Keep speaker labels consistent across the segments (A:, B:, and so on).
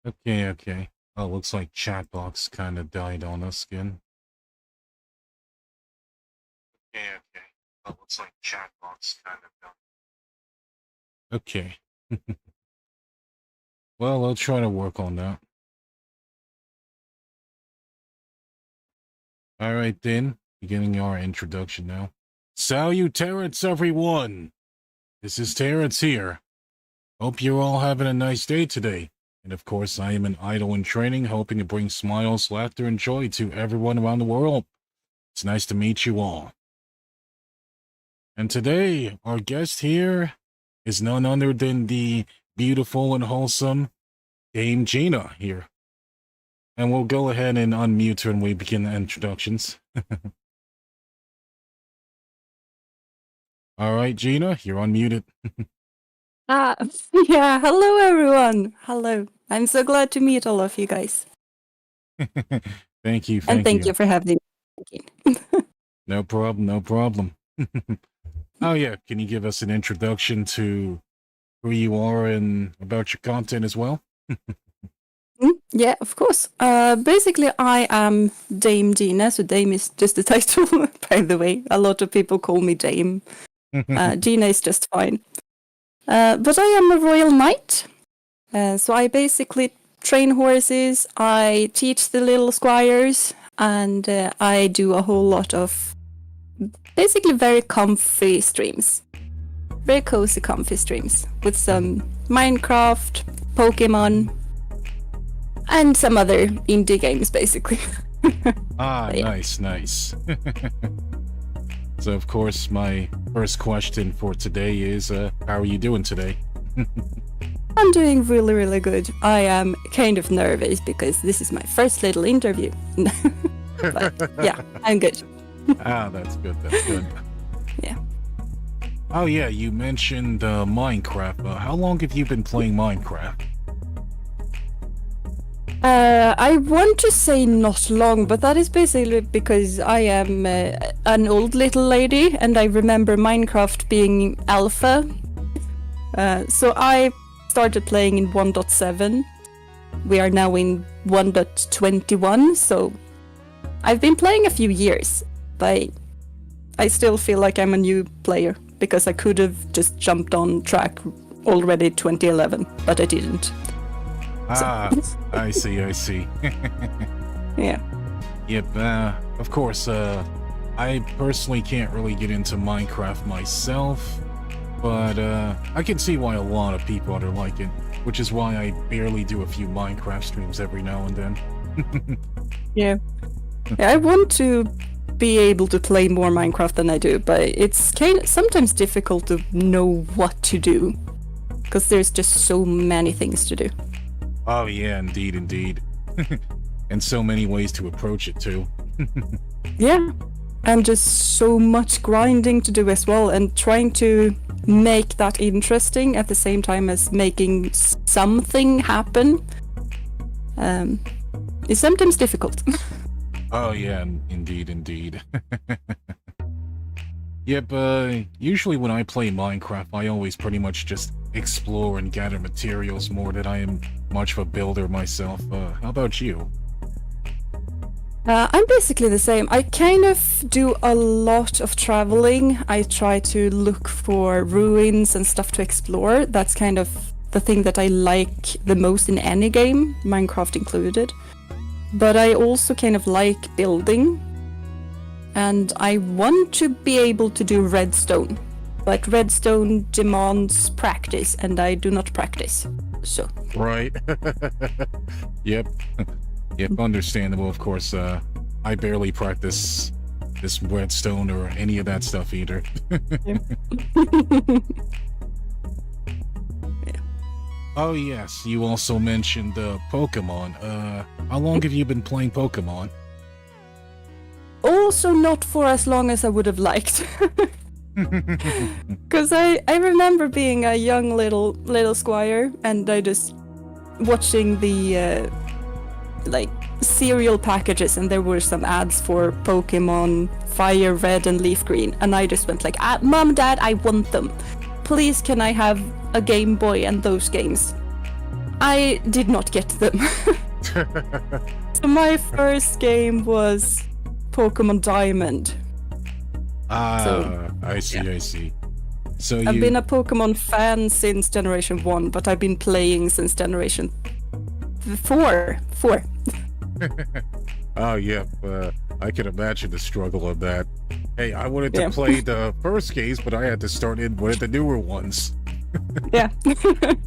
A: Okay. Oh, looks like chat box kind of died on us again. Okay. Oh, looks like chat box kind of died. Okay. Well, I'll try to work on that. Alright then, beginning our introduction now. Salutations, everyone! This is Terence here. Hope you're all having a nice day today. And of course, I am an idol in training, hoping to bring smiles, laughter, and joy to everyone around the world. It's nice to meet you all. And today, our guest here is none other than the beautiful and wholesome Dame Jeeena here. And we'll go ahead and unmute her when we begin the introductions. Alright, Jeeena, you're unmuted.
B: Yeah, hello everyone. Hello. I'm so glad to meet all of you guys.
A: Thank you.
B: And thank you for having me.
A: No problem. Oh yeah, can you give us an introduction to who you are and about your content as well?
B: Yeah, of course. Basically, I am Dame Jeeena, so Dame is just the title, by the way. A lot of people call me Dame. Jeeena is just fine. But I am a royal knight. So I basically train horses, I teach the little squires, and I do a whole lot of basically very comfy streams. Very cozy, comfy streams with some Minecraft, Pokemon, and some other indie games, basically.
A: Yeah. Nice. So, of course, my first question for today is, how are you doing today?
B: I'm doing really, really good. I am kind of nervous because this is my first little interview. But yeah, I'm good.
A: That's good.
B: Yeah.
A: Oh yeah, you mentioned Minecraft. How long have you been playing Minecraft?
B: I want to say not long, but that is basically because I am an old little lady and I remember Minecraft being alpha. So I started playing in 1.7. We are now in 1.21, so I've been playing a few years, but I still feel like I'm a new player because I could have just jumped on track already 2011, but I didn't.
A: I see.
B: Yeah.
A: Yep, of course, I personally can't really get into Minecraft myself, but I can see why a lot of people are like it, which is why I barely do a few Minecraft streams every now and then.
B: Yeah, I want to be able to play more Minecraft than I do, but it's sometimes difficult to know what to do, because there's just so many things to do.
A: Oh yeah, indeed. And so many ways to approach it too.
B: Yeah, and just so much grinding to do as well, and trying to make that interesting at the same time as making something happen is sometimes difficult.
A: Oh yeah, indeed. Yep, usually when I play Minecraft, I always pretty much just explore and gather materials more than I am much of a builder myself. How about you?
B: I'm basically the same. I kind of do a lot of traveling. I try to look for ruins and stuff to explore. That's kind of the thing that I like the most in any game, Minecraft included. But I also kind of like building. And I want to be able to do redstone. But redstone demands practice, and I do not practice. So.
A: Right. Yep, understandable, of course. I barely practice this redstone or any of that stuff either.
B: Yeah.
A: Oh yes, you also mentioned Pokemon. How long have you been playing Pokemon?
B: Also not for as long as I would have liked. Because I remember being a young little squire, and I just watching the cereal packages, and there were some ads for Pokemon Fire Red and Leaf Green, and I just went like, Mom, Dad, I want them. Please, can I have a Game Boy and those games? I did not get them. So my first game was Pokemon Diamond.
A: I see,
B: yeah.
A: I see. So
B: I've been a Pokemon fan since Generation 1, but I've been playing since Generation 4.
A: Oh, yep. I can imagine the struggle of that. Hey, I wanted to play the first games, but I had to start in one of the newer ones.
B: Yeah.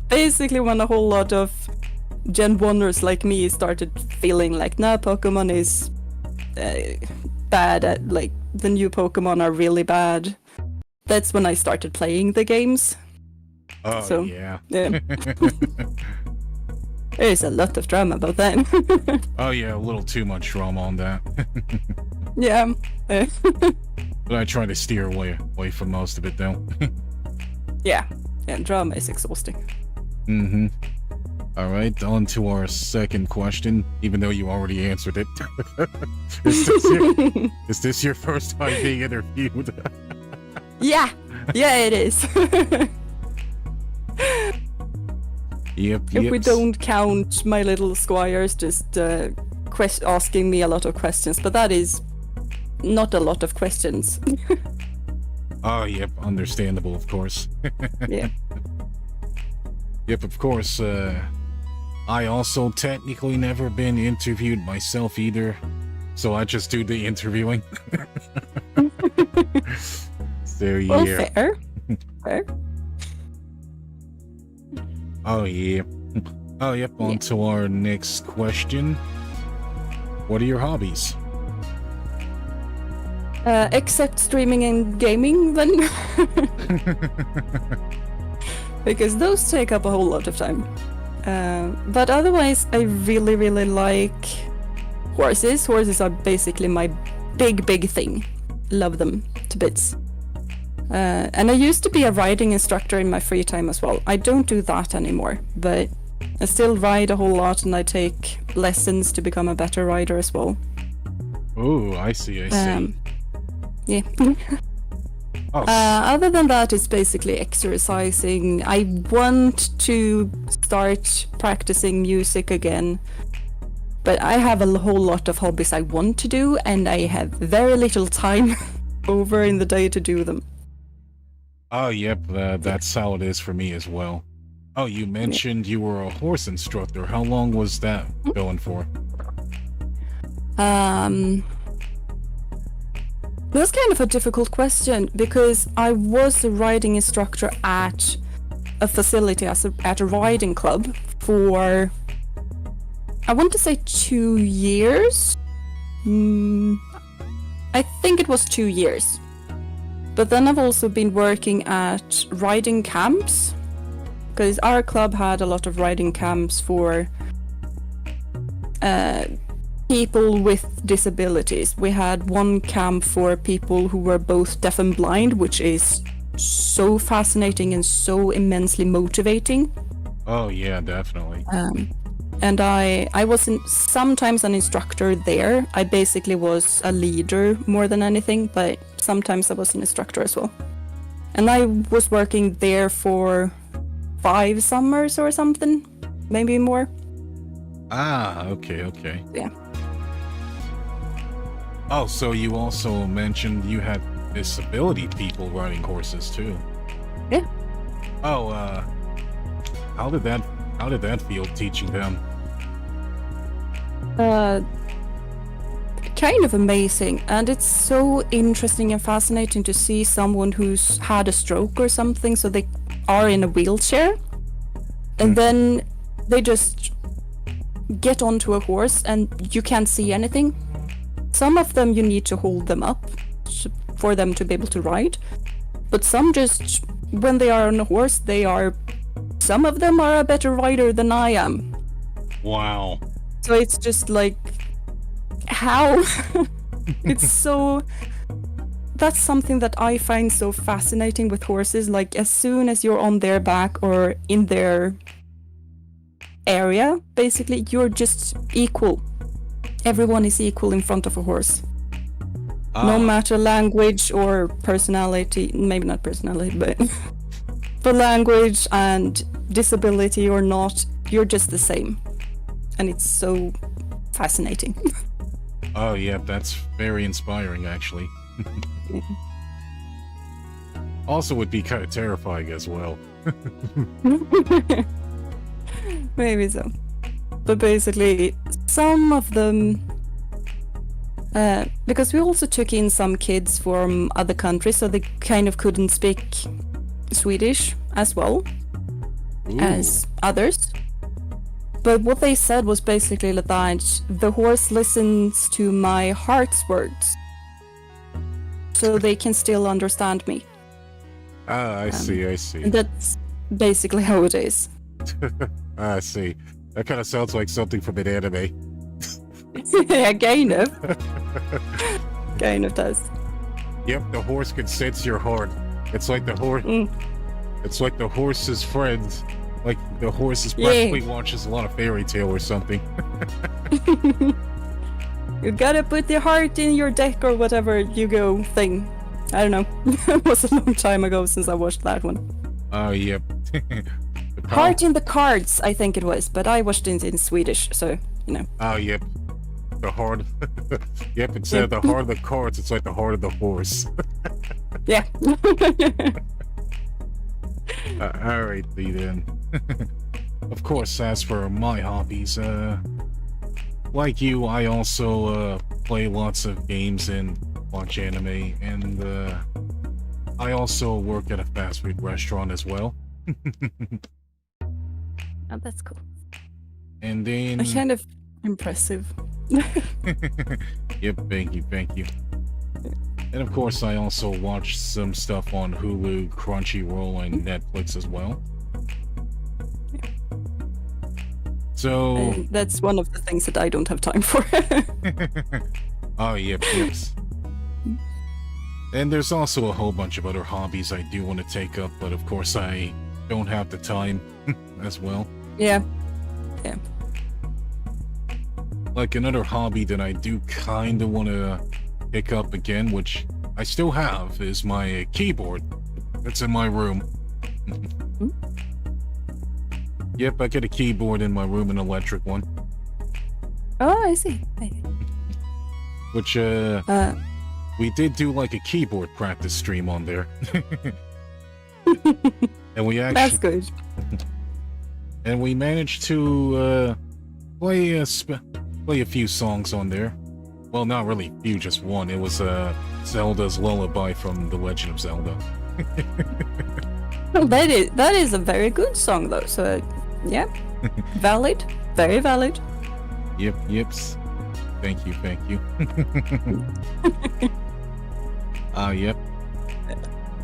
B: Basically, when a whole lot of Gen 1ers like me started feeling like, nah, Pokemon is bad at, like, the new Pokemon are really bad. That's when I started playing the games.
A: Oh,
B: so,
A: yeah.
B: There's a lot of drama about that.
A: Oh, yeah, a little too much drama on that.
B: Yeah.
A: But I try to steer away from most of it, though.
B: Yeah, drama is exhausting.
A: Mm-hmm. All right, on to our second question, even though you already answered it. Is this your first time being interviewed?
B: Yeah, it is.
A: Yep.
B: If we don't count my little squires just asking me a lot of questions, but that is not a lot of questions.
A: Oh, yep, understandable, of course.
B: Yeah.
A: Yep, of course. I also technically never been interviewed myself either, so I just do the interviewing. So yeah.
B: Well, fair.
A: Oh yeah. Oh yep. On to our next question. What are your hobbies?
B: Except streaming and gaming, then. Because those take up a whole lot of time. But otherwise, I really, really like horses. Horses are basically my big thing. Love them to bits. And I used to be a riding instructor in my free time as well. I don't do that anymore, but I still ride a whole lot, and I take lessons to become a better rider as well.
A: Oh, I see.
B: Yeah.
A: Oh.
B: Other than that, it's basically exercising. I want to start practicing music again, but I have a whole lot of hobbies I want to do, and I have very little time over in the day to do them.
A: Oh, yep, that's how it is for me as well. Oh, you mentioned you were a horse instructor. How long was that going for?
B: That's kind of a difficult question, because I was a riding instructor at a facility at a riding club for, I want to say 2 years. I think it was 2 years. But then I've also been working at riding camps, because our club had a lot of riding camps for people with disabilities. We had one camp for people who were both deaf and blind, which is so fascinating and so immensely motivating.
A: Oh yeah, definitely.
B: And I was sometimes an instructor there. I basically was a leader more than anything, but sometimes I was an instructor as well. And I was working there for 5 summers or something, maybe more.
A: Ah, okay.
B: Yeah.
A: Oh, so you also mentioned you had disability people riding horses too.
B: Yeah.
A: Oh, how did that feel teaching them?
B: Kind of amazing, and it's so interesting and fascinating to see someone who's had a stroke or something, so they are in a wheelchair, and then they just get onto a horse and you can't see anything. Some of them you need to hold them up for them to be able to ride, but some just, when they are on a horse, some of them are a better rider than I am.
A: Wow.
B: So it's just like, how? It's so, that's something that I find so fascinating with horses. Like, as soon as you're on their back or in their area, basically, you're just equal. Everyone is equal in front of a horse. No matter language or personality, maybe not personality, but language and disability or not, you're just the same, and it's so fascinating.
A: Oh, yeah, that's very inspiring, actually. Also would be kind of terrifying as well.
B: Maybe so. But basically, some of them... because we also took in some kids from other countries, so they kind of couldn't speak Swedish as well as others. But what they said was basically that the horse listens to my heart's words, so they can still understand me.
A: Ah, I see.
B: And that's basically how it is.
A: I see. That kind of sounds like something from an anime.
B: Yeah, kind of. Kind of does.
A: Yep, the horse can sense your heart. It's like the horse. It's like the horse's friend. Like the horse is probably watches a lot of fairy tale or something.
B: You gotta put the heart in your deck or whatever you go thing. I don't know. It was a long time ago since I watched that one.
A: Oh, yep.
B: Heart in the cards, I think it was, but I watched it in Swedish, so, you know.
A: Oh, yep. The heart. Yep, instead of the heart of the cards, it's like the heart of the horse.
B: Yeah.
A: Alright, then. Of course, as for my hobbies, like you, I also play lots of games and watch anime, and I also work at a fast food restaurant as well.
B: Oh, that's cool.
A: And then...
B: Kind of impressive.
A: Yep, thank you. And of course, I also watch some stuff on Hulu, Crunchyroll, and Netflix as well. So...
B: And that's one of the things that I don't have time for.
A: Oh, yep. And there's also a whole bunch of other hobbies I do want to take up, but of course I don't have the time as well.
B: Yeah.
A: Like another hobby that I do kind of want to pick up again, which I still have, is my keyboard. It's in my room. Yep, I get a keyboard in my room, an electric one.
B: Oh, I see.
A: Which, we did do like a keyboard practice stream on there. And we actually...
B: That's good.
A: And we managed to play a few songs on there. Well, not really a few, just one. It was Zelda's Lullaby from The Legend of Zelda.
B: Well, that is a very good song, though. So, yeah, valid, very valid.
A: Yips. Thank you. Yep.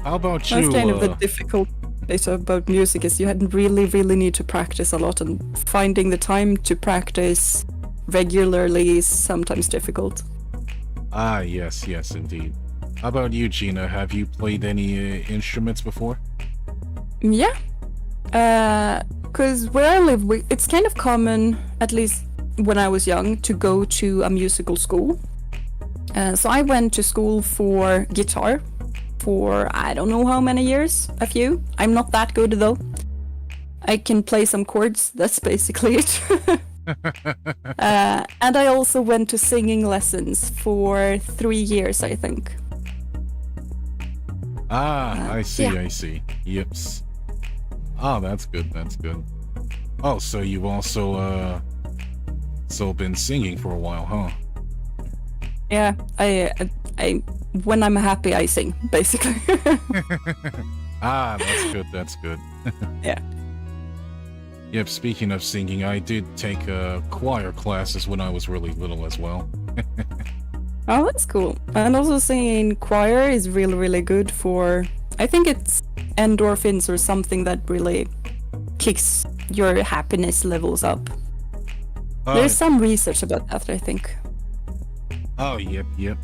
A: How about you?
B: That's kind of the difficult bit about music is you really need to practice a lot, and finding the time to practice regularly is sometimes difficult.
A: Yes, indeed. How about you, Jeeena? Have you played any instruments before?
B: Yeah. Because where I live, it's kind of common, at least when I was young, to go to a musical school. So I went to school for guitar for I don't know how many years, a few. I'm not that good though. I can play some chords, that's basically it. And I also went to singing lessons for 3 years, I think.
A: I see. Yips. That's good. Oh, so you've also been singing for a while, huh?
B: Yeah, I when I'm happy I sing, basically.
A: That's good.
B: Yeah.
A: Yep, speaking of singing, I did take choir classes when I was really little as well.
B: Oh, that's cool. And also singing choir is really good for, I think it's endorphins or something that really kicks your happiness levels up. There's some research about that, I think.
A: Oh, yep.
B: Yeah.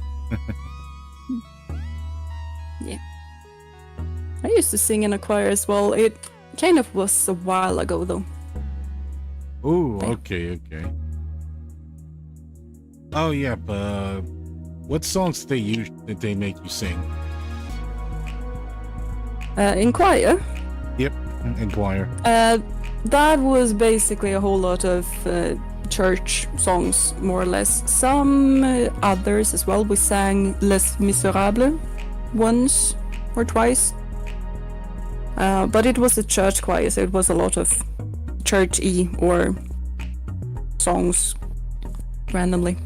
B: I used to sing in a choir as well. It kind of was a while ago, though.
A: Ooh, okay. Oh, yep. What songs did they make you sing?
B: In choir?
A: Yep. in choir?
B: That was basically a whole lot of church songs, more or less. Some others as well. We sang Les Miserables once or twice. But it was a church choir, so it was a lot of church-y or songs randomly,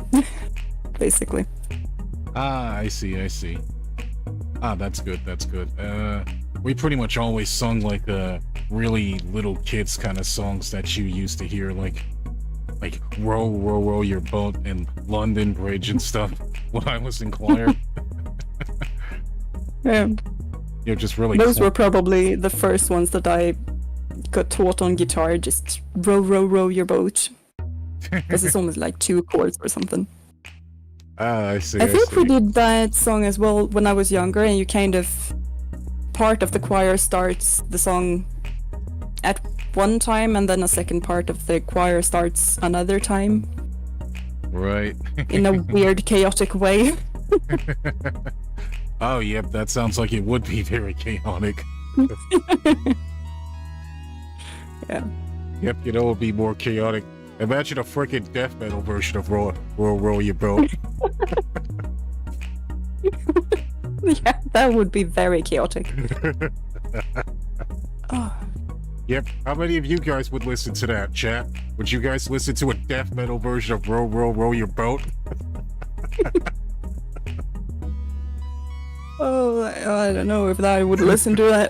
B: basically.
A: I see. That's good. We pretty much always sung like really little kids kind of songs that you used to hear, like row, row, row your boat and London Bridge and stuff when I was in choir.
B: Yeah.
A: You're just really
B: Those were probably the first ones that I got taught on guitar, just row, row, row your boat. Because it's only like 2 chords or something.
A: I see.
B: I think we did that song as well when I was younger, and you kind of... part of the choir starts the song at one time, and then a second part of the choir starts another time.
A: Right.
B: In a weird, chaotic way.
A: Oh, yep, that sounds like it would be very chaotic.
B: Yeah.
A: Yep, it would be more chaotic. Imagine a freaking death metal version of Row, row, row Your Boat.
B: Yeah, that would be very chaotic. Oh.
A: Yep, how many of you guys would listen to that, chat? Would you guys listen to a death metal version of Row, row, row Your Boat?
B: Oh, I don't know if I would listen to that.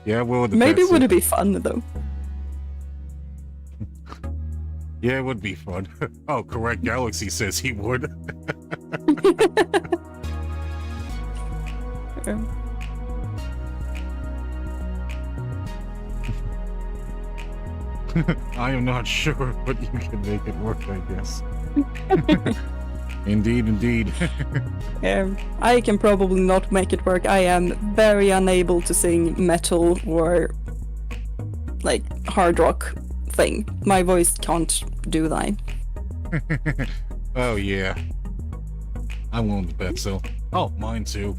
A: Yeah, well,
B: maybe would it be fun though?
A: Yeah, it would be fun. Oh, Correct Galaxy says he would.
B: Yeah.
A: I am not sure, but you can make it work, I guess. Indeed.
B: I can probably not make it work. I am very unable to sing metal or like hard rock thing. My voice can't do that.
A: Oh yeah. I won't bet so. Oh, mine too.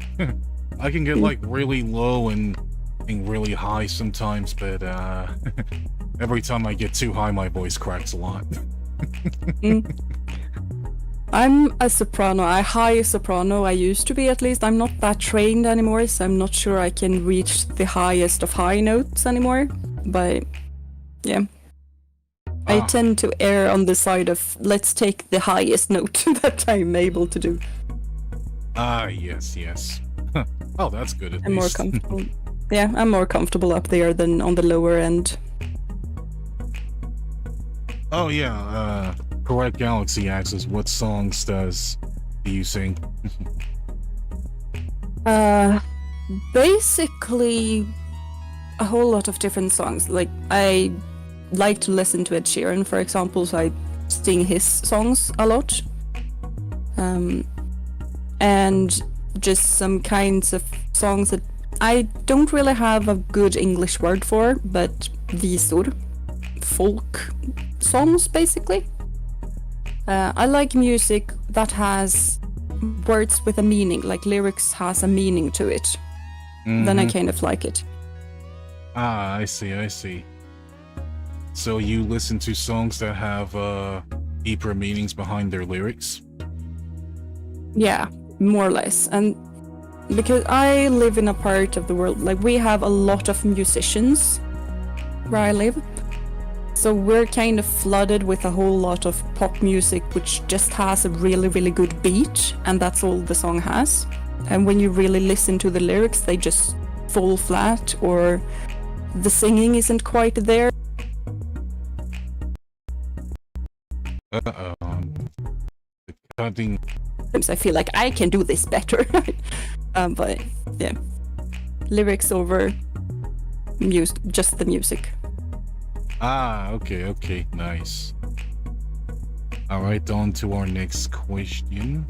A: I can get like really low and really high sometimes, but every time I get too high my voice cracks a lot.
B: I'm a soprano, a high soprano. I used to be, at least. I'm not that trained anymore, so I'm not sure I can reach the highest of high notes anymore. But yeah, I tend to err on the side of let's take the highest note that I'm able to do.
A: Yes. Oh, that's good at
B: I'm
A: least.
B: more comfortable. Yeah, I'm more comfortable up there than on the lower end.
A: Oh yeah, Correct Galaxy asks, what songs do you sing?
B: Basically a whole lot of different songs. Like, I like to listen to Ed Sheeran, for example, so I sing his songs a lot. And just some kinds of songs that I don't really have a good English word for, but visor, folk songs, basically. I like music that has words with a meaning, like lyrics has a meaning to it. Then I kind of like it.
A: I see. So you listen to songs that have deeper meanings behind their lyrics?
B: Yeah, more or less. And because I live in a part of the world, like, we have a lot of musicians where I live. So we're kind of flooded with a whole lot of pop music which just has a really, really good beat, and that's all the song has. And when you really listen to the lyrics, they just fall flat, or the singing isn't quite there.
A: The cutting.
B: Sometimes I feel like I can do this better. But yeah, lyrics over just the music.
A: Okay, nice. Alright, on to our next question.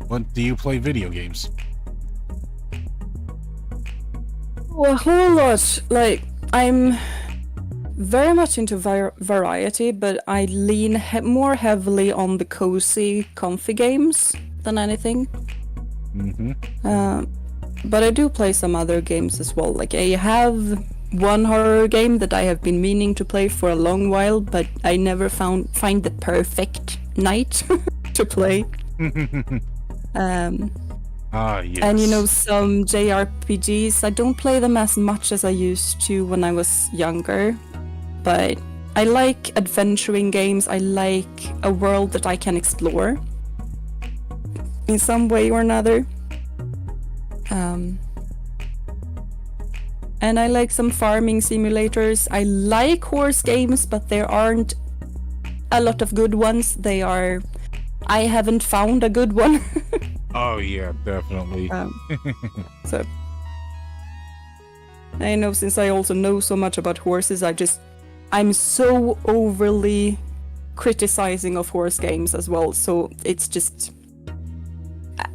A: What do you play video games?
B: Oh, a whole lot. Like, I'm very much into variety, but I lean more heavily on the cozy, comfy games than anything. But I do play some other games as well. Like I have one horror game that I have been meaning to play for a long while, but I never find the perfect night to play.
A: Yes.
B: And you know, some JRPGs, I don't play them as much as I used to when I was younger, but I like adventuring games. I like a world that I can explore in some way or another. And I like some farming simulators. I like horse games, but there aren't a lot of good ones. I haven't found a good one.
A: Oh yeah, definitely.
B: So I know, since I also know so much about horses, I'm so overly criticizing of horse games as well. So it's just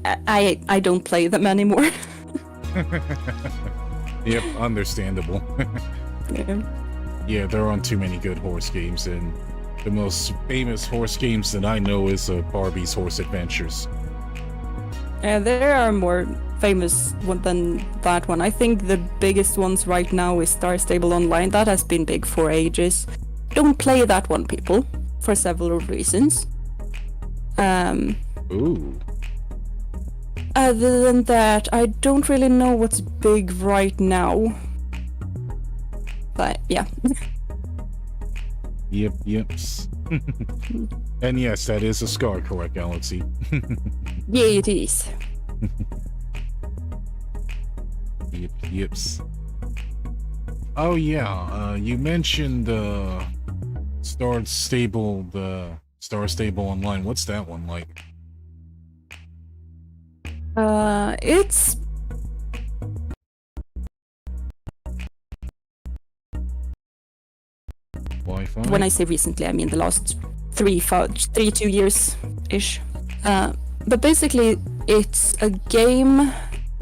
B: I don't play them anymore.
A: Yep, understandable. Yeah, there aren't too many good horse games, and the most famous horse games that I know is Barbie's Horse Adventures.
B: There are more famous than that one. I think the biggest ones right now is Star Stable Online. That has been big for ages. Don't play that one, people, for several reasons.
A: Ooh.
B: Other than that, I don't really know what's big right now. But yeah.
A: Yep. And yes, that is a scar, correct, Galaxy?
B: Yeah, it is.
A: Yeps. Oh yeah, you mentioned Star Stable Online. What's that one like?
B: It's
A: Wi-Fi?
B: when I say recently, I mean the last 2 years-ish. But basically, it's a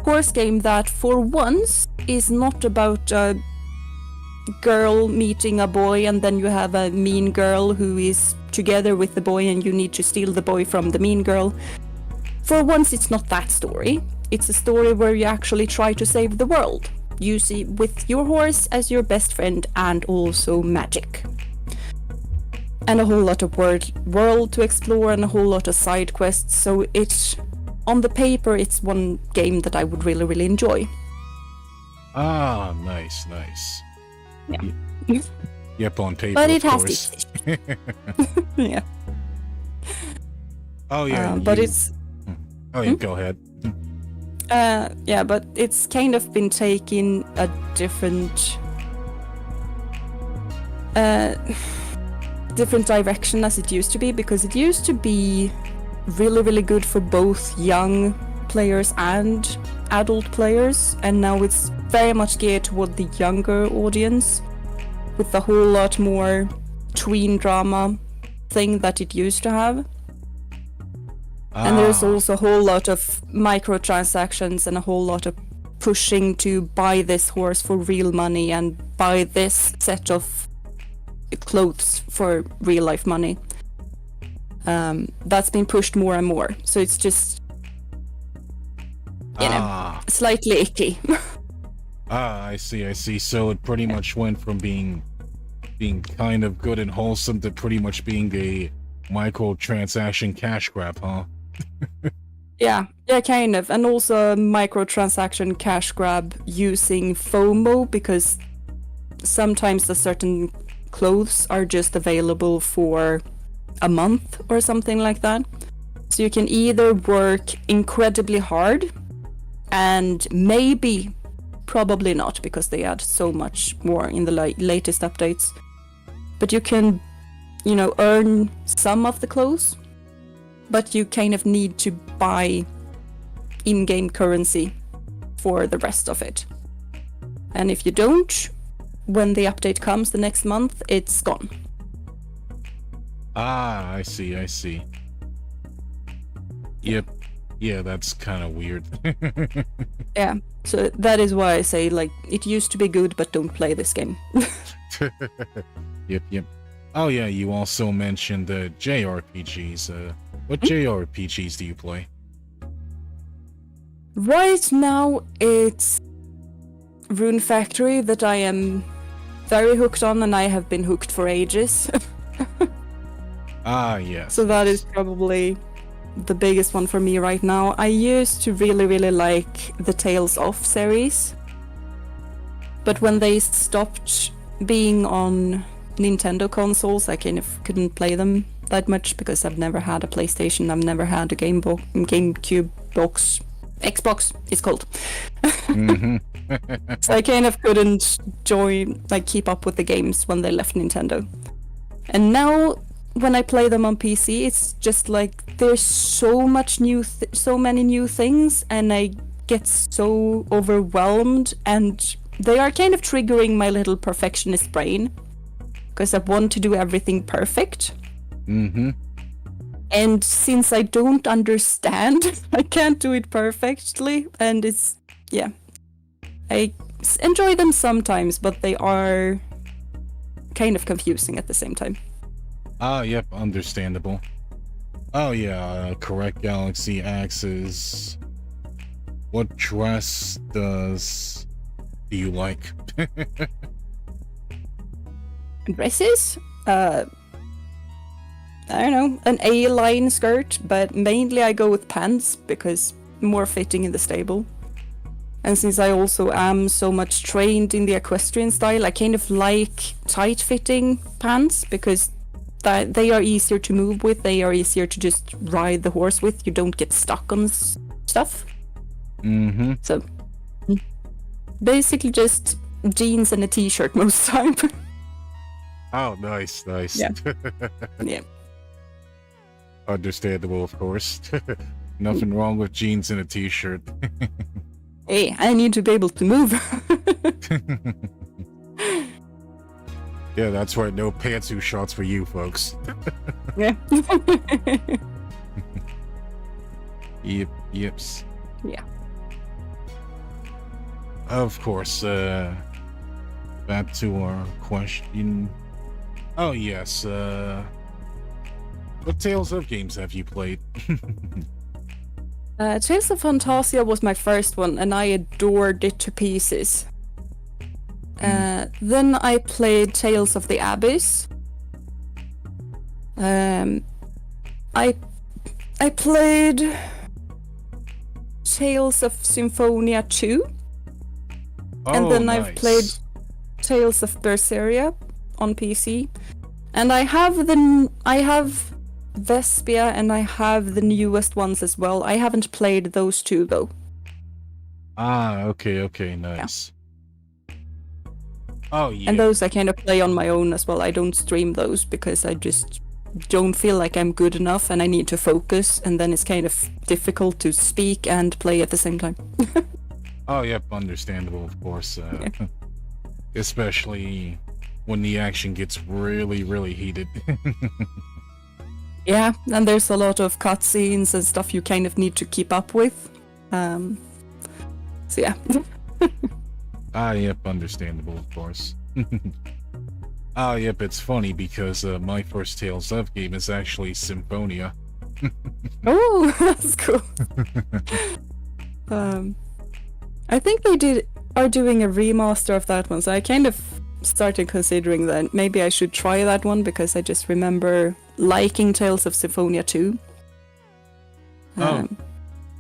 B: horse game that for once is not about a girl meeting a boy and then you have a mean girl who is together with the boy and you need to steal the boy from the mean girl. For once, it's not that story. It's a story where you actually try to save the world. You see, with your horse as your best friend and also magic. And a whole lot of world to explore and a whole lot of side quests. So on the paper, it's one game that I would really, really enjoy.
A: Ah, nice.
B: Yeah.
A: Yep, on paper,
B: but it
A: of
B: has
A: course.
B: this. Yeah.
A: Oh yeah,
B: but it's.
A: Oh yeah, go ahead.
B: Yeah, but it's kind of been taking a different direction as it used to be, because it used to be really, really good for both young players and adult players, and now it's very much geared toward the younger audience with a whole lot more tween drama thing that it used to have. And there's also a whole lot of microtransactions and a whole lot of pushing to buy this horse for real money and buy this set of clothes for real life money. That's been pushed more and more. So it's just, slightly icky.
A: I see. So it pretty much went from being kind of good and wholesome to pretty much being a microtransaction cash grab, huh?
B: Yeah, kind of. And also a microtransaction cash grab using FOMO, because sometimes the certain clothes are just available for a month or something like that. So you can either work incredibly hard and probably not, because they add so much more in the latest updates. But you can, earn some of the clothes, but you kind of need to buy in-game currency for the rest of it. And if you don't, when the update comes the next month, it's gone.
A: I see. Yep. Yeah, that's kind of weird.
B: Yeah, so that is why I say, it used to be good, but don't play this game.
A: Yep. Oh yeah, you also mentioned JRPGs. What JRPGs do you play?
B: Right now, it's Rune Factory that I am very hooked on, and I have been hooked for ages.
A: Yes.
B: So that is probably the biggest one for me right now. I used to really, really like the Tales of series. But when they stopped being on Nintendo consoles, I kind of couldn't play them that much because I've never had a PlayStation, I've never had a GameCube box. Xbox, it's called. So I kind of couldn't keep up with the games when they left Nintendo. And now, when I play them on PC, it's just like there's so much so many new things, and I get so overwhelmed, and they are kind of triggering my little perfectionist brain because I want to do everything perfect. And since I don't understand, I can't do it perfectly, and I enjoy them sometimes, but they are kind of confusing at the same time.
A: Yep, understandable. Oh yeah, correct Galaxy Axes. What dress do you like?
B: Dresses? I don't know, an A-line skirt, but mainly I go with pants because more fitting in the stable. And since I also am so much trained in the equestrian style, I kind of like tight-fitting pants because they are easier to move with, they are easier to just ride the horse with, you don't get stuck on stuff. So, basically just jeans and a t-shirt most time.
A: Oh, nice.
B: Yeah. Yeah.
A: Understandable, of course. Nothing wrong with jeans and a t-shirt.
B: Hey, I need to be able to move.
A: Yeah, that's right. No pantsuit shots for you, folks.
B: Yeah.
A: Yips.
B: Yeah.
A: Of course, back to our question. Oh, yes, what Tales of games have you played?
B: Tales of Phantasia was my first one, and I adored it to pieces. Then I played Tales of the Abyss. I played Tales of Symphonia 2. And then
A: nice.
B: I've played Tales of Berseria on PC. And I have Vespia, and I have the newest ones as well. I haven't played those two though.
A: Okay, nice. Yeah. Oh yeah.
B: And those I kind of play on my own as well. I don't stream those because I just don't feel like I'm good enough and I need to focus, and then it's kind of difficult to speak and play at the same time.
A: Oh yep, understandable, of course. Yeah. Especially when the action gets really, really heated.
B: Yeah, and there's a lot of cutscenes and stuff you kind of need to keep up with. So yeah.
A: Yep, understandable, of course. Yep, it's funny because my first Tales of game is actually Symphonia.
B: Oh, that's cool. I think they are doing a remaster of that one, so I kind of started considering that maybe I should try that one because I just remember liking Tales of Symphonia 2.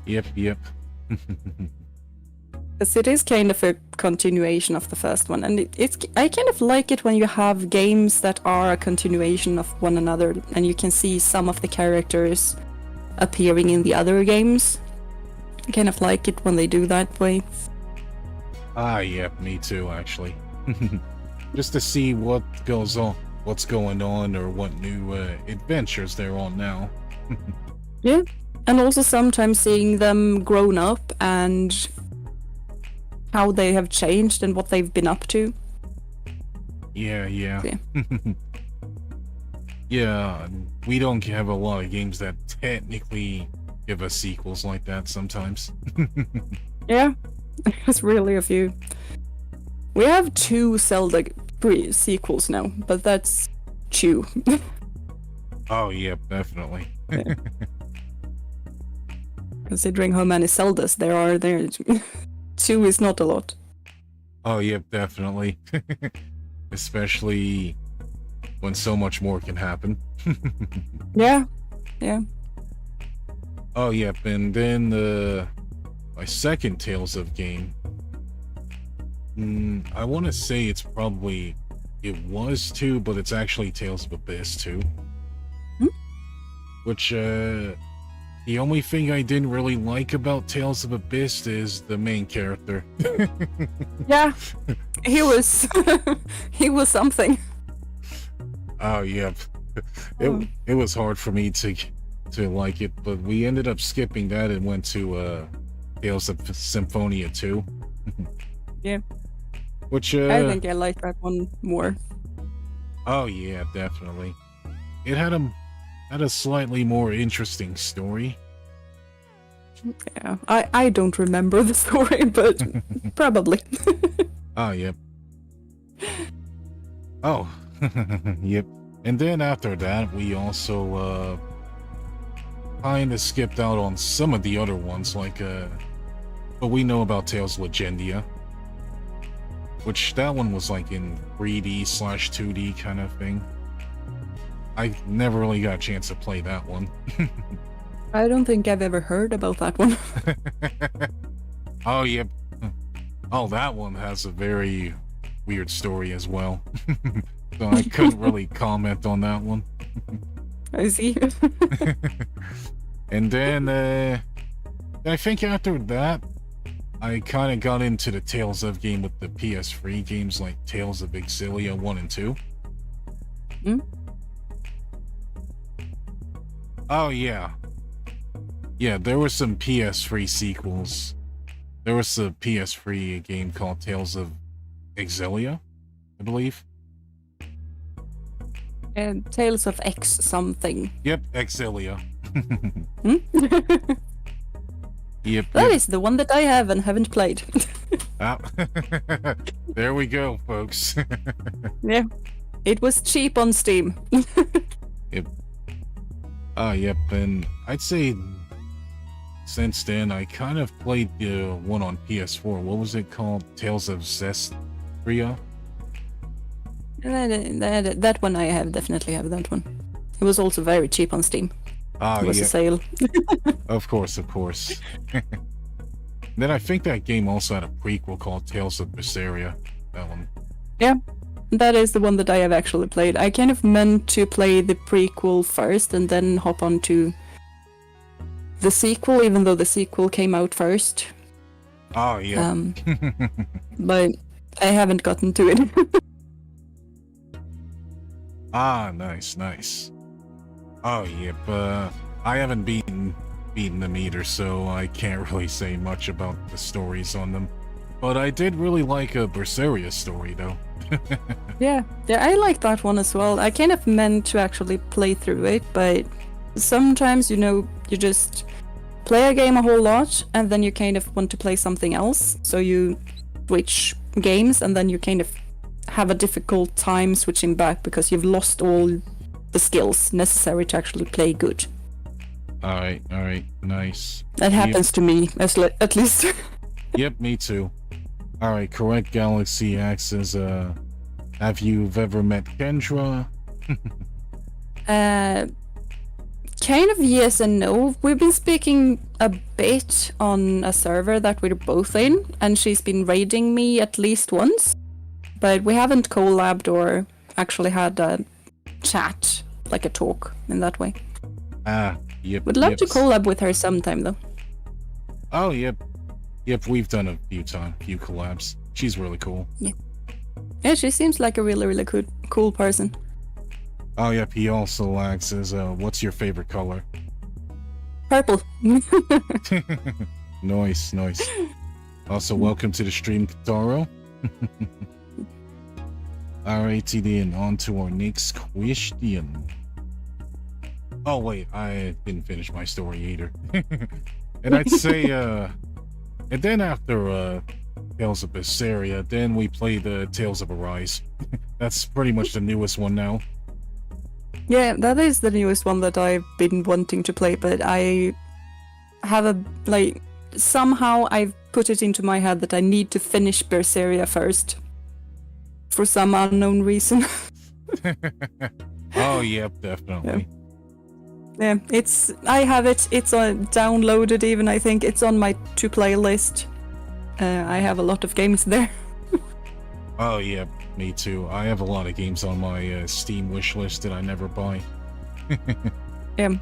A: Yep.
B: Because it is kind of a continuation of the first one, and I kind of like it when you have games that are a continuation of one another, and you can see some of the characters appearing in the other games. I kind of like it when they do that way.
A: Yep, me too, actually. Just to see what's going on, or what new adventures they're on now.
B: Yeah, and also sometimes seeing them grown up and how they have changed and what they've been up to.
A: Yeah. Yeah, we don't have a lot of games that technically give us sequels like that sometimes.
B: Yeah, there's really a few. We have 2 Zelda sequels now, but that's 2.
A: Oh, yeah, definitely.
B: Yeah. Considering how many Zeldas there are, 2 is not a lot.
A: Oh, yep, definitely. Especially when so much more can happen.
B: Yeah.
A: Oh, yep, and then my second Tales of game. I want to say it was 2, but it's actually Tales of Abyss 2. Which, the only thing I didn't really like about Tales of Abyss is the main character.
B: Yeah, he was he was something.
A: Oh, yep. It was hard for me to like it, but we ended up skipping that and went to Tales of Symphonia 2.
B: Yeah.
A: Which
B: I think I like that one more.
A: Oh yeah, definitely. It had a slightly more interesting story.
B: Yeah, I don't remember the story, but probably.
A: Oh, yep. Oh, yep. And then after that, we also kind of skipped out on some of the other ones, like but we know about Tales Legendia, which that one was like in 3D/2D kind of thing. I never really got a chance to play that one.
B: I don't think I've ever heard about that one.
A: Oh, yep. Oh, that one has a very weird story as well. So I couldn't really comment on that one.
B: I see.
A: And then, I think after that, I kind of got into the Tales of game with the PS3 games like Tales of Exilia 1 and 2. Oh, yeah. Yeah, there were some PS3 sequels. There was a PS3 game called Tales of Exilia, I believe.
B: And Tales of X something.
A: Yep, Exilia. Yep.
B: That is the one that I have and haven't played.
A: Ah. There we go, folks.
B: Yeah. It was cheap on Steam.
A: Yep. Yep, and I'd say since then I kind of played the one on PS4. What was it called? Tales of Zestria?
B: That one I definitely have that one. It was also very cheap on Steam. It was
A: yeah.
B: a sale.
A: Of course. Then I think that game also had a prequel called Tales of Berseria. That one.
B: Yeah, that is the one that I have actually played. I kind of meant to play the prequel first and then hop on to the sequel, even though the sequel came out first.
A: Oh, yeah.
B: But I haven't gotten to it.
A: Nice. Oh, yep. I haven't beaten them either, so I can't really say much about the stories on them. But I did really like a Berseria story, though.
B: Yeah, I like that one as well. I kind of meant to actually play through it, but sometimes, you just play a game a whole lot, and then you kind of want to play something else, so you switch games, and then you kind of have a difficult time switching back because you've lost all the skills necessary to actually play good.
A: Alright, nice.
B: That happens to me, at least.
A: Yep, me too. Alright, correct Galaxy Axis. Have you ever met Kendra?
B: Kind of yes and no. We've been speaking a bit on a server that we're both in, and she's been raiding me at least once. But we haven't collabed or actually had a chat, like a talk, in that way.
A: Yep.
B: Would love to collab with her sometime, though.
A: Oh, yep. Yep, we've done a few collabs. She's really cool.
B: Yeah, she seems like a really, really cool person.
A: Oh, yep, he also asks, what's your favorite color?
B: Purple.
A: Nice. Also, welcome to the stream, Kataro. Alrighty then, on to our next question. Oh wait, I didn't finish my story either. And I'd say, and then after Tales of Berseria, then we play the Tales of Arise. That's pretty much the newest one now.
B: Yeah, that is the newest one that I've been wanting to play, but I have a like somehow I've put it into my head that I need to finish Berseria first for some unknown reason.
A: Oh, yep, definitely.
B: Yeah, I have it. It's downloaded even. I think it's on my to play list. I have a lot of games there.
A: Oh, yeah, me too. I have a lot of games on my Steam wish list that I never buy.
B: Yeah.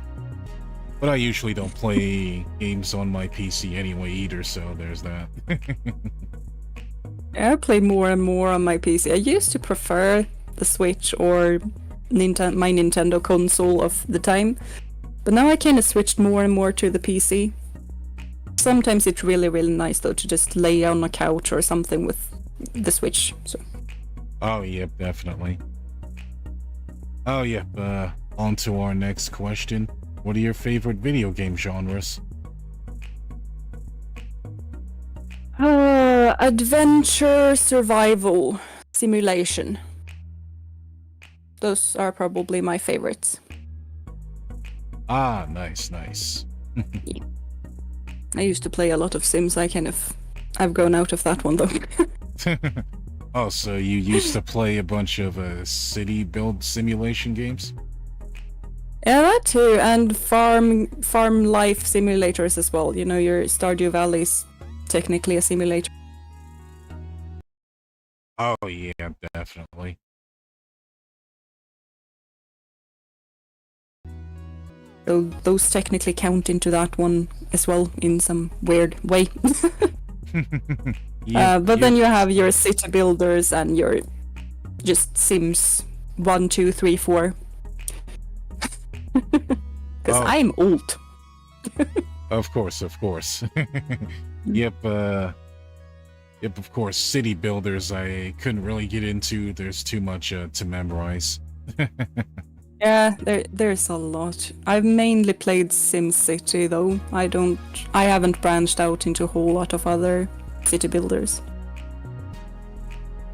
A: But I usually don't play games on my PC anyway either, so there's that.
B: I play more and more on my PC. I used to prefer the Switch or my Nintendo console of the time, but now I kind of switched more and more to the PC. Sometimes it's really, really nice though to just lay on a couch or something with the Switch. So.
A: Oh, yep, definitely. Oh, yep, on to our next question. What are your favorite video game genres?
B: Adventure, survival, simulation. Those are probably my favorites.
A: Ah, nice, nice.
B: Yeah. I used to play a lot of Sims. I've grown out of that one though.
A: Oh, so you used to play a bunch of city build simulation games?
B: Yeah, that too, and farm life simulators as well. You know, your Stardew Valley is technically a simulator.
A: Oh yeah, definitely.
B: So those technically count into that one as well in some weird way. But then you have your city builders and your just Sims 1, 2, 3, 4. Because I'm old.
A: Of course. Yep, of course, city builders I couldn't really get into. There's too much to memorize.
B: Yeah, there's a lot. I've mainly played SimCity though. I haven't branched out into a whole lot of other city builders.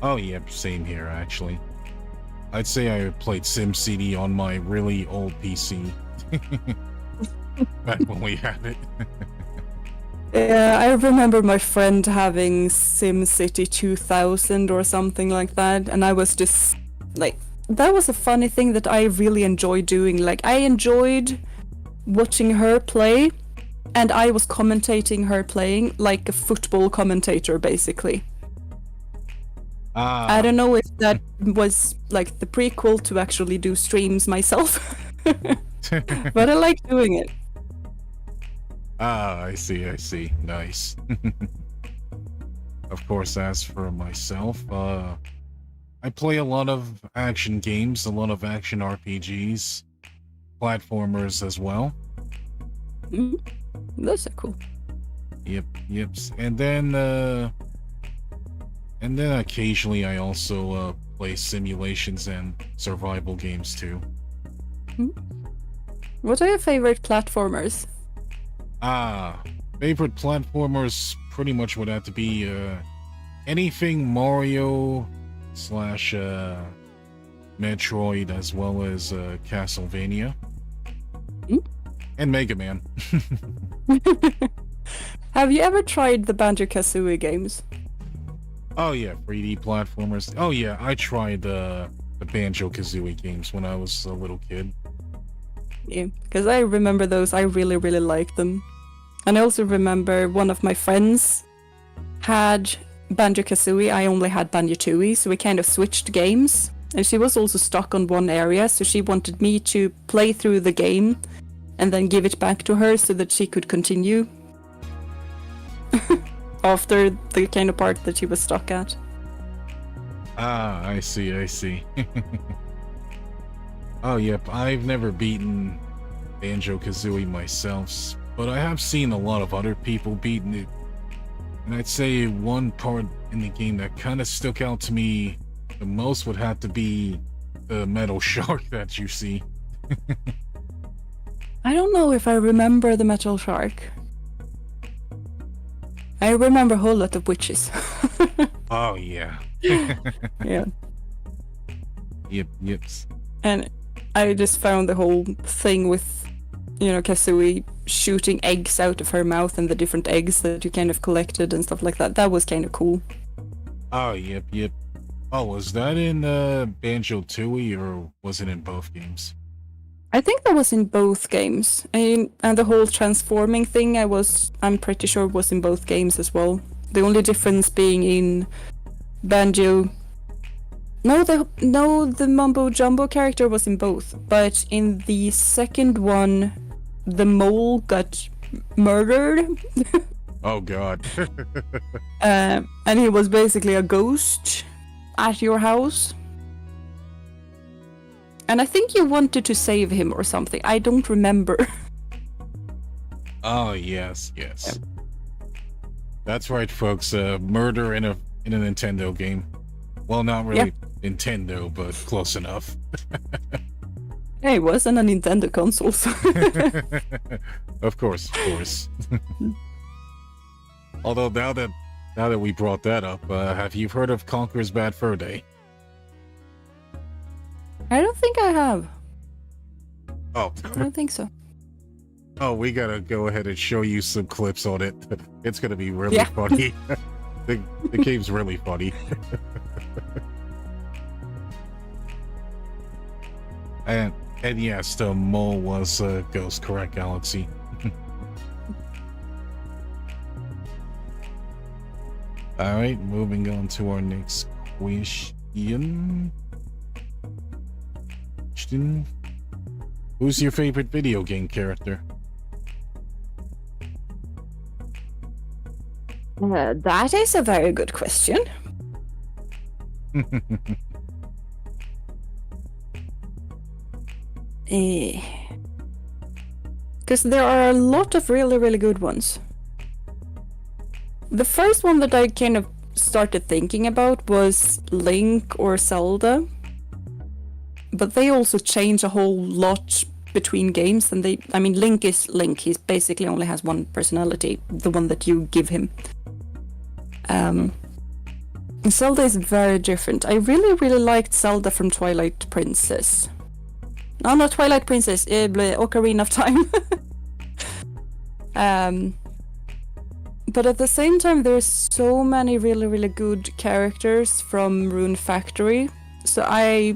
A: Oh, yep, same here actually. I'd say I played SimCity on my really old PC. Back when we had it.
B: Yeah, I remember my friend having SimCity 2000 or something like that, and I was just like, that was a funny thing that I really enjoyed doing. Like, I enjoyed watching her play, and I was commentating her playing like a football commentator, basically. I don't know if that was like the prequel to actually do streams myself, but I like doing it.
A: I see. Nice. Of course, as for myself, I play a lot of action games, a lot of action RPGs, platformers as well.
B: Those are cool.
A: Yep. And then occasionally I also play simulations and survival games too.
B: What are your favorite platformers?
A: Favorite platformers pretty much would have to be anything Mario / Metroid, as well as Castlevania and Mega Man.
B: Have you ever tried the Banjo-Kazooie games?
A: Oh yeah, 3D platformers. Oh yeah, I tried the Banjo-Kazooie games when I was a little kid.
B: Yeah, because I remember those. I really, really liked them. And I also remember one of my friends had Banjo-Kazooie. I only had Banjo-Tooie, so we kind of switched games. And she was also stuck on one area, so she wanted me to play through the game and then give it back to her so that she could continue after the kind of part that she was stuck at.
A: I see. Oh, yep, I've never beaten Banjo-Kazooie myself, but I have seen a lot of other people beating it. And I'd say one part in the game that kind of stuck out to me the most would have to be the metal shark that you see.
B: I don't know if I remember the metal shark. I remember a whole lot of witches.
A: Oh, yeah.
B: Yeah.
A: Yep.
B: And I just found the whole thing with, Kazooie shooting eggs out of her mouth and the different eggs that you kind of collected and stuff like that. That was kind of cool.
A: Oh, yep. Oh, was that in Banjo-Tooie, or was it in both games?
B: I think that was in both games. And the whole transforming thing, I'm pretty sure was in both games as well. The only difference being in Banjo... No, the Mumbo Jumbo character was in both. But in the second one, the mole got murdered.
A: Oh, God.
B: And he was basically a ghost at your house. And I think you wanted to save him or something. I don't remember.
A: Oh, yes. That's right, folks. Murder in a Nintendo game. Well, not really Nintendo, but close enough.
B: Hey, it wasn't a Nintendo console, so...
A: Of course. Although now that we brought that up, have you heard of Conker's Bad Fur Day?
B: I don't think I have.
A: Oh.
B: I don't think so.
A: Oh, we gotta go ahead and show you some clips on it. It's gonna be really funny. The game's really funny. And yes, the mole was a ghost, correct, Galaxy? Alright, moving on to our next question. Who's your favorite video game character?
B: That is a very good question. Because there are a lot of really, really good ones. The first one that I kind of started thinking about was Link or Zelda. But they also change a whole lot between games, and Link is Link. He basically only has one personality, the one that you give him. Zelda is very different. I really, really liked Zelda from Twilight Princess. No, not Twilight Princess, Ocarina of Time. But at the same time, there's so many really, really good characters from Rune Factory. So I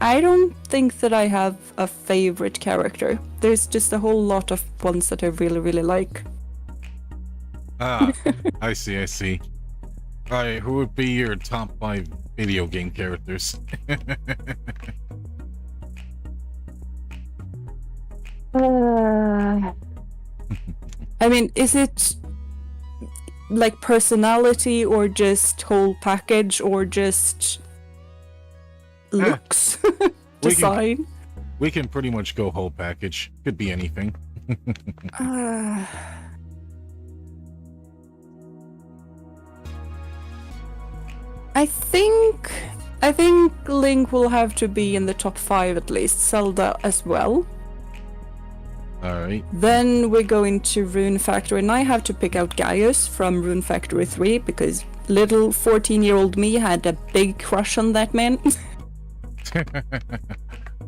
B: don't think that I have a favorite character. There's just a whole lot of ones that I really, really like.
A: Ah, I see. Alright, who would be your top 5 video game characters?
B: Is it like personality or just whole package or just looks? Design?
A: We can pretty much go whole package. Could be anything.
B: I think Link will have to be in the top 5 at least. Zelda as well.
A: Alright.
B: Then we go into Rune Factory, and I have to pick out Gaius from Rune Factory 3 because little 14-year-old me had a big crush on that man.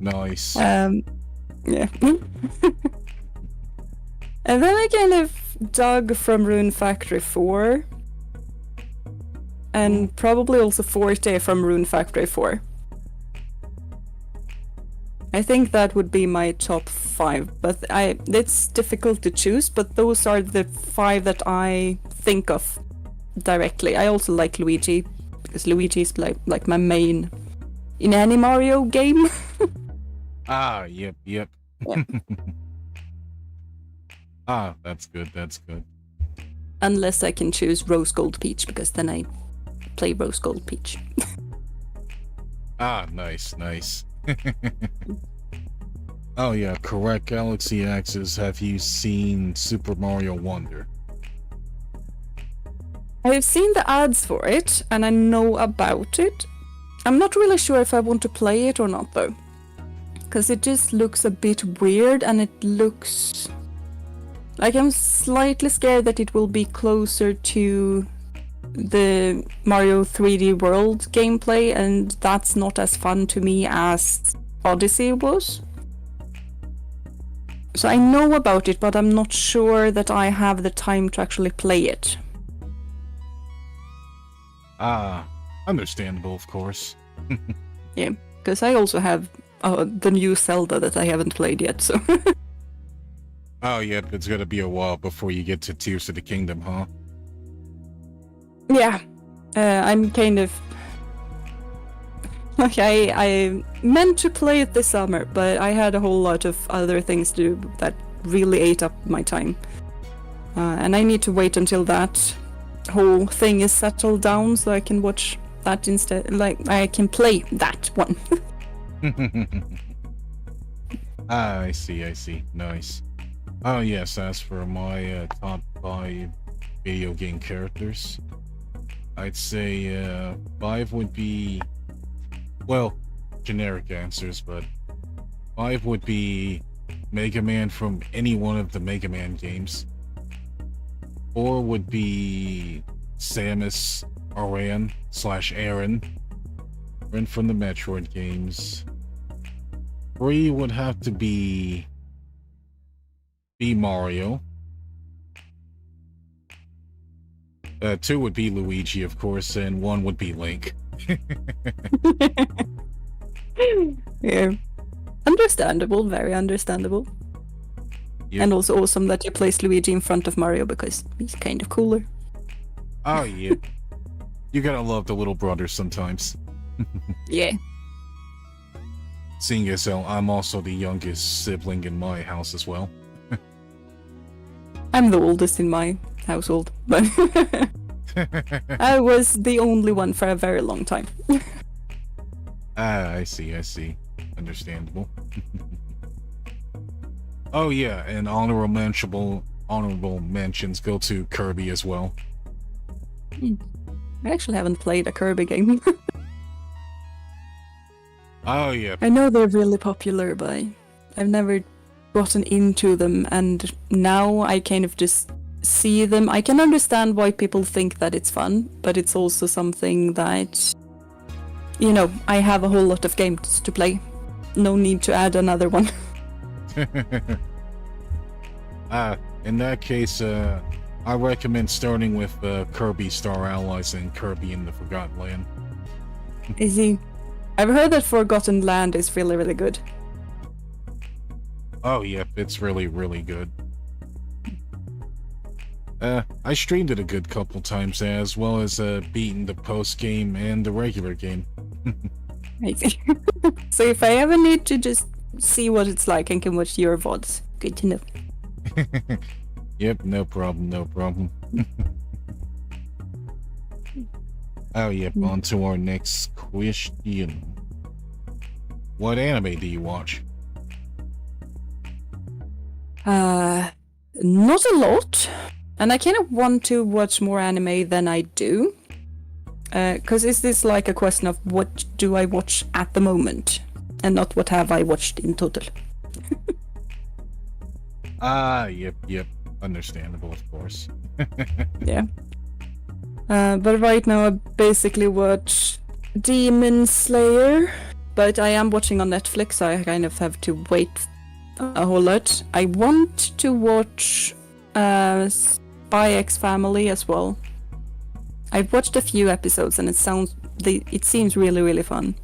A: Nice.
B: Yeah. And then I kind of dug from Rune Factory 4. And probably also Forte from Rune Factory 4. I think that would be my top 5, but it's difficult to choose, but those are the 5 that I think of directly. I also like Luigi, because Luigi is like my main in any Mario game.
A: Yep. Yeah. That's good.
B: Unless I can choose Rose Gold Peach, because then I play Rose Gold Peach.
A: Nice. Oh yeah, correct, Galaxy Axis. Have you seen Super Mario Wonder?
B: I've seen the ads for it, and I know about it. I'm not really sure if I want to play it or not, though. Because it just looks a bit weird, and it looks... like I'm slightly scared that it will be closer to the Mario 3D World gameplay, and that's not as fun to me as Odyssey was. So I know about it, but I'm not sure that I have the time to actually play it.
A: Understandable, of course.
B: Yeah, because I also have the new Zelda that I haven't played yet, so...
A: Oh, yep, it's gonna be a while before you get to Tears of the Kingdom, huh?
B: Yeah, I'm kind of... Okay, I meant to play it this summer, but I had a whole lot of other things to do that really ate up my time. And I need to wait until that whole thing is settled down so I can watch that instead. Like, I can play that one.
A: I see. Nice. Oh, yes, as for my top 5 video game characters, I'd say 5 would be, well, generic answers, but 5 would be Mega Man from any one of the Mega Man games. 4 would be Samus Aran / Aaron from the Metroid games. 3 would have to be Mario. 2 would be Luigi, of course, and 1 would be Link.
B: Yeah. Understandable, very understandable.
A: Yep.
B: And also awesome that you placed Luigi in front of Mario because he's kind of cooler.
A: Oh, yeah. You gotta love the little brother sometimes.
B: Yeah.
A: Seeing as how I'm also the youngest sibling in my house as well.
B: I'm the oldest in my household, but I was the only one for a very long time.
A: I see. Understandable. Oh yeah, and honorable mentions go to Kirby as well.
B: I actually haven't played a Kirby game.
A: Oh yeah.
B: I know they're really popular, but I've never gotten into them, and now I kind of just see them. I can understand why people think that it's fun, but it's also something that, you know, I have a whole lot of games to play. No need to add another one.
A: In that case, I recommend starting with Kirby Star Allies and Kirby in the Forgotten Land.
B: Is he? I've heard that Forgotten Land is really, really good.
A: Oh, yep, it's really, really good. I streamed it a good couple times, as well as beating the post-game and the regular game.
B: I see. So if I ever need to just see what it's like, I can watch your VODs. Good to know.
A: Yep, no problem. Oh, yep, on to our next question. What anime do you watch?
B: Not a lot. And I kind of want to watch more anime than I do. Because is this like a question of what do I watch at the moment? And not what have I watched in total?
A: Yep. Understandable, of course.
B: Yeah. But right now I basically watch Demon Slayer. But I am watching on Netflix, so I kind of have to wait a whole lot. I want to watch Spy X Family as well. I've watched a few episodes and it seems really, really fun.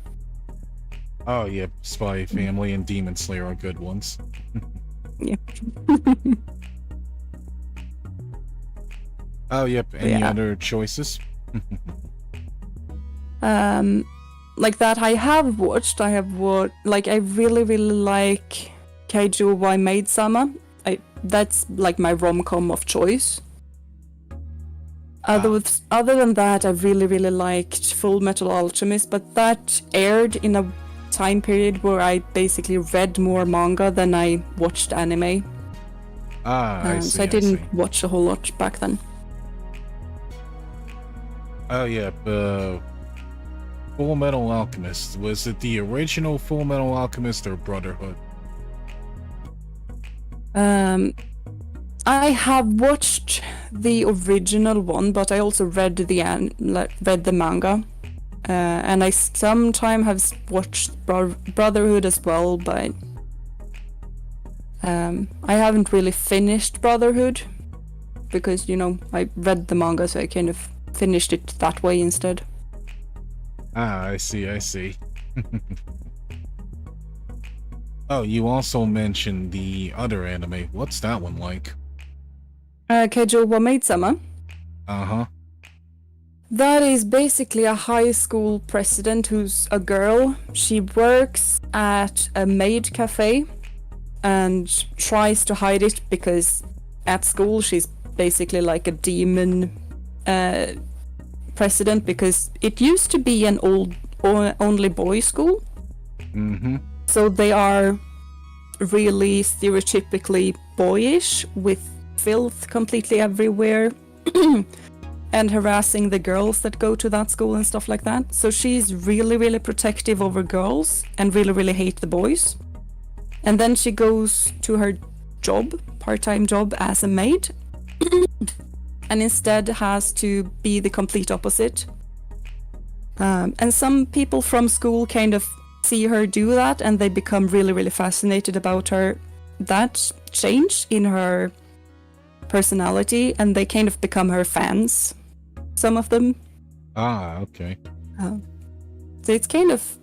A: Oh, yep, Spy Family and Demon Slayer are good ones.
B: Yeah.
A: Oh, yep, any other choices?
B: Like that I have watched, I really, really like Kaiju wa Maid-sama. That's like my rom-com of choice. Other than that, I really, really liked Full Metal Alchemist, but that aired in a time period where I basically read more manga than I watched anime.
A: I see.
B: So I didn't watch a whole lot back then.
A: Oh, yeah, Full Metal Alchemist. Was it the original Full Metal Alchemist or Brotherhood?
B: I have watched the original one, but I also read the manga. And I sometimes have watched Brotherhood as well, but I haven't really finished Brotherhood because, you know, I read the manga, so I kind of finished it that way instead.
A: Ah, I see. Oh, you also mentioned the other anime. What's that one like?
B: Keijo wa Maid-sama.
A: Uh-huh.
B: That is basically a high school president who's a girl. She works at a maid cafe and tries to hide it because at school she's basically like a demon president, because it used to be an only boys school.
A: Mm-hmm.
B: So they are really stereotypically boyish, with filth completely everywhere and harassing the girls that go to that school and stuff like that. So she's really, really protective over girls and really, really hate the boys. And then she goes to her job, part-time job as a maid, and instead has to be the complete opposite. And some people from school kind of see her do that, and they become really, really fascinated about her, that change in her personality, and they kind of become her fans, some of them.
A: Ah, okay.
B: So it's kind of,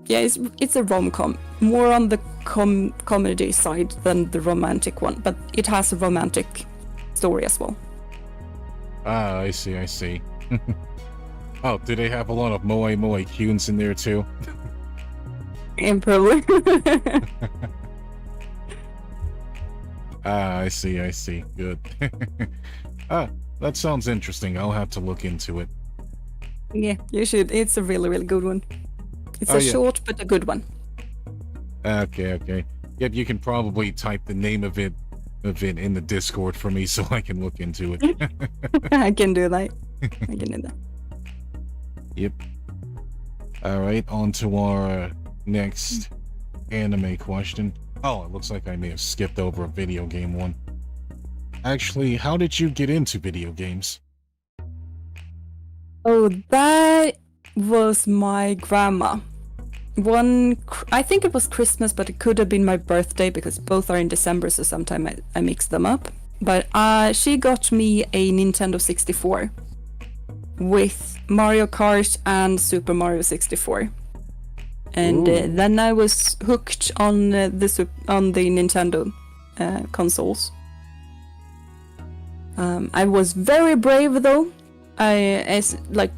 B: yeah, it's a rom-com, more on the comedy side than the romantic one, but it has a romantic story as well.
A: Ah, I see. Oh, do they have a lot of moe cunes in there too?
B: And probably.
A: Ah, I see. Good. Ah, that sounds interesting. I'll have to look into it.
B: Yeah, you should. It's a really, really good one. It's
A: Oh,
B: a
A: yeah.
B: short but a good one.
A: Okay. Yep, you can probably type the name of it in the Discord for me so I can look into it.
B: I can do that.
A: Yep. Alright, on to our next anime question. Oh, it looks like I may have skipped over a video game one. Actually, how did you get into video games?
B: Oh, that was my grandma. I think it was Christmas, but it could have been my birthday because both are in December, so sometimes I mix them up. But she got me a Nintendo 64 with Mario Kart and Super Mario 64. And then I was hooked on the Nintendo consoles. I was very brave though. As like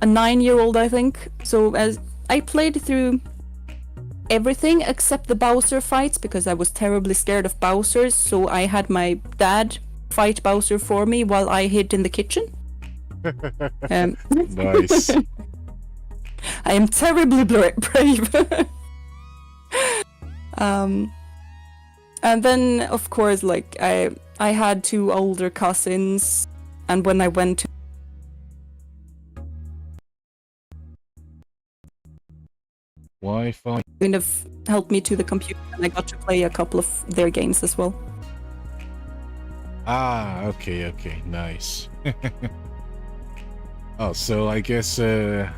B: a 9-year-old, I think. So as I played through everything except the Bowser fights because I was terribly scared of Bowser. So I had my dad fight Bowser for me while I hid in the kitchen.
A: Nice.
B: I am terribly brave. And then, of course, like I had 2 older cousins, and when I went to
A: Wi-Fi.
B: kind of helped me to the computer, and I got to play a couple of their games as well.
A: Ah, okay, nice. Oh, so I guess you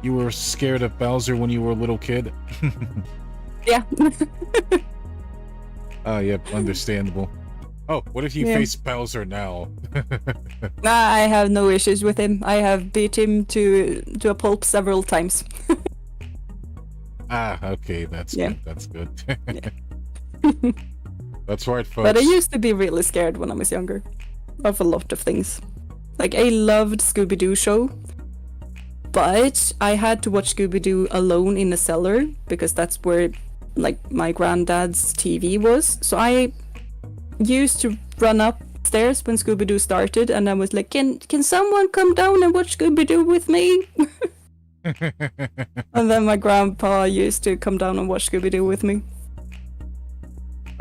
A: were scared of Bowser when you were a little kid?
B: Yeah.
A: Ah, yep, understandable. Oh, what if you face Bowser now?
B: I have no issues with him. I have beat him to a pulp several times.
A: Ah, okay, that's good. That's right, folks.
B: But I used to be really scared when I was younger of a lot of things. Like, I loved Scooby-Doo show, but I had to watch Scooby-Doo alone in a cellar because that's where, like, my granddad's TV was. So I used to run upstairs when Scooby-Doo started, and I was like, can someone come down and watch Scooby-Doo with me? And then my grandpa used to come down and watch Scooby-Doo with me.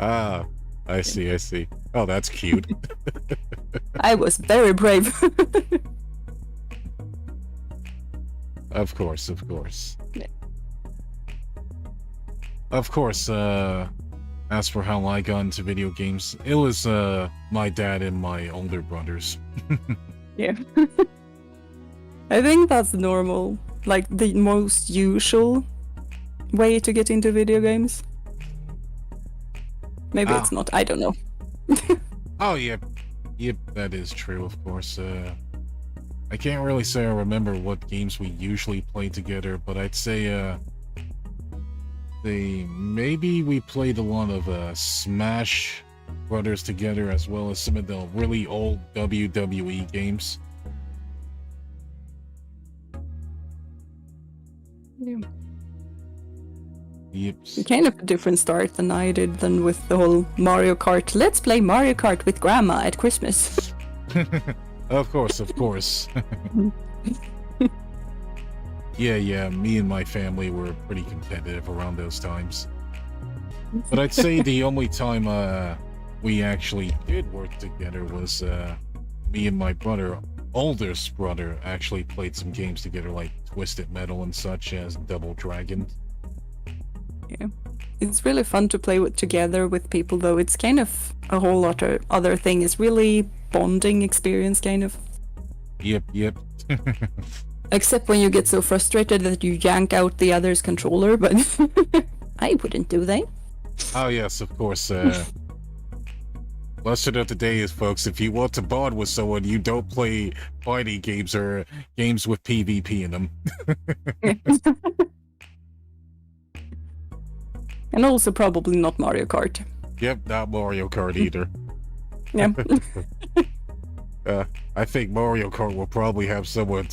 A: Ah, I see. Oh, that's cute.
B: I was very brave.
A: Of course.
B: Yeah.
A: Of course, as for how I got into video games, it was my dad and my older brothers.
B: Yeah. I think that's normal. Like, the most usual way to get into video games. Maybe it's not. I don't know.
A: Oh, yep. Yep, that is true, of course. I can't really say I remember what games we usually play together, but I'd say, maybe we played a lot of, Smash Brothers together, as well as some of the really old WWE games.
B: Yeah.
A: Yep.
B: Kind of a different start than I did than with the whole Mario Kart. Let's play Mario Kart with Grandma at Christmas.
A: Of course. Yeah, me and my family were pretty competitive around those times. But I'd say the only time we actually did work together was me and my oldest brother actually played some games together, like Twisted Metal and such, as Double Dragon.
B: Yeah. It's really fun to play together with people, though. It's kind of a whole lot of other thing. It's really bonding experience, kind of.
A: Yep.
B: Except when you get so frustrated that you yank out the other's controller, but I wouldn't do that.
A: Oh yes, of course. Lesson of the day is, folks, if you want to bond with someone, you don't play fighting games or games with PvP in them.
B: And also probably not Mario Kart.
A: Yep, not Mario Kart either.
B: Yeah.
A: I think Mario Kart will probably have someone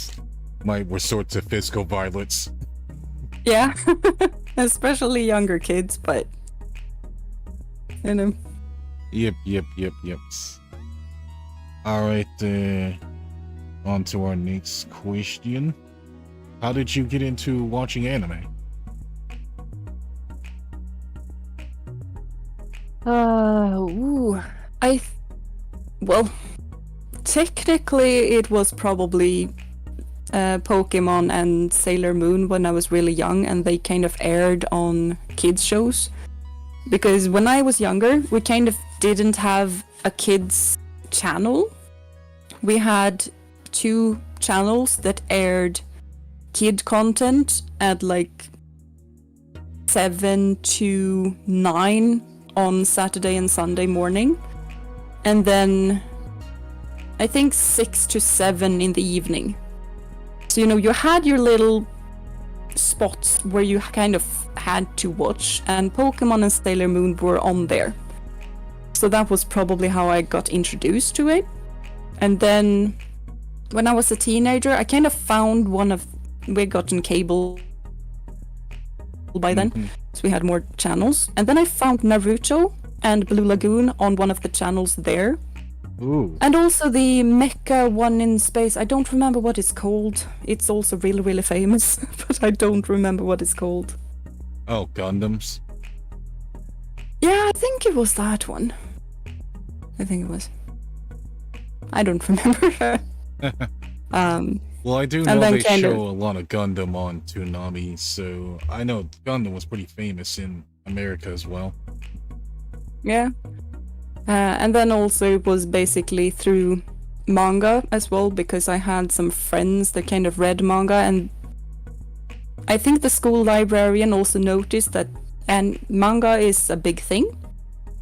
A: might resort to physical violence.
B: Yeah. Especially younger kids, but you know.
A: Yep. Alright, on to our next question. How did you get into watching anime?
B: Well, technically it was probably Pokemon and Sailor Moon when I was really young, and they kind of aired on kids shows. Because when I was younger, we kind of didn't have a kids channel. We had 2 channels that aired kid content at like 7 to 9 on Saturday and Sunday morning, and then I think 6 to 7 in the evening. So you had your little spots where you kind of had to watch, and Pokemon and Sailor Moon were on there. So that was probably how I got introduced to it. And then when I was a teenager, I kind of found we gotten cable by then, so we had more channels. And then I found Naruto and Blue Lagoon on one of the channels there.
A: Ooh.
B: And also the mecha one in space. I don't remember what it's called. It's also really, really famous, but I don't remember what it's called.
A: Oh, Gundams?
B: Yeah, I think it was that one. I think it was. I don't remember.
A: Well, I do know they show a lot of Gundam on Toonami, so I know Gundam was pretty famous in America as well.
B: Yeah. And then also it was basically through manga as well, because I had some friends that kind of read manga, and I think the school librarian also noticed that manga is a big thing.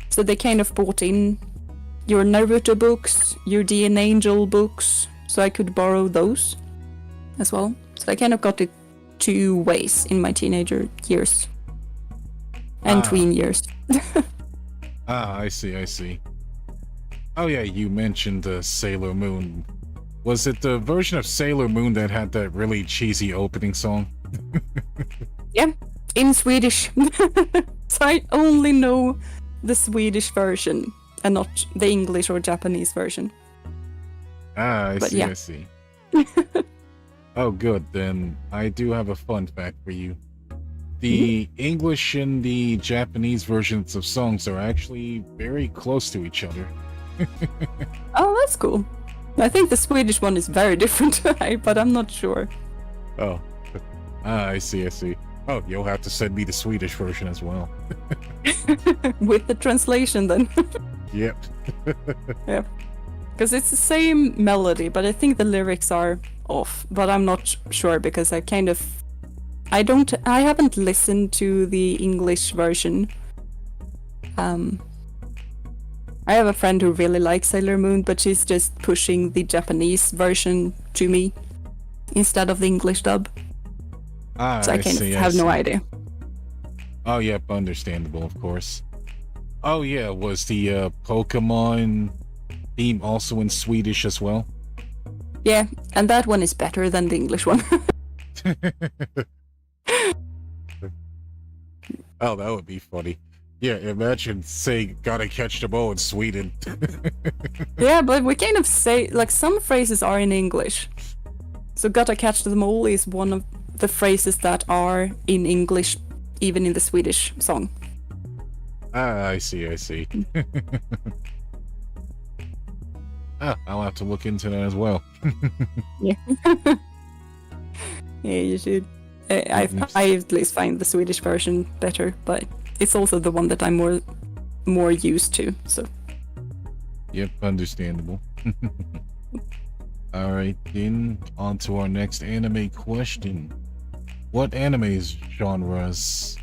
B: So they kind of brought in your Naruto books, your DN Angel books, so I could borrow those as well. So I kind of got it 2 ways in my teenager years and tween years.
A: I see. Oh yeah, you mentioned Sailor Moon. Was it the version of Sailor Moon that had that really cheesy opening song?
B: Yeah, in Swedish. So I only know the Swedish version and not the English or Japanese version.
A: I see. Oh, good. Then I do have a fun fact for you. The English and the Japanese versions of songs are actually very close to each other.
B: Oh, that's cool. I think the Swedish one is very different, but I'm not sure.
A: Oh, I see. Oh, you'll have to send me the Swedish version as well.
B: With the translation, then.
A: Yep.
B: Yeah. Because it's the same melody, but I think the lyrics are off. But I'm not sure because I haven't listened to the English version. I have a friend who really likes Sailor Moon, but she's just pushing the Japanese version to me instead of the English dub. So I kind of have no idea.
A: Oh, yep, understandable, of course. Oh, yeah, was the Pokemon theme also in Swedish as well?
B: Yeah, and that one is better than the English one.
A: Oh, that would be funny. Yeah, imagine saying "gotta catch them all" in Sweden.
B: Yeah, but we kind of say, like, some phrases are in English. So "gotta catch them all" is one of the phrases that are in English, even in the Swedish song.
A: Ah, I see. I'll have to look into that as well.
B: Yeah. Yeah, you should. I at least find the Swedish version better, but it's also the one that I'm more used to, so.
A: Yep, understandable. Alright, then on to our next anime question. What animes, genres,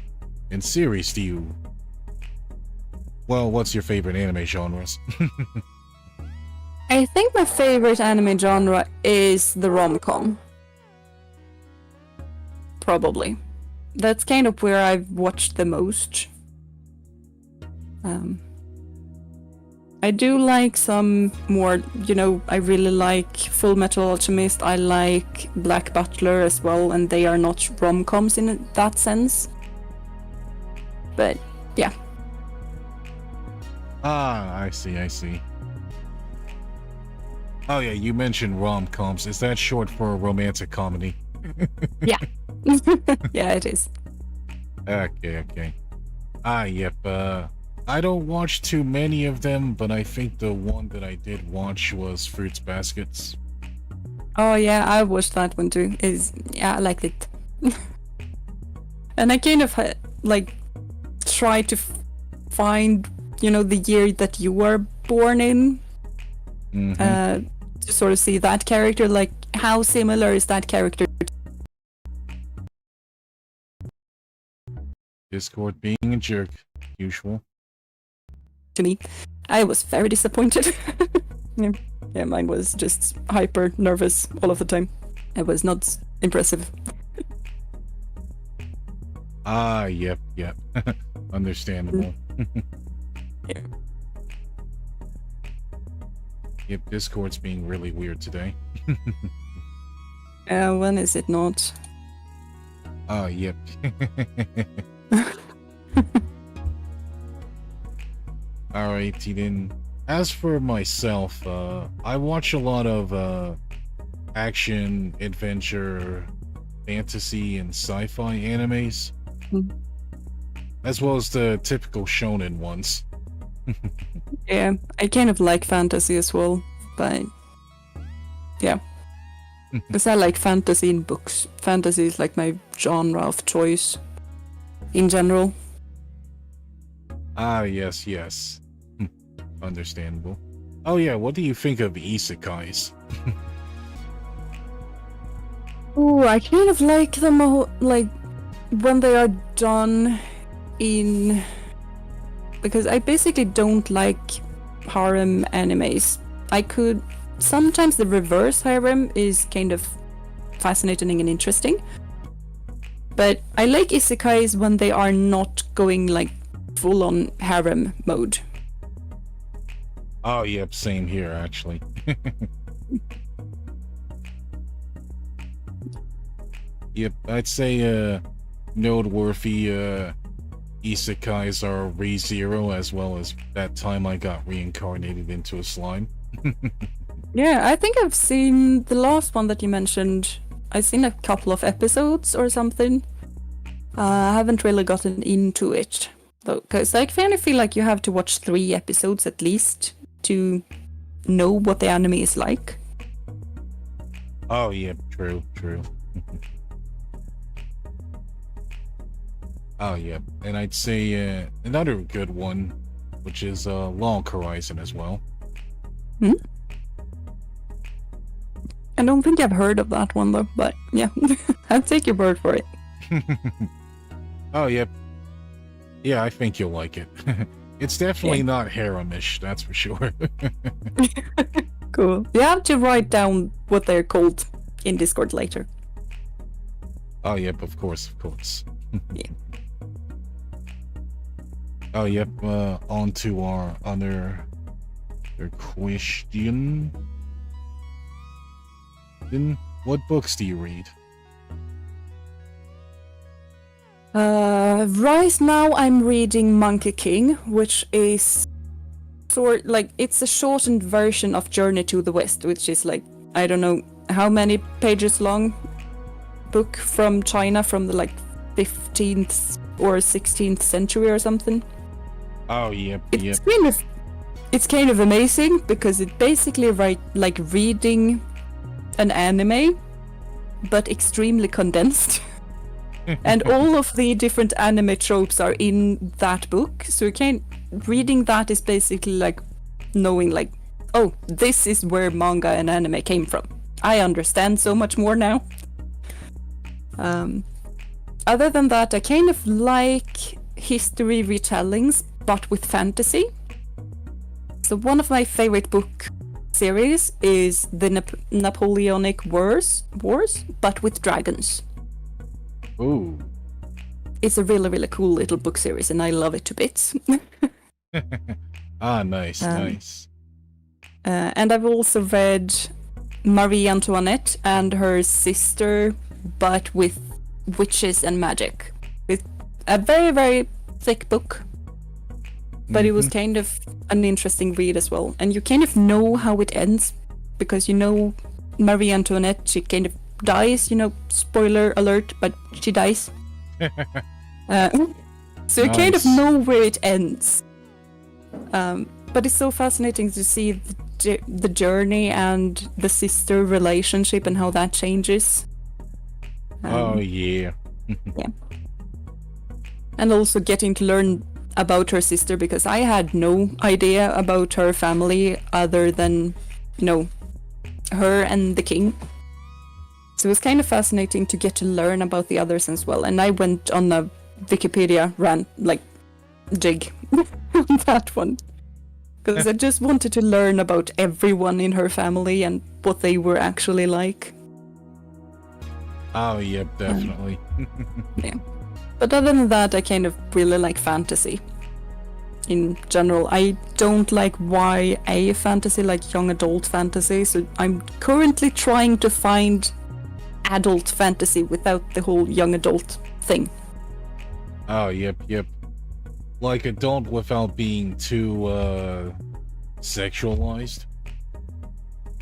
A: and series do you... Well, what's your favorite anime genres?
B: I think my favorite anime genre is the rom-com. Probably. That's kind of where I've watched the most. I do like some more, I really like Full Metal Alchemist, I like Black Butler as well, and they are not rom-coms in that sense. But, yeah.
A: Ah, I see. Oh yeah, you mentioned rom-coms. Is that short for a romantic comedy?
B: Yeah. Yeah, it is.
A: Okay. Ah, yep, I don't watch too many of them, but I think the one that I did watch was Fruits Baskets.
B: Oh yeah, I watched that one too. I liked it. And I kind of try to find, the year that you were born in.
A: Mm-hmm.
B: To sort of see that character, like how similar is that character?
A: Discord being a jerk, usual.
B: To me, I was very disappointed. Yeah, mine was just hyper nervous all of the time. It was not impressive.
A: Ah, yep. Understandable.
B: Yeah.
A: Yep, Discord's being really weird today.
B: When is it not?
A: Ah, yep. Alrighty then. As for myself, I watch a lot of action, adventure, fantasy, and sci-fi animes. As well as the typical shonen ones.
B: Yeah, I kind of like fantasy as well, but yeah. Because I like fantasy in books. Fantasy is like my genre of choice in general.
A: Ah, yes. Understandable. Oh yeah, what do you think of isekais?
B: Oh, I kind of like them all, like when they are done in... Because I basically don't like harem animes. Sometimes the reverse harem is kind of fascinating and interesting. But I like isekais when they are not going like full on harem mode.
A: Oh, yep, same here, actually. Yep, I'd say, noteworthy, isekais are ReZero, as well as that time I got reincarnated into a slime.
B: Yeah, I think I've seen the last one that you mentioned. I've seen a couple of episodes or something. I haven't really gotten into it, though, because I kind of feel like you have to watch 3 episodes at least to know what the anime is like.
A: Oh, yeah, true. Oh, yeah, and I'd say another good one, which is Long Horizon as well.
B: I don't think I've heard of that one, though, but yeah, I'll take your word for it.
A: Oh, yep. Yeah, I think you'll like it. It's definitely not harem-ish, that's for sure.
B: Cool. You have to write down what they're called in Discord later.
A: Oh, yep, of course, of course.
B: Yeah.
A: Oh, yep, on to our other question. Then, what books do you read?
B: Right now I'm reading Monkey King, which is it's a shortened version of Journey to the West, which is like, I don't know how many pages long book from China from the 15th or 16th century or something.
A: Oh, yep,
B: It's kind of amazing because it basically like reading an anime, but extremely condensed. And all of the different anime tropes are in that book, so reading that is basically like knowing oh, this is where manga and anime came from. I understand so much more now. Other than that, I kind of like history retellings, but with fantasy. So one of my favorite book series is the Napoleonic Wars, but with dragons.
A: Ooh.
B: It's a really, really cool little book series, and I love it to bits.
A: Nice, nice.
B: And I've also read Marie Antoinette and her sister, but with witches and magic. It's a very, very thick book, but it was kind of an interesting read as well. And you kind of know how it ends, because Marie Antoinette, she kind of dies, spoiler alert, but she dies. So you kind of know where it ends. But it's so fascinating to see the journey and the sister relationship and how that changes.
A: Oh, yeah.
B: Yeah. And also getting to learn about her sister, because I had no idea about her family other than, her and the king. So it was kind of fascinating to get to learn about the others as well. And I went on a Wikipedia jig on that one. Because I just wanted to learn about everyone in her family and what they were actually like.
A: Oh, yep, definitely.
B: Yeah. But other than that, I kind of really like fantasy. In general, I don't like YA fantasy, like young adult fantasy. So I'm currently trying to find adult fantasy without the whole young adult thing.
A: Oh, yep. Like adult without being too, sexualized?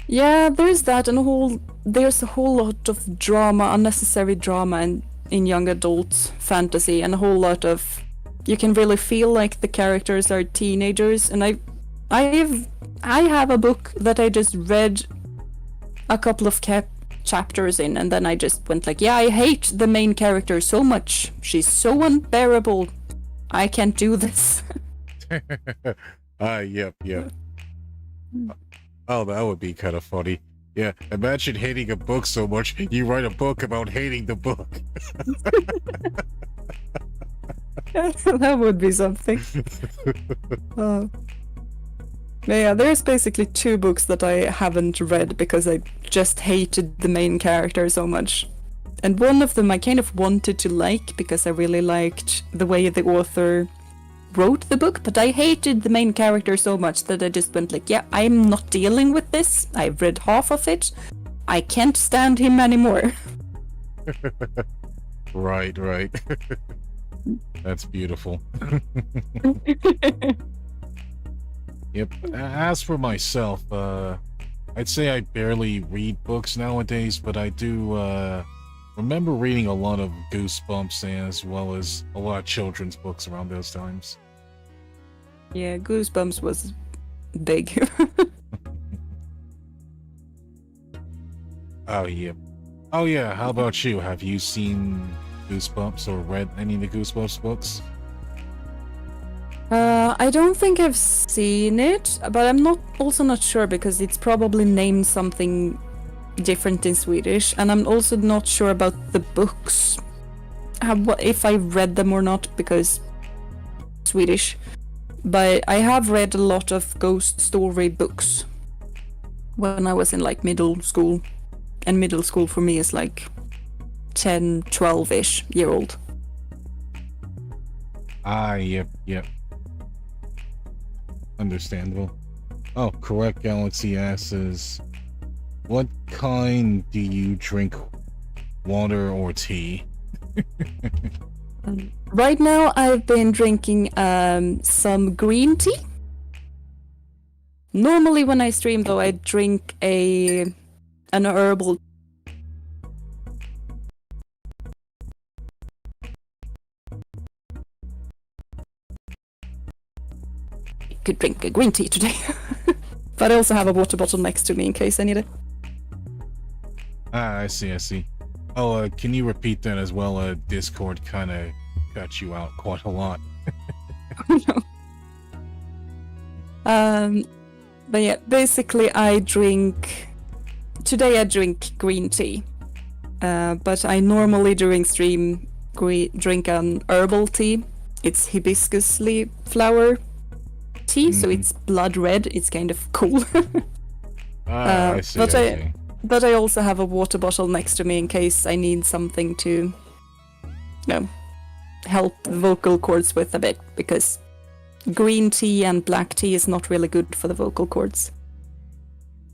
B: Yeah, there's that, and there's a whole lot of drama, unnecessary drama in young adult fantasy, and a whole lot of... You can really feel like the characters are teenagers, and I have a book that I just read a couple of chapters in, and then I just went yeah, I hate the main character so much. She's so unbearable. I can't do this.
A: Yep. Oh, that would be kind of funny. Yeah, imagine hating a book so much, you write a book about hating the book.
B: That would be something. Yeah, there's basically 2 books that I haven't read because I just hated the main character so much. And one of them I kind of wanted to like because I really liked the way the author wrote the book, but I hated the main character so much that I just went yeah, I'm not dealing with this. I've read half of it. I can't stand him anymore.
A: Right. That's beautiful. Yep. As for myself, I'd say I barely read books nowadays, but I do remember reading a lot of Goosebumps as well as a lot of children's books around those times.
B: Yeah, Goosebumps was big.
A: Oh, yeah. How about you? Have you seen Goosebumps or read any of the Goosebumps books?
B: I don't think I've seen it, but I'm also not sure because it's probably named something different in Swedish, and I'm also not sure about the books, if I read them or not, because Swedish. But I have read a lot of ghost story books when I was in like middle school. And middle school for me is like 10, 12-ish year old.
A: Yep. Understandable. Oh, Correct Galaxy asks, what kind do you drink? Water or tea?
B: Right now, I've been drinking some green tea. Normally, when I stream, though, I drink an herbal. Could drink a green tea today, but I also have a water bottle next to me in case I need it.
A: I see. Oh, can you repeat that as well? Discord kind of cut you out quite a lot.
B: No. But yeah, basically today I drink green tea. But I normally during stream drink an herbal tea. It's hibiscus leaf flower tea, so it's blood red. It's kind of cool.
A: I see.
B: But I also have a water bottle next to me in case I need something to, help the vocal cords with a bit, because green tea and black tea is not really good for the vocal cords.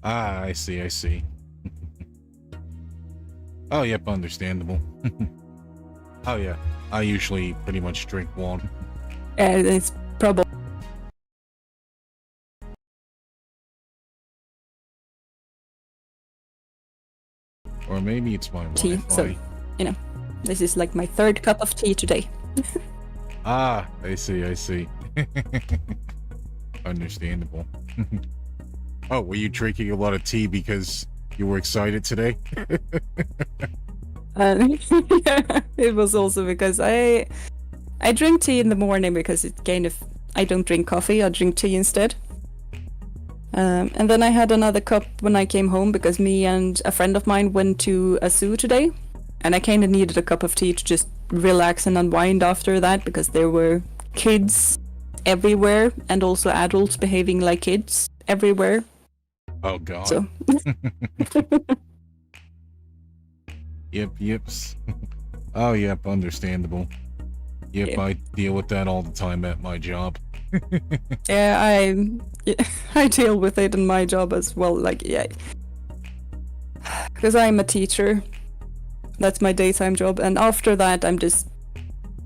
A: I see. Oh, yep, understandable. Oh, yeah, I usually pretty much drink water.
B: It's probably...
A: Or maybe it's my
B: tea,
A: Wi-Fi.
B: So, this is like my third cup of tea today.
A: I see. Understandable. Oh, were you drinking a lot of tea because you were excited today?
B: Yeah, it was also because I drink tea in the morning because it kind of... I don't drink coffee, I drink tea instead. And then I had another cup when I came home because me and a friend of mine went to a zoo today. And I kind of needed a cup of tea to just relax and unwind after that because there were kids everywhere and also adults behaving like kids everywhere.
A: Oh, God.
B: So.
A: Yips. Oh, yep, understandable. Yep, I deal with that all the time at my job.
B: Yeah, I deal with it in my job as well, like, yeah. Because I'm a teacher. That's my daytime job, and after that I'm just...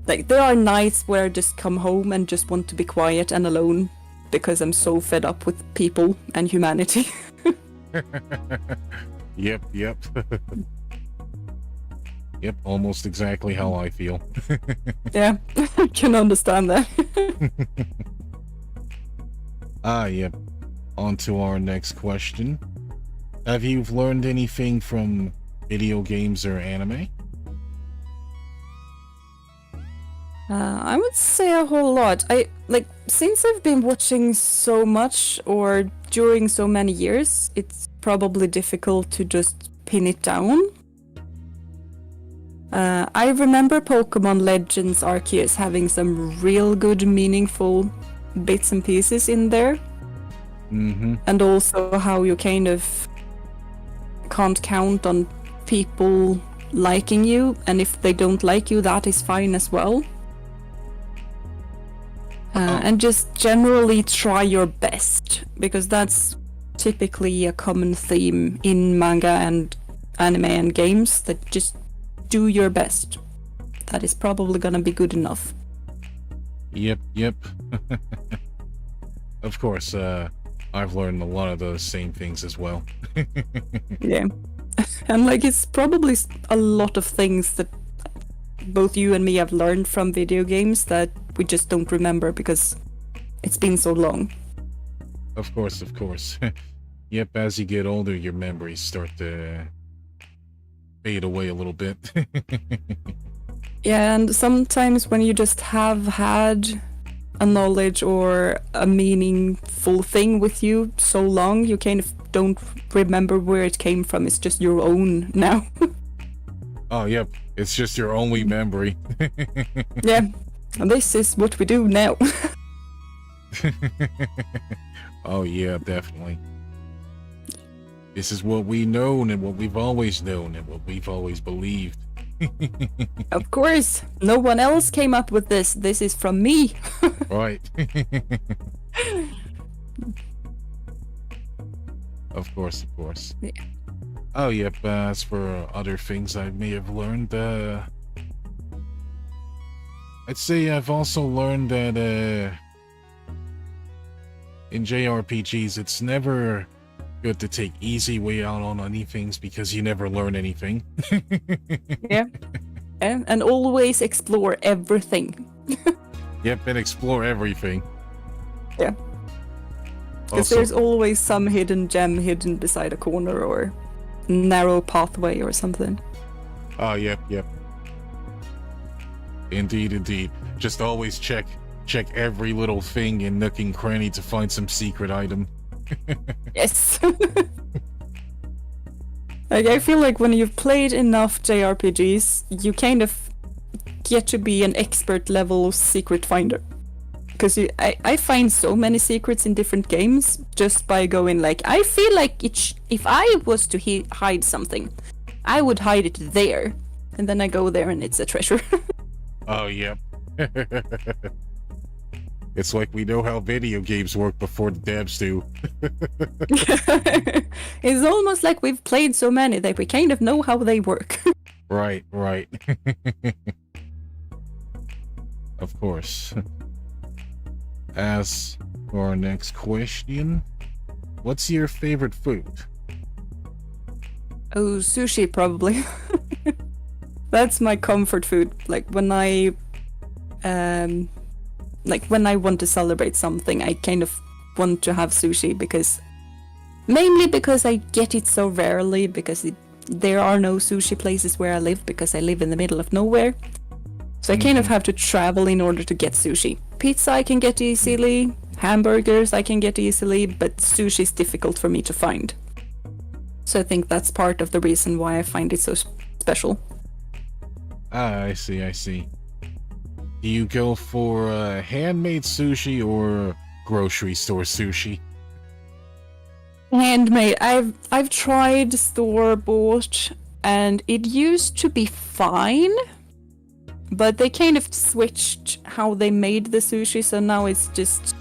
B: Like, there are nights where I just come home and just want to be quiet and alone because I'm so fed up with people and humanity.
A: Yep. Yep, almost exactly how I feel.
B: Yeah, I can understand that.
A: Yep. On to our next question. Have you learned anything from video games or anime?
B: I would say a whole lot. Since I've been watching so much or during so many years, it's probably difficult to just pin it down. I remember Pokemon Legends Arceus having some real good, meaningful bits and pieces in there. And also how you kind of can't count on people liking you, and if they don't like you, that is fine as well. And just generally try your best, because that's typically a common theme in manga and anime and games, that just do your best. That is probably gonna be good enough.
A: Yep. Of course, I've learned a lot of those same things as well.
B: Yeah. And it's probably a lot of things that both you and me have learned from video games that we just don't remember because it's been so long.
A: Of course. Yep, as you get older, your memories start to fade away a little bit.
B: Yeah, and sometimes when you just have had a knowledge or a meaningful thing with you so long, you kind of don't remember where it came from. It's just your own now.
A: Oh, yep. It's just your only memory.
B: Yeah. And this is what we do now.
A: Oh yeah, definitely. This is what we know and what we've always known and what we've always believed.
B: Of course, no one else came up with this. This is from me.
A: Right. Of course, of course.
B: Yeah.
A: Oh, yep. As for other things I may have learned, I'd say I've also learned that in JRPGs, it's never good to take easy way out on any things because you never learn anything.
B: Yeah. And always explore everything.
A: Yep, and explore everything.
B: Yeah. Because there's always some hidden gem hidden beside a corner or narrow pathway or something.
A: Oh, yep, yep. Indeed, indeed. Just always check every little thing in nook and cranny to find some secret item.
B: Yes. Like, I feel like when you've played enough JRPGs, you kind of get to be an expert level secret finder. Because I find so many secrets in different games just by going like, I feel like if I was to hide something, I would hide it there. And then I go there and it's a treasure.
A: Oh, yep. It's like we know how video games work before the devs do.
B: It's almost like we've played so many that we kind of know how they work.
A: Right, right. Of course. As for our next question, what's your favorite food?
B: Oh, sushi, probably. That's my comfort food. Like when I want to celebrate something, I kind of want to have sushi mainly because I get it so rarely because there are no sushi places where I live because I live in the middle of nowhere. So I kind of have to travel in order to get sushi. Pizza I can get easily, hamburgers I can get easily, but sushi is difficult for me to find. So I think that's part of the reason why I find it so special.
A: Ah, I see, I see. Do you go for handmade sushi or grocery store sushi?
B: Handmade. I've tried store-bought and it used to be fine, but they kind of switched how they made the sushi, so now it's just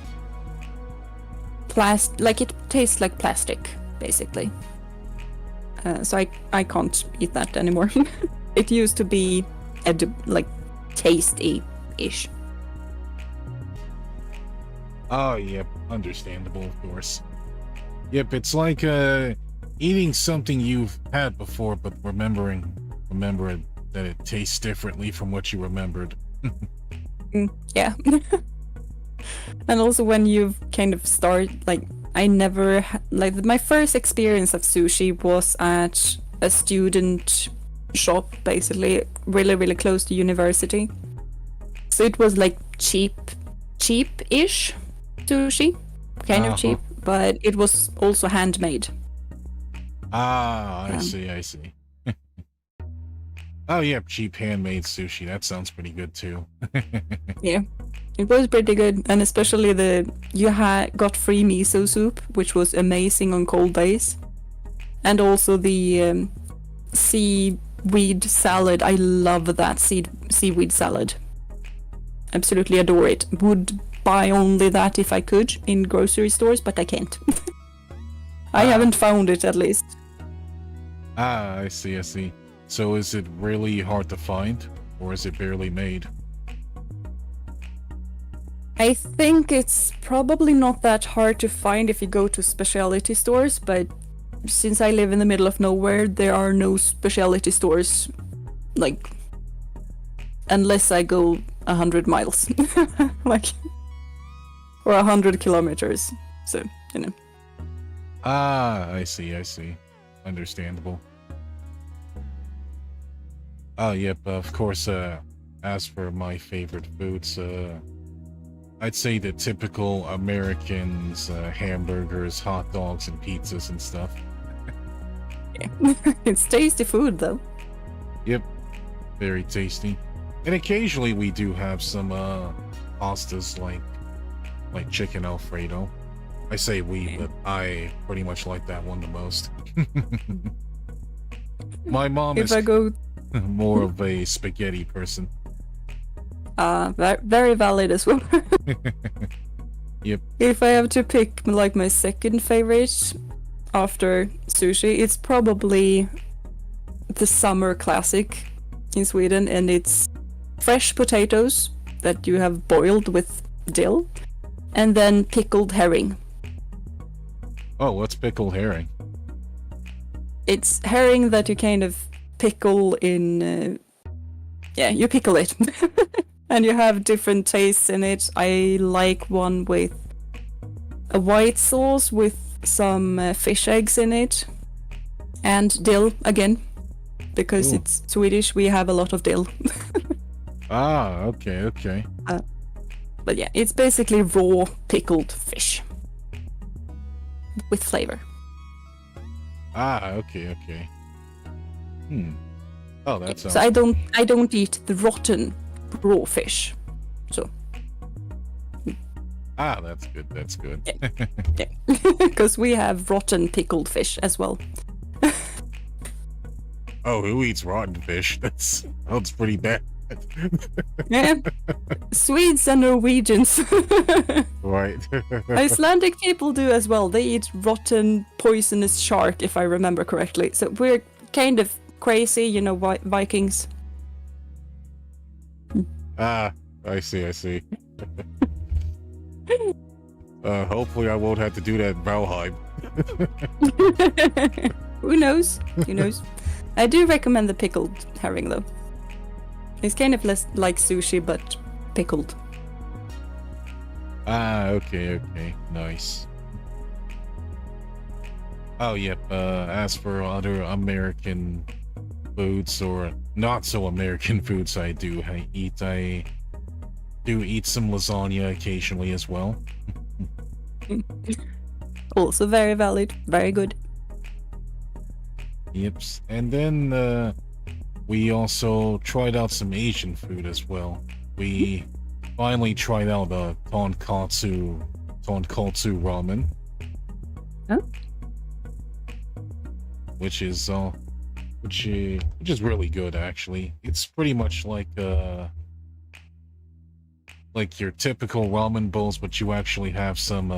B: like it tastes like plastic, basically. So I can't eat that anymore. It used to be like tasty-ish.
A: Oh, yep, understandable, of course. Yep, it's like eating something you've had before, but remember that it tastes differently from what you remembered.
B: Yeah. And also when you've kind of my first experience of sushi was at a student shop, basically, really, really close to university. So it was like cheap-ish sushi, kind of cheap, but it was also handmade.
A: Ah, I see. Oh, yeah, cheap handmade sushi. That sounds pretty good too.
B: Yeah, it was pretty good, and especially you got free miso soup, which was amazing on cold days, and also the seaweed salad. I love that seaweed salad. Absolutely adore it. Would buy only that if I could in grocery stores, but I can't. I haven't found it, at least.
A: Ah, I see. So is it really hard to find, or is it barely made?
B: I think it's probably not that hard to find if you go to specialty stores, but since I live in the middle of nowhere, there are no specialty stores, like, unless I go 100 miles, like, or 100 kilometers, so, you know.
A: Ah, I see. Understandable. Oh, yep, of course, as for my favorite foods, I'd say the typical Americans, hamburgers, hot dogs, and pizzas and stuff.
B: Yeah. It's tasty food, though.
A: Yep, very tasty. And occasionally we do have some pastas like like chicken Alfredo. I say we, but I pretty much like that one the most. My mom is more of a spaghetti person.
B: Very valid as well.
A: Yep.
B: If I have to pick like my second favorite after sushi, it's probably the summer classic in Sweden, and it's fresh potatoes that you have boiled with dill, and then pickled herring.
A: Oh, what's pickled herring?
B: It's herring that you kind of pickle in... you pickle it. And you have different tastes in it. I like one with a white sauce with some fish eggs in it. And dill, again. Because it's Swedish, we have a lot of dill.
A: Okay.
B: But yeah, it's basically raw pickled fish. With flavor.
A: Okay. Oh, that sounds...
B: So I don't eat the rotten raw fish. So...
A: that's good.
B: Yeah. Because we have rotten pickled fish as well.
A: Oh, who eats rotten fish? That's pretty bad.
B: Yeah. Swedes and Norwegians.
A: Right.
B: Icelandic people do as well. They eat rotten, poisonous shark, if I remember correctly. So we're kind of crazy, you know, Vikings.
A: I see. Hopefully I won't have to do that in Valheim.
B: Who knows? I do recommend the pickled herring, though. It's kind of less like sushi, but pickled.
A: Okay. Nice. Oh, yep. As for other American foods or not so American foods, I do eat some lasagna occasionally as well.
B: Also very valid. Very good.
A: Yep. And then we also tried out some Asian food as well. We finally tried out tonkatsu ramen.
B: Huh?
A: Which is really good, actually. It's pretty much like your typical ramen bowls, but you actually have some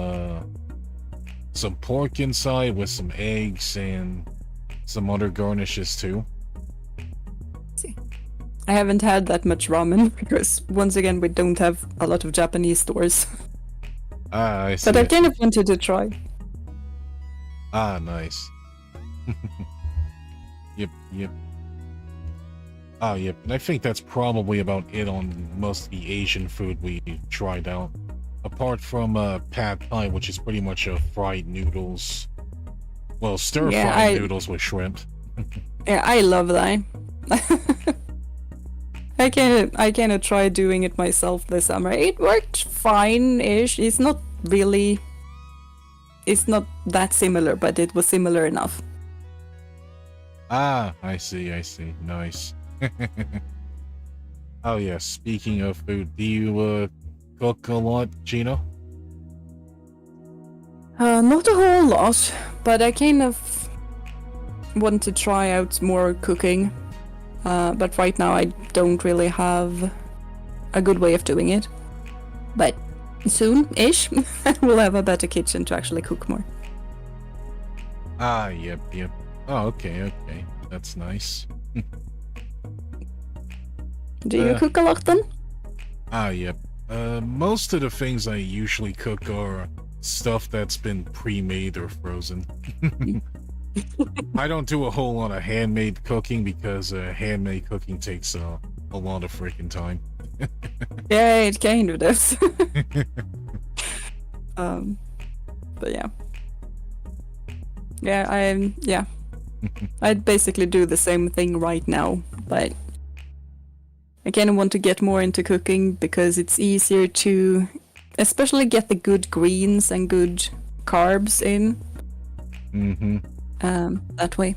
A: pork inside with some eggs and some other garnishes too.
B: See, I haven't had that much ramen because once again we don't have a lot of Japanese stores.
A: I see.
B: But I kind of wanted to try.
A: Nice. Yep. Yep. And I think that's probably about it on most of the Asian food we tried out. Apart from pad thai, which is pretty much fried noodles. Well, stir-fried noodles with shrimp.
B: Yeah, I love that. I kind of tried doing it myself this summer. It worked fine-ish. It's not that similar, but it was similar enough.
A: I see. Nice. Oh yeah, speaking of food, do you cook a lot, Jeeena?
B: Not a whole lot, but I kind of want to try out more cooking. But right now I don't really have a good way of doing it. But soon-ish, we'll have a better kitchen to actually cook more.
A: Yep. Oh, okay. That's nice.
B: Do you cook a lot then?
A: Yep. Most of the things I usually cook are stuff that's been pre-made or frozen. I don't do a whole lot of handmade cooking because handmade cooking takes a lot of freaking time.
B: Yeah, it kind of does. But yeah. Yeah, I'd basically do the same thing right now, but I kind of want to get more into cooking because it's easier to especially get the good greens and good carbs in. That way.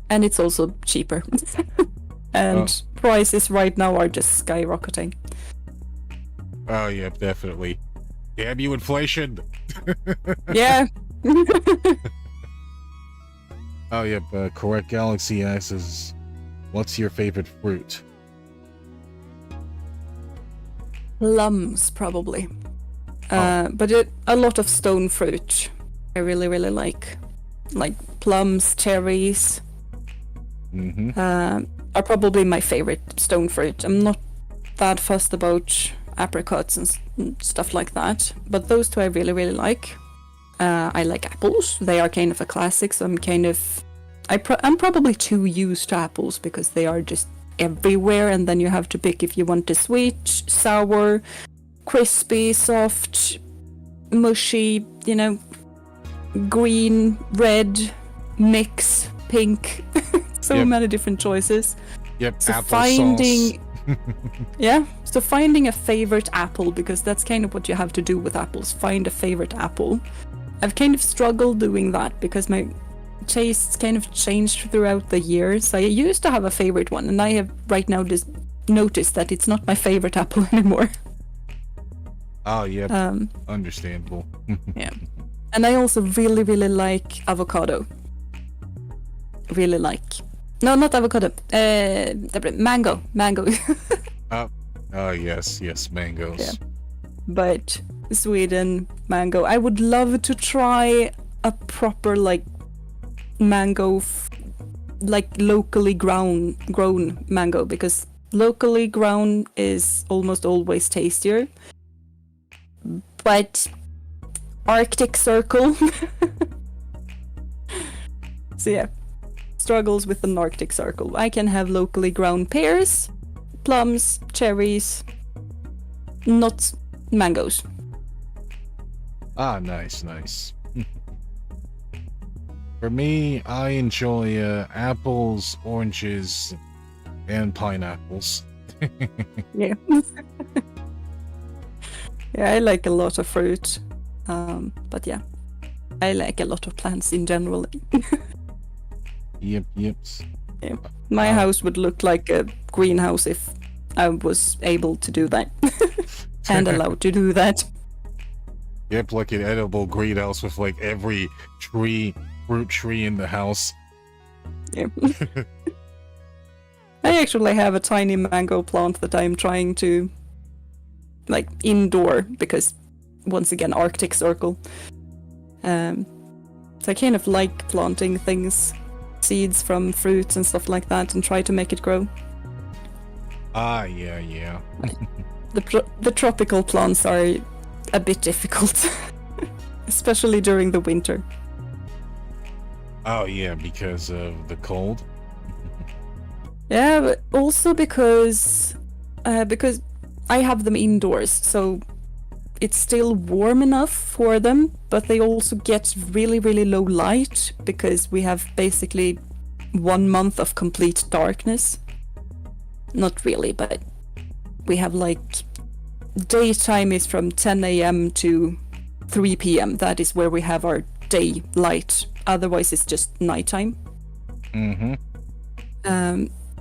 B: And it's also cheaper. And prices right now are just skyrocketing.
A: Oh, yep, definitely. Damn you, inflation!
B: Yeah.
A: Oh, yep, Correct Galaxy asks, what's your favorite fruit?
B: Plums, probably. But a lot of stone fruit I really, really like. Like plums, cherries. Are probably my favorite stone fruit. I'm not that fussed about apricots and stuff like that, but those two I really, really like. I like apples. They are kind of a classic, so I'm probably too used to apples because they are just everywhere, and then you have to pick if you want the sweet, sour, crispy, soft, mushy, green, red, mix, pink. So many different choices.
A: Yep,
B: So
A: applesauce.
B: So finding a favorite apple, because that's kind of what you have to do with apples. Find a favorite apple. I've kind of struggled doing that because my tastes kind of changed throughout the years. I used to have a favorite one, and I have right now just noticed that it's not my favorite apple anymore.
A: Oh, yep, understandable.
B: Yeah. And I also really, really like avocado. Really like. No, not avocado. Mango.
A: Oh, yes, mangoes.
B: Yeah. But Sweden, mango. I would love to try a proper, mango, locally grown mango, because locally grown is almost always tastier. But Arctic Circle. So yeah, struggles with an Arctic Circle. I can have locally grown pears, plums, cherries, not mangoes.
A: Ah, nice. For me, I enjoy apples, oranges, and pineapples.
B: Yeah. Yeah, I like a lot of fruit. But yeah, I like a lot of plants in general.
A: Yep.
B: Yeah. My house would look like a greenhouse if I was able to do that. And allowed to do that.
A: Yep, like an edible greenhouse with every fruit tree in the house.
B: Yeah. I actually have a tiny mango plant that I'm trying to indoor, because once again Arctic Circle. So I kind of like planting things, seeds from fruits and stuff like that, and try to make it grow.
A: Ah, yeah.
B: The tropical plants are a bit difficult, especially during the winter.
A: Oh yeah, because of the cold.
B: Yeah, but also because I have them indoors, so it's still warm enough for them, but they also get really, really low light because we have basically 1 month of complete darkness. Not really, but we have daytime is from 10 a.m. to 3 p.m. That is where we have our day light. Otherwise, it's just nighttime.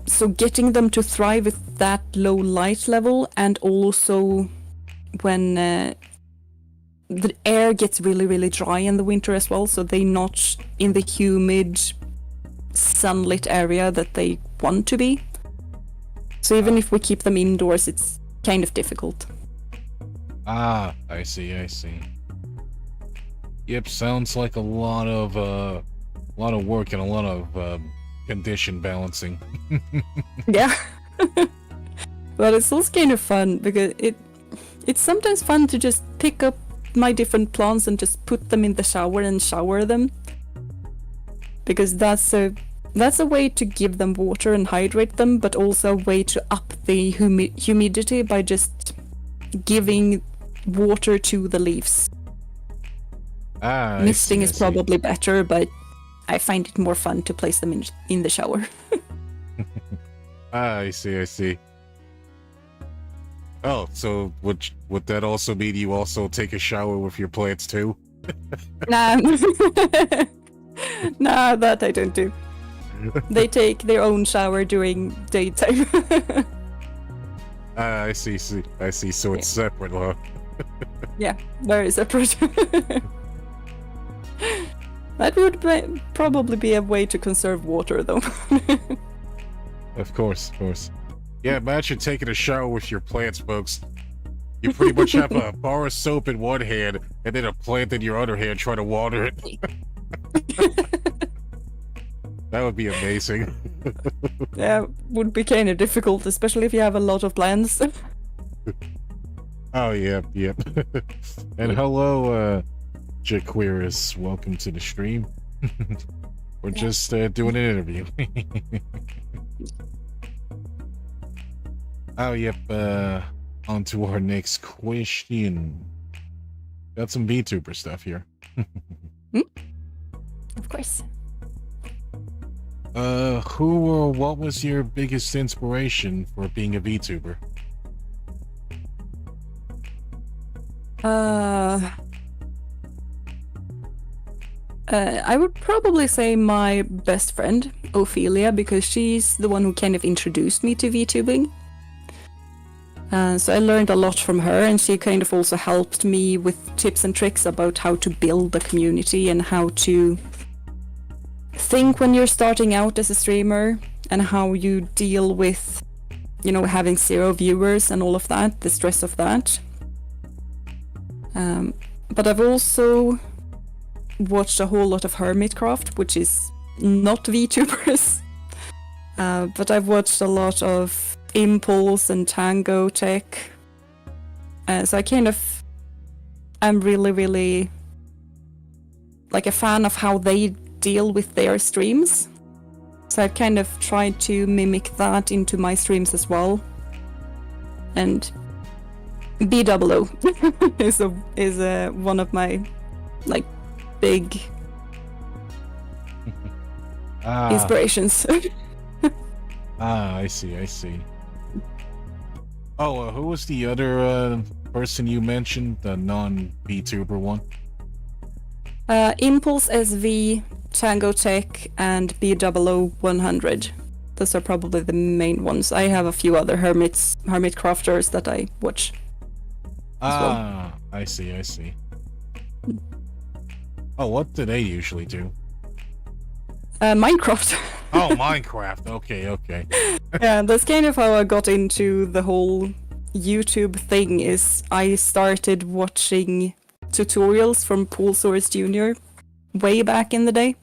B: So getting them to thrive with that low light level, and also when the air gets really, really dry in the winter as well, so they're not in the humid, sunlit area that they want to be. So even if we keep them indoors, it's kind of difficult.
A: Ah, I see. Yep, sounds like a lot of work and a lot of condition balancing.
B: Yeah. But it's also kind of fun because it's sometimes fun to just pick up my different plants and just put them in the shower and shower them, because that's a way to give them water and hydrate them, but also a way to up the humidity by just giving water to the leaves.
A: Ah,
B: Misting
A: I
B: is
A: see.
B: probably better, but I find it more fun to place them in the shower.
A: Ah, I see. Oh, so would that also mean you also take a shower with your plants too?
B: Nah. Nah, that I don't do. They take their own shower during daytime.
A: I see. I see. So it's separate, huh?
B: Yeah, very separate. That would probably be a way to conserve water, though.
A: Of course. Yeah, imagine taking a shower with your plants, folks. You pretty much have a bar of soap in one hand and then a plant in your other hand trying to water it. That would be amazing.
B: Yeah, would be kind of difficult, especially if you have a lot of plants.
A: Oh, yep. And hello, Jaquirus. Welcome to the stream. We're just doing an interview. Oh, yep. On to our next question. Got some Vtuber stuff here.
B: Of course.
A: Who or what was your biggest inspiration for being a Vtuber?
B: I would probably say my best friend, Ophelia, because she's the one who kind of introduced me to VTubing. So I learned a lot from her, and she kind of also helped me with tips and tricks about how to build a community and how to think when you're starting out as a streamer, and how you deal with, having 0 viewers and all of that, the stress of that. But I've also watched a whole lot of Hermitcraft, which is not VTubers. But I've watched a lot of Impulse and Tango Tech. So I'm really like a fan of how they deal with their streams. So I've kind of tried to mimic that into my streams as well. And BWO is one of my big inspirations.
A: I see. Oh, who was the other person you mentioned, the non-VTuber one?
B: Impulse SV, Tango Tech, and BWO 100. Those are probably the main ones. I have a few other hermit crafters that I watch.
A: Well. I see. Oh, what do they usually do?
B: Minecraft.
A: Oh, Minecraft. Okay.
B: Yeah, that's kind of how I got into the whole YouTube thing. Is I started watching tutorials from Poolsaurus Jr. way back in the day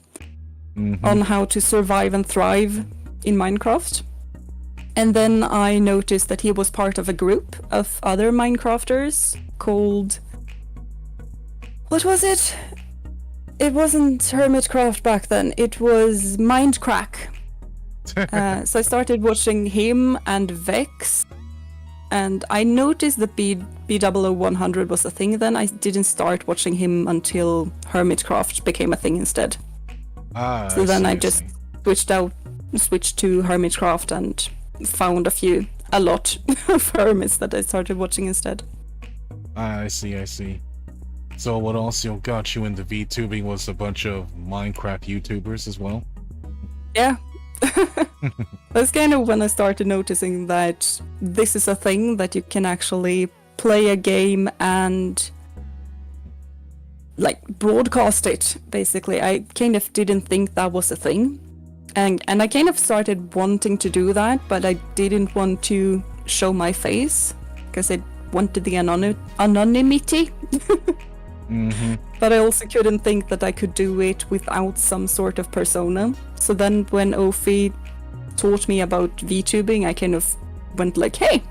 B: on how to survive and thrive in Minecraft. And then I noticed that he was part of a group of other Minecrafters called... What was it? It wasn't Hermitcraft back then, it was Mindcrack. So I started watching him and Vex, and I noticed that BWO 100 was a thing then. I didn't start watching him until Hermitcraft became a thing instead. So then I just switched to Hermitcraft and found a lot of hermits that I started watching instead.
A: I see. So what also got you into VTubing was a bunch of Minecraft YouTubers as well?
B: Yeah. That's kind of when I started noticing that this is a thing that you can actually play a game and broadcast it, basically. I kind of didn't think that was a thing. And I kind of started wanting to do that, but I didn't want to show my face because I wanted the anonymity. But I also couldn't think that I could do it without some sort of persona. So then when Ophi taught me about VTubing, I kind of went like, hey,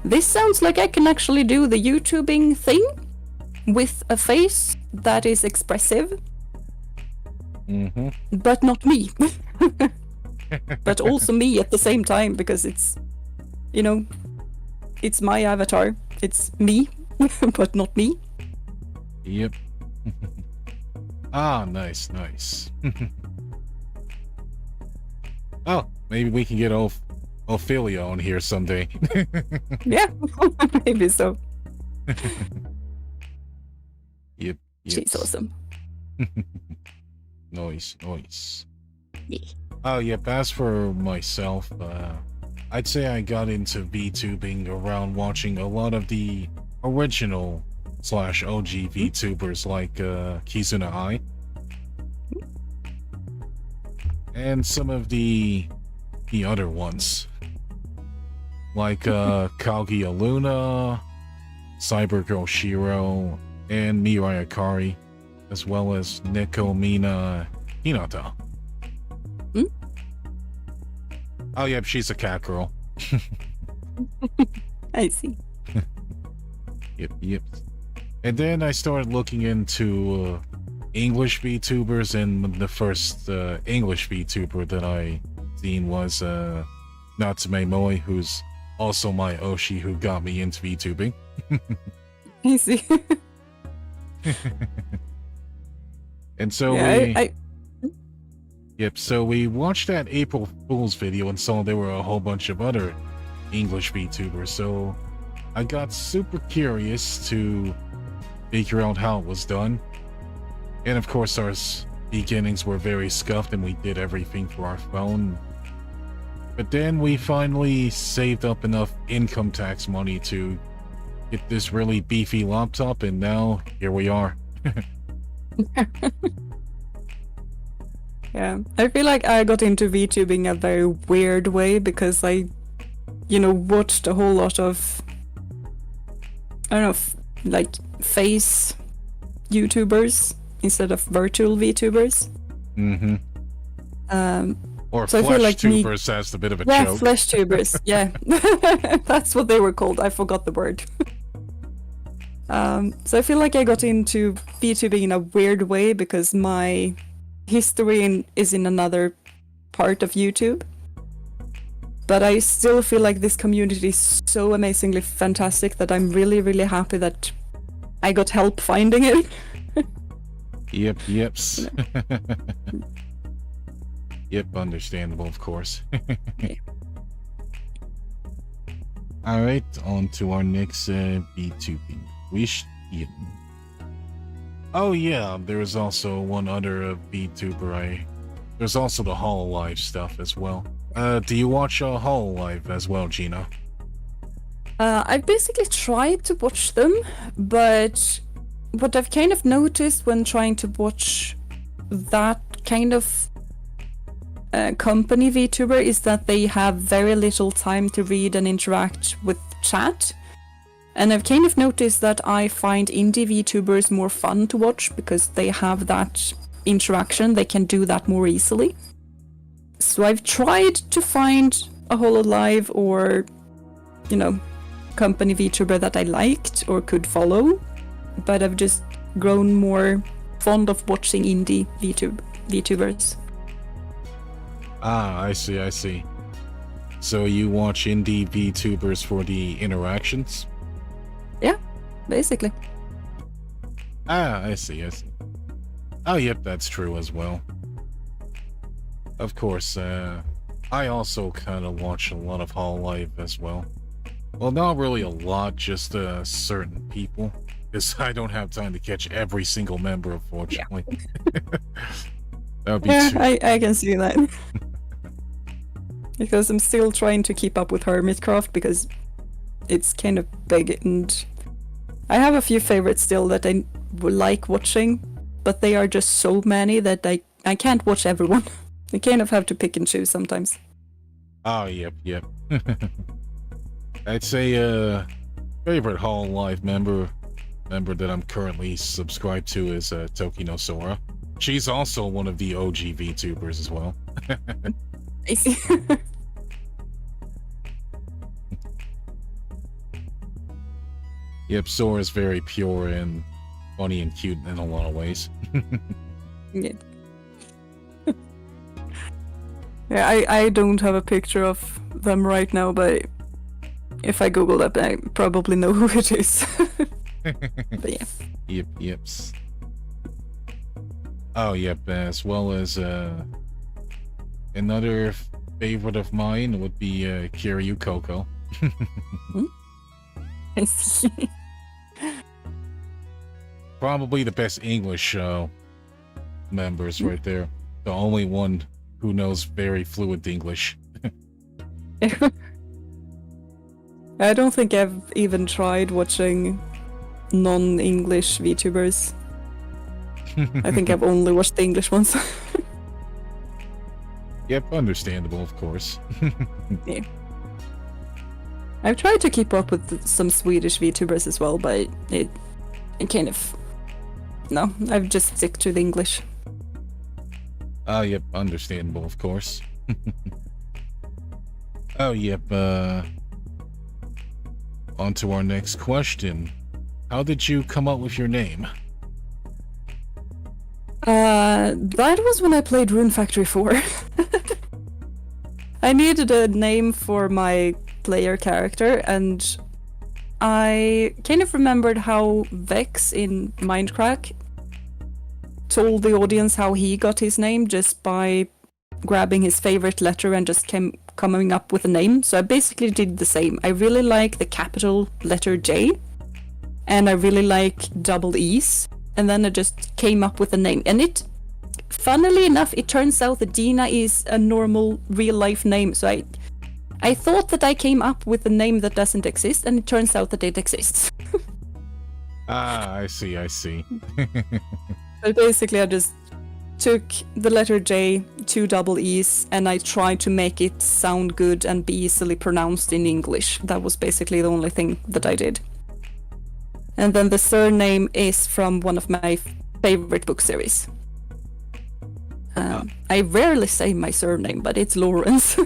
B: this sounds like I can actually do the YouTubing thing with a face that is expressive. But not me. But also me at the same time, because it's my avatar. It's me, but not me.
A: Yep. Nice. Oh, maybe we can get Ophelia on here someday.
B: Yeah, maybe so.
A: Yep.
B: She's awesome.
A: Nice.
B: Yeah.
A: Oh, yep. As for myself, I'd say I got into VTubing around watching a lot of the original / OG VTubers like Kizuna Ai. And some of the other ones. Like Kalgi Aluna, Cybergirl Shiro, and Mirai Akari, as well as Neko Mina Hinata.
B: Hmm?
A: Oh, yep, she's a cat girl.
B: I see.
A: Yep. And then I started looking into English VTubers, and the first English VTuber that I seen was Natsume Moe, who's also my Oshi who got me into VTubing.
B: I see.
A: And so so we watched that April Fool's video and saw there were a whole bunch of other English VTubers, so I got super curious to figure out how it was done. And of course our beginnings were very scuffed and we did everything for our phone. But then we finally saved up enough income tax money to get this really beefy laptop, and now here we are.
B: Yeah, I feel like I got into VTubing a very weird way because I, watched a whole lot of, I don't know, like face YouTubers instead of virtual VTubers.
A: Mm-hmm. Or
B: so
A: flesh
B: like
A: tubers, that's a bit of a
B: yeah,
A: joke.
B: flesh tubers. Yeah, that's what they were called. I forgot the word. So I feel like I got into VTubing in a weird way because my history is in another part of YouTube. But I still feel like this community is so amazingly fantastic that I'm really, really happy that I got help finding it.
A: Yeps. Yep, understandable, of course.
B: Yeah.
A: Alright, on to our next VTubing. Oh yeah, there is also one other VTuber. There's also the Hololive stuff as well. Do you watch Hololive as well, Jeeena?
B: I've basically tried to watch them, but what I've kind of noticed when trying to watch that kind of company VTuber is that they have very little time to read and interact with chat. And I've kind of noticed that I find indie VTubers more fun to watch because they have that interaction, they can do that more easily. So I've tried to find a Hololive or, company VTuber that I liked or could follow, but I've just grown more fond of watching indie VTubers.
A: Ah, I see. So you watch indie VTubers for the interactions?
B: Yeah, basically.
A: Ah, I see. Oh, yep, that's true as well. Of course, I also kind of watch a lot of Hololive as well. Well, not really a lot, just certain people, because I don't have time to catch every single member, unfortunately.
B: Yeah.
A: That would be
B: yeah,
A: too...
B: I can see that. Because I'm still trying to keep up with Hermitcraft because it's kind of big, and I have a few favorites still that I would like watching, but they are just so many that I can't watch everyone. I kind of have to pick and choose sometimes.
A: Oh, yep. I'd say favorite Hololive member that I'm currently subscribed to is Tokino Sora. She's also one of the OG VTubers as well.
B: I see.
A: Yep, Sora's very pure and funny and cute in a lot of ways.
B: Yeah. Yeah, I don't have a picture of them right now, but if I Google that, I probably know who it is. But yeah.
A: Yeps. Oh, yep, as well as another favorite of mine would be Kiryu Coco.
B: I see.
A: Probably the best English members right there. The only one who knows very fluent English.
B: I don't think I've even tried watching non-English VTubers. I think I've only watched the English ones.
A: Yep, understandable, of course.
B: Yeah. I've tried to keep up with some Swedish VTubers as well, but it kind of... No, I've just stick to the English.
A: Yep, understandable, of course. Oh, yep, on to our next question. How did you come up with your name?
B: That was when I played Rune Factory 4. I needed a name for my player character, and I kind of remembered how Vex in Minecraft told the audience how he got his name just by grabbing his favorite letter and just coming up with a name. So I basically did the same. I really like the capital letter J, and I really like double E's, and then I just came up with a name. And it, funnily enough, it turns out that Jeeena is a normal real-life name. So I thought that I came up with a name that doesn't exist, and it turns out that it exists.
A: I see.
B: But basically, I just took the letter J, 2 double E's, and I tried to make it sound good and be easily pronounced in English. That was basically the only thing that I did. And then the surname is from one of my favorite book series. I rarely say my surname, but it's Lawrence.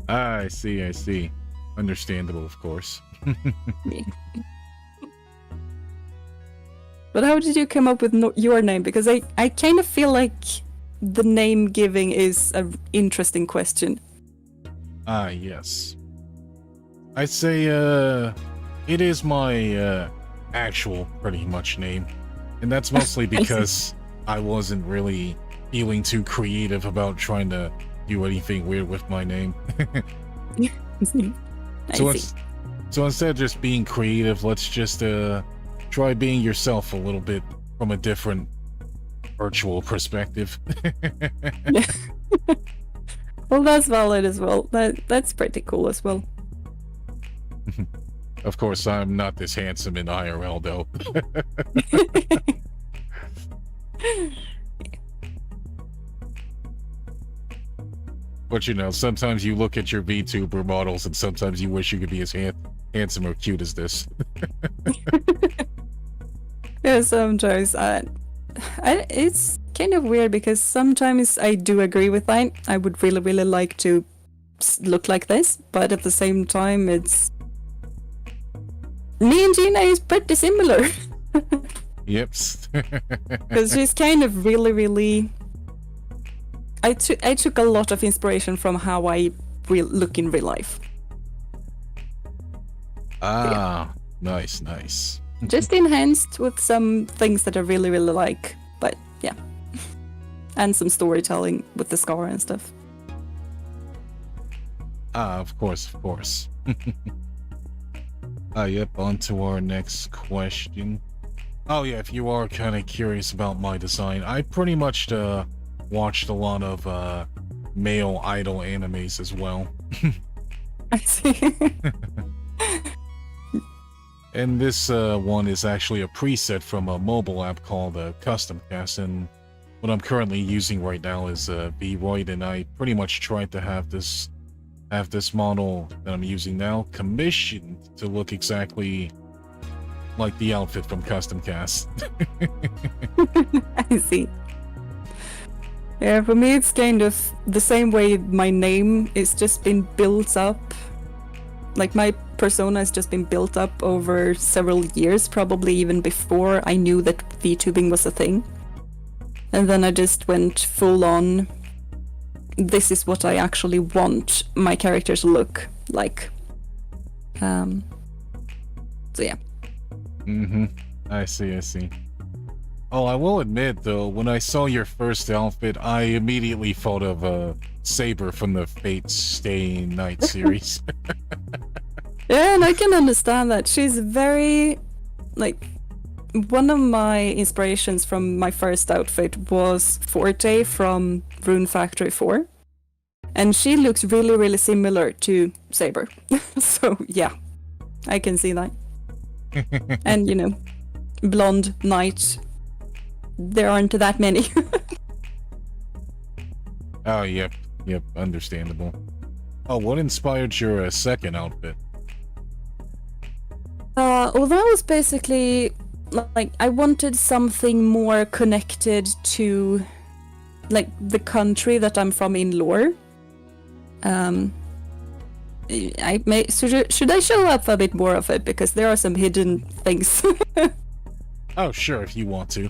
A: I see. Understandable, of course.
B: But how did you come up with your name? Because I kind of feel like the name giving is an interesting question.
A: Yes. I'd say, it is my, actual, pretty much, name. And that's mostly because I wasn't really feeling too creative about trying to do anything weird with my name. So instead of just being creative, let's just, try being yourself a little bit from a different virtual perspective.
B: Yeah. Well, that's valid as well. That's pretty cool as well.
A: Of course, I'm not this handsome in IRL, though. But you know, sometimes you look at your VTuber models and sometimes you wish you could be as handsome or cute as this.
B: Yeah, sometimes it's kind of weird because sometimes I do agree with that. I would really, really like to look like this, but at the same time, it's me and Jeeena is pretty similar.
A: Yep.
B: Because she's kind of really, really. I took a lot of inspiration from how I look in real life.
A: Yeah. Nice.
B: Just enhanced with some things that I really, really like. But yeah. And some storytelling with the scar and stuff.
A: Of course. Yep, on to our next question. Oh yeah, if you are kind of curious about my design, I pretty much watched a lot of male idol animes as well.
B: I see.
A: And this one is actually a preset from a mobile app called Custom Cast, and what I'm currently using right now is Vroid, and I pretty much tried to have this model that I'm using now commissioned to look exactly like the outfit from Custom Cast.
B: I see. Yeah, for me it's kind of the same way my name is just been built up. Like my persona has just been built up over several years, probably even before I knew that VTubing was a thing. And then I just went full on, this is what I actually want my character to look like. So yeah.
A: I see. Oh, I will admit though, when I saw your first outfit, I immediately thought of Saber from the Fate Stay Night series.
B: Yeah, and I can understand that. She's very, like, one of my inspirations from my first outfit was Forte from Rune Factory 4. And she looks really, really similar to Saber. So yeah, I can see that. And you know, blonde knight. There aren't that many.
A: Oh, yep, understandable. Oh, what inspired your second outfit?
B: Well, that was basically like I wanted something more connected to like the country that I'm from in lore. Should I show up a bit more of it, because there are some hidden things.
A: Oh, sure, if you want to.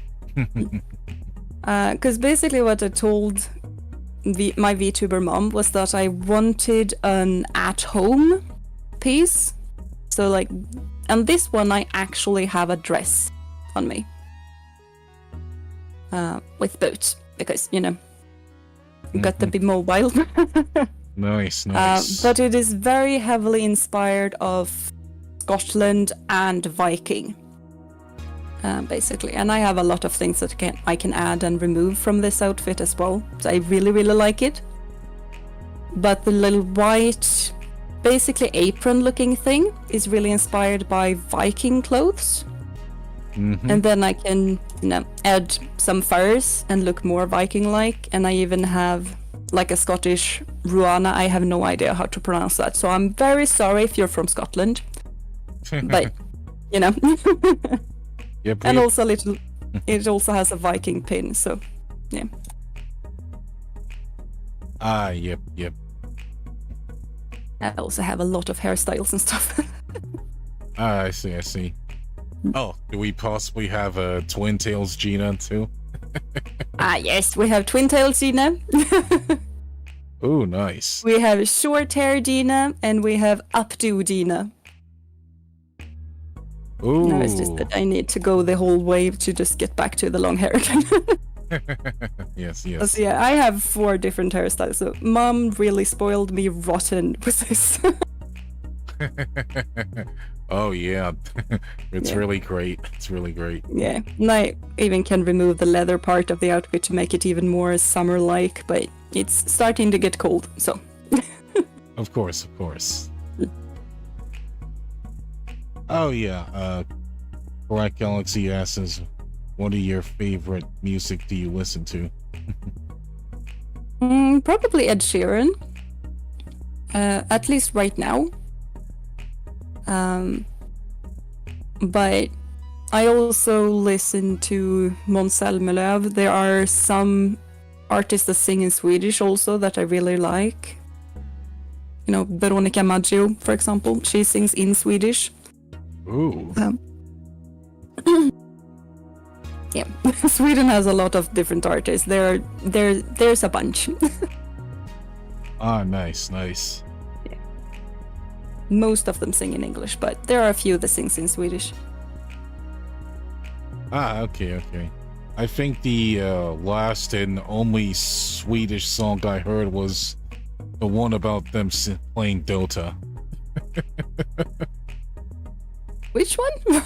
B: Because basically what I told my VTuber mom was that I wanted an at-home piece. So like, and this one I actually have a dress on me. With boots, because, you know, got to be mobile.
A: Nice.
B: But it is very heavily inspired of Scotland and Viking. Basically, and I have a lot of things that I can add and remove from this outfit as well. So I really, really like it. But the little white, basically apron-looking thing is really inspired by Viking clothes. And then I can, you know, add some furs and look more Viking-like. And I even have like a Scottish ruana. I have no idea how to pronounce that, so I'm very sorry if you're from Scotland. But, you know.
A: Yep,
B: and also it also has a Viking pin, so yeah.
A: Yep.
B: I also have a lot of hairstyles and stuff.
A: I see. Oh, do we possibly have a Twin Tails Jeeena too?
B: Yes, we have Twin Tails Jeeena.
A: Oh, nice.
B: We have short hair Jeeena, and we have updo Jeeena.
A: Ooh.
B: No, it's just that I need to go the whole way to just get back to the long hair again.
A: Yes.
B: So yeah, I have 4 different hairstyles. So mom really spoiled me rotten with this.
A: Oh yeah, it's really great. It's really great.
B: Yeah, and I even can remove the leather part of the outfit to make it even more summer-like, but it's starting to get cold, so.
A: Of course. Oh yeah, Black Galaxy asks, what are your favorite music do you listen to?
B: Probably Ed Sheeran. At least right now. But I also listen to Måns Zelmerlöw. There are some artists that sing in Swedish also that I really like. You know, Veronica Maggio, for example. She sings in Swedish.
A: Ooh.
B: Yeah, Sweden has a lot of different artists. There's a bunch.
A: Nice.
B: Yeah. Most of them sing in English, but there are a few that sings in Swedish.
A: Okay. I think the last and only Swedish song I heard was the one about them playing Dota.
B: Which one?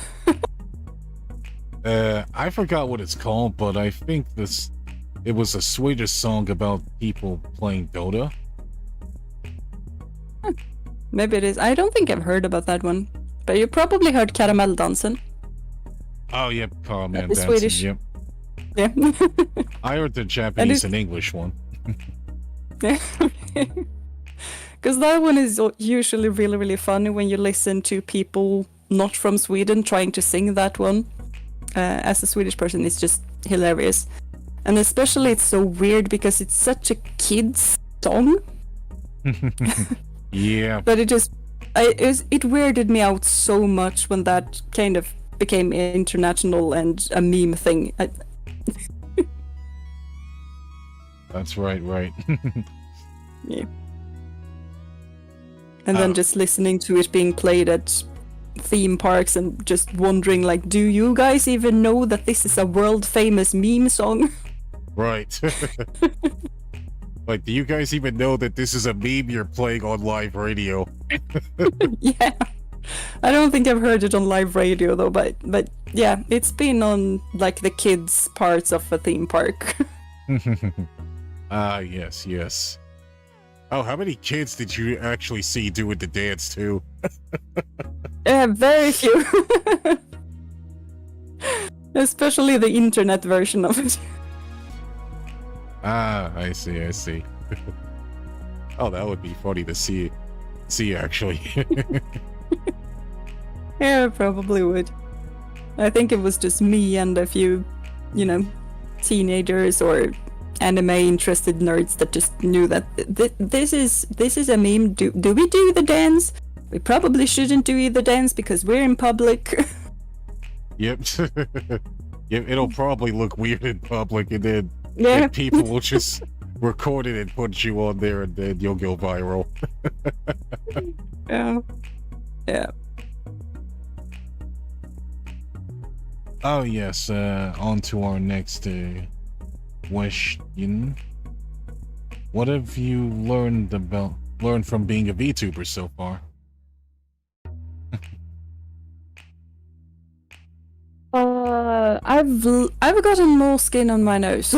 A: I forgot what it's called, but I think it was a Swedish song about people playing Dota.
B: Maybe it is. I don't think I've heard about that one. But you probably heard Karamelldansen.
A: Oh, yep, Caramel
B: It's
A: Dancing,
B: Swedish.
A: yep.
B: Yeah.
A: I heard the Japanese and English one.
B: Because that one is usually really, really funny when you listen to people not from Sweden trying to sing that one. As a Swedish person, it's just hilarious. And especially it's so weird because it's such a kid's song.
A: Yeah.
B: But it weirded me out so much when that kind of became international and a meme thing.
A: That's right.
B: Yeah. And then just listening to it being played at theme parks and just wondering, like, do you guys even know that this is a world famous meme song?
A: Right. Like, do you guys even know that this is a meme you're playing on live radio?
B: Yeah. I don't think I've heard it on live radio though, but yeah, it's been on like the kids parts of a theme park.
A: Yes. Oh, how many kids did you actually see doing the dance too?
B: Very few. Especially the internet version of it.
A: Ah, I see. Oh, that would be funny to see actually.
B: Yeah, I probably would. I think it was just me and a few, teenagers or anime-interested nerds that just knew that this is a meme. Do we do the dance? We probably shouldn't do the dance because we're in public.
A: Yep. Yep, it'll probably look weird in public, and then people will just record it and put you on there, and then you'll go viral.
B: Yeah.
A: Oh yes, on to our next question. What have you learned from being a VTuber so far?
B: I've gotten more skin on my nose.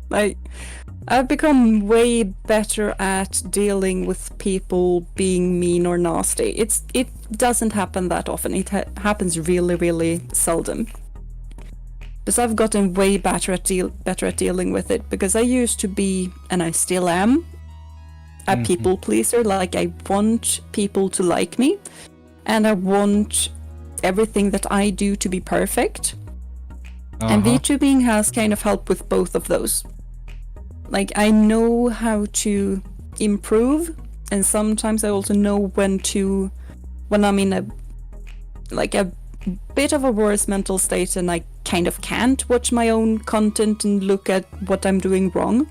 B: Like, I've become way better at dealing with people being mean or nasty. It doesn't happen that often. It happens really, really seldom. But I've gotten way better at dealing with it, because I used to be, and I still am, a people pleaser. Like, I want people to like me, and I want everything that I do to be perfect. And VTubing has kind of helped with both of those. Like, I know how to improve, and sometimes I also know when I'm in a bit of a worse mental state and I kind of can't watch my own content and look at what I'm doing wrong.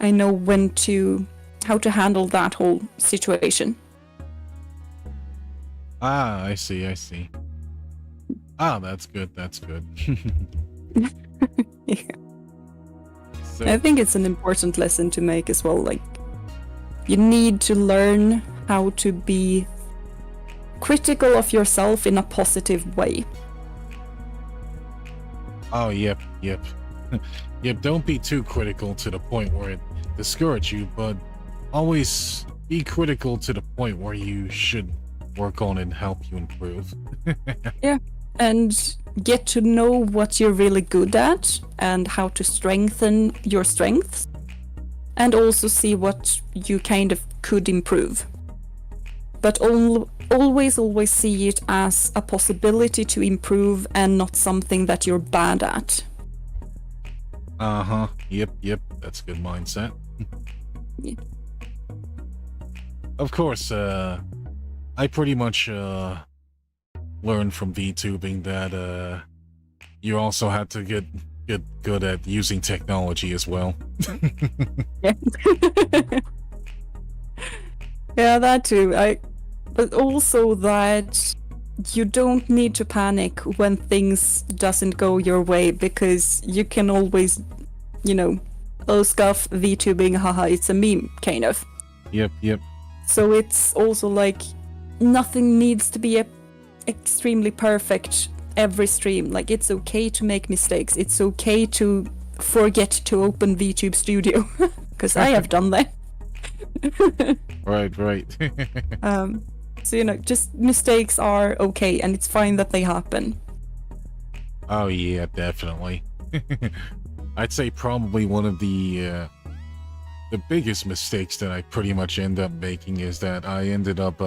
B: I know how to handle that whole situation.
A: Ah, I see. Ah, that's good.
B: Yeah. So, I think it's an important lesson to make as well. Like, you need to learn how to be critical of yourself in a positive way.
A: Oh, yep. Yep, don't be too critical to the point where it discourages you, but always be critical to the point where you should work on and help you improve.
B: Yeah, and get to know what you're really good at and how to strengthen your strengths, and also see what you kind of could improve. But always see it as a possibility to improve and not something that you're bad at.
A: Yep, that's a good mindset.
B: Yeah.
A: Of course, I pretty much learned from VTubing that you also have to get good at using technology as well.
B: Yeah. Yeah, that too. But also that you don't need to panic when things doesn't go your way, because you can always, oh, scuff VTubing, haha, it's a meme, kind of.
A: Yep.
B: So it's also like, nothing needs to be extremely perfect every stream. Like, it's okay to make mistakes. It's okay to forget to open VTube Studio, because I have done that.
A: Right.
B: So, just mistakes are okay, and it's fine that they happen.
A: Oh yeah, definitely. I'd say probably one of the biggest mistakes that I pretty much end up making is that I ended up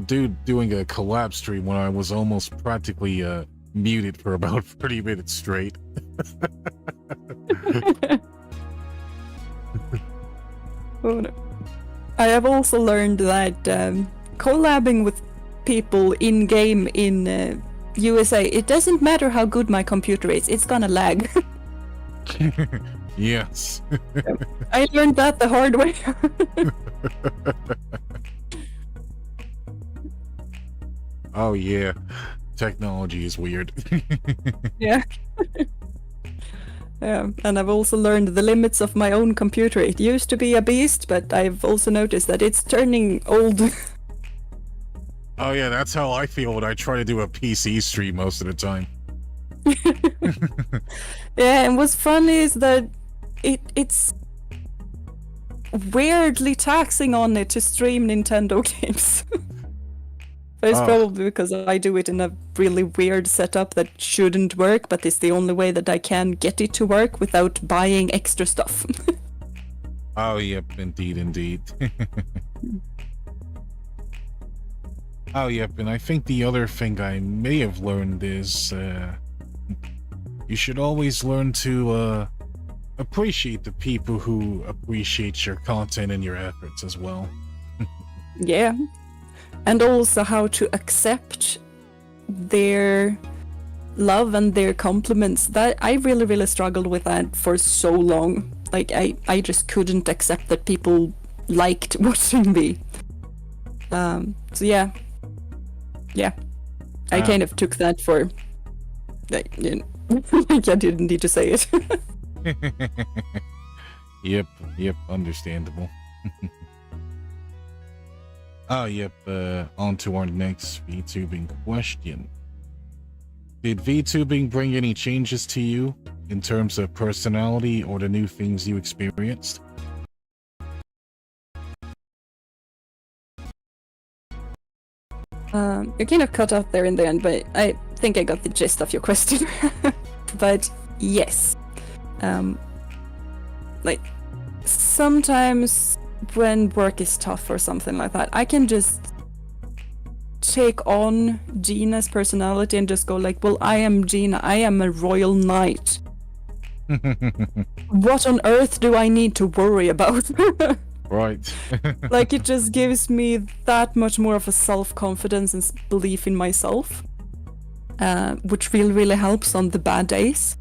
A: doing a collab stream when I was almost practically muted for about 30 minutes straight.
B: Oh, no. I have also learned that collabing with people in-game in USA, it doesn't matter how good my computer is, it's gonna lag.
A: Yes.
B: I learned that the hard way.
A: Oh yeah, technology is weird.
B: Yeah. And I've also learned the limits of my own computer. It used to be a beast, but I've also noticed that it's turning old.
A: Oh yeah, that's how I feel when I try to do a PC stream most of the time.
B: Yeah, and what's funny is that weirdly taxing on it to stream Nintendo games. But it's probably because I do it in a really weird setup that shouldn't work, but it's the only way that I can get it to work without buying extra stuff.
A: Oh, yep, indeed. Oh, yep, and I think the other thing I may have learned is, you should always learn to, appreciate the people who appreciate your content and your efforts as well.
B: Yeah. And also how to accept their love and their compliments. That I really struggled with that for so long. Like I just couldn't accept that people liked watching me. So yeah. I kind of took that for like, like I didn't need to say it.
A: Yep, understandable. Oh, yep, on to our next VTubing question. Did VTubing bring any changes to you in terms of personality or the new things you experienced?
B: You kind of cut out there in the end, but I think I got the gist of your question. But yes. Like, sometimes when work is tough or something like that, I can just take on Jeena's personality and just go like, well, I am Jeeena, I am a royal knight. What on earth do I need to worry about?
A: Right.
B: Like, it just gives me that much more of a self-confidence and belief in myself, which really helps on the bad days.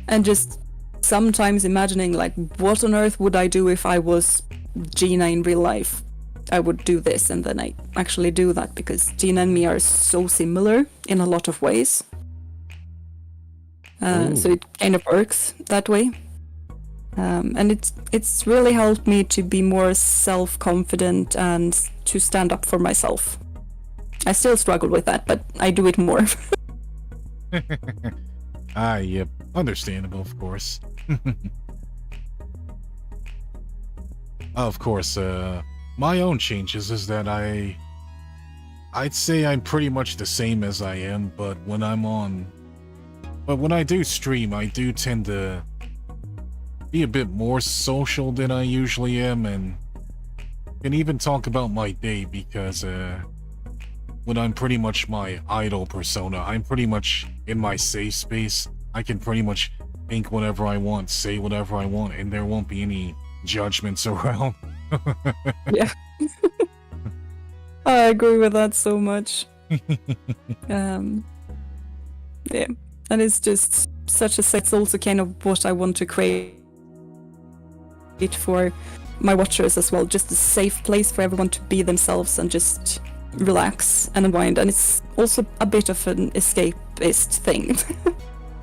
B: And just sometimes imagining like, what on earth would I do if I was Jeeena in real life? I would do this, and then I actually do that because Jeeena and me are so similar in a lot of ways. So it kind of works that way. And it's really helped me to be more self-confident and to stand up for myself. I still struggle with that, but I do it more.
A: Yep. Understandable, of course. Of course, my own changes is that I'd say I'm pretty much the same as I am, but when I do stream, I do tend to be a bit more social than I usually am, and can even talk about my day because when I'm pretty much my idol persona, I'm pretty much in my safe space. I can pretty much think whatever I want, say whatever I want, and there won't be any judgments around.
B: Yeah. I agree with that so much. Yeah. And it's just such it's also kind of what I want to create for my watchers as well. Just a safe place for everyone to be themselves and just relax and unwind. And it's also a bit of an escapist thing.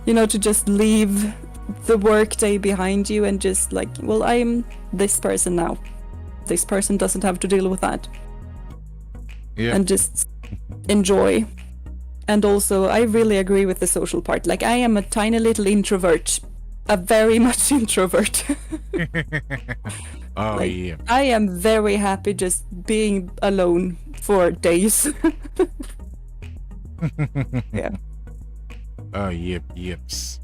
B: You know, to just leave the workday behind you and just like, well, I'm this person now. This person doesn't have to deal with that.
A: Yeah.
B: And just enjoy. And also, I really agree with the social part. Like, I am a tiny little introvert. A very much introvert.
A: Oh,
B: like,
A: yeah.
B: I am very happy just being alone for days. Yeah.
A: Oh, yips.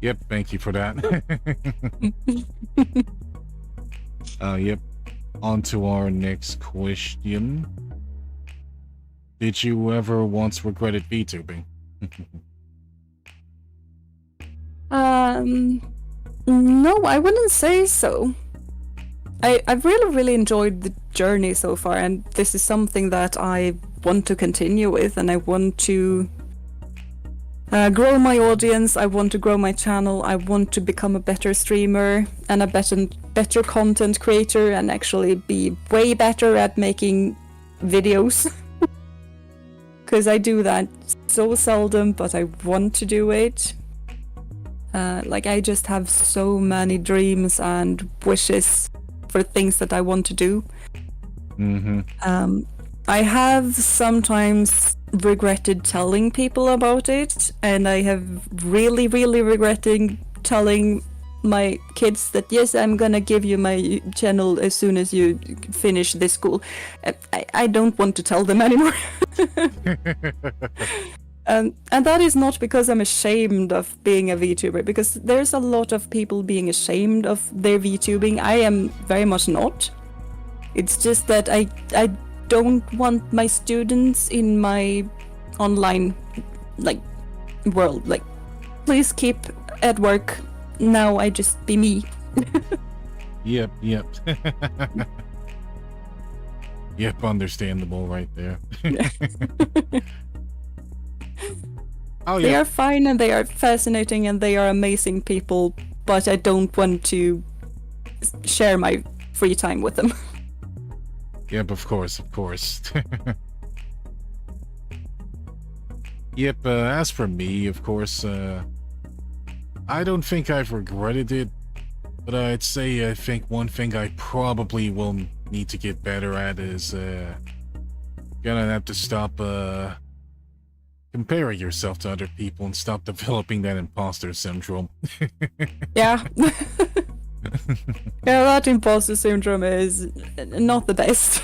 A: Yep, thank you for that. Yep. On to our next question. Did you ever once regretted VTubing?
B: No, I wouldn't say so. I've really enjoyed the journey so far, and this is something that I want to continue with, and I want to grow my audience, I want to grow my channel, I want to become a better streamer and a better content creator and actually be way better at making videos. Because I do that so seldom, but I want to do it. Like, I just have so many dreams and wishes for things that I want to do. I have sometimes regretted telling people about it, and I have really regretting telling my kids that yes, I'm gonna give you my channel as soon as you finish this school. I don't want to tell them anymore. And that is not because I'm ashamed of being a VTuber, because there's a lot of people being ashamed of their VTubing. I am very much not. It's just that I don't want my students in my online world. Like, please keep at work. Now I just be me.
A: Yep. Yep, understandable right there. Oh, yeah.
B: They are fine and they are fascinating and they are amazing people, but I don't want to share my free time with them.
A: Yep, of course. Yep, as for me, of course, I don't think I've regretted it, but I'd say I think one thing I probably will need to get better at is, gonna have to stop, comparing yourself to other people and stop developing that imposter syndrome.
B: Yeah. Yeah, that imposter syndrome is not the best.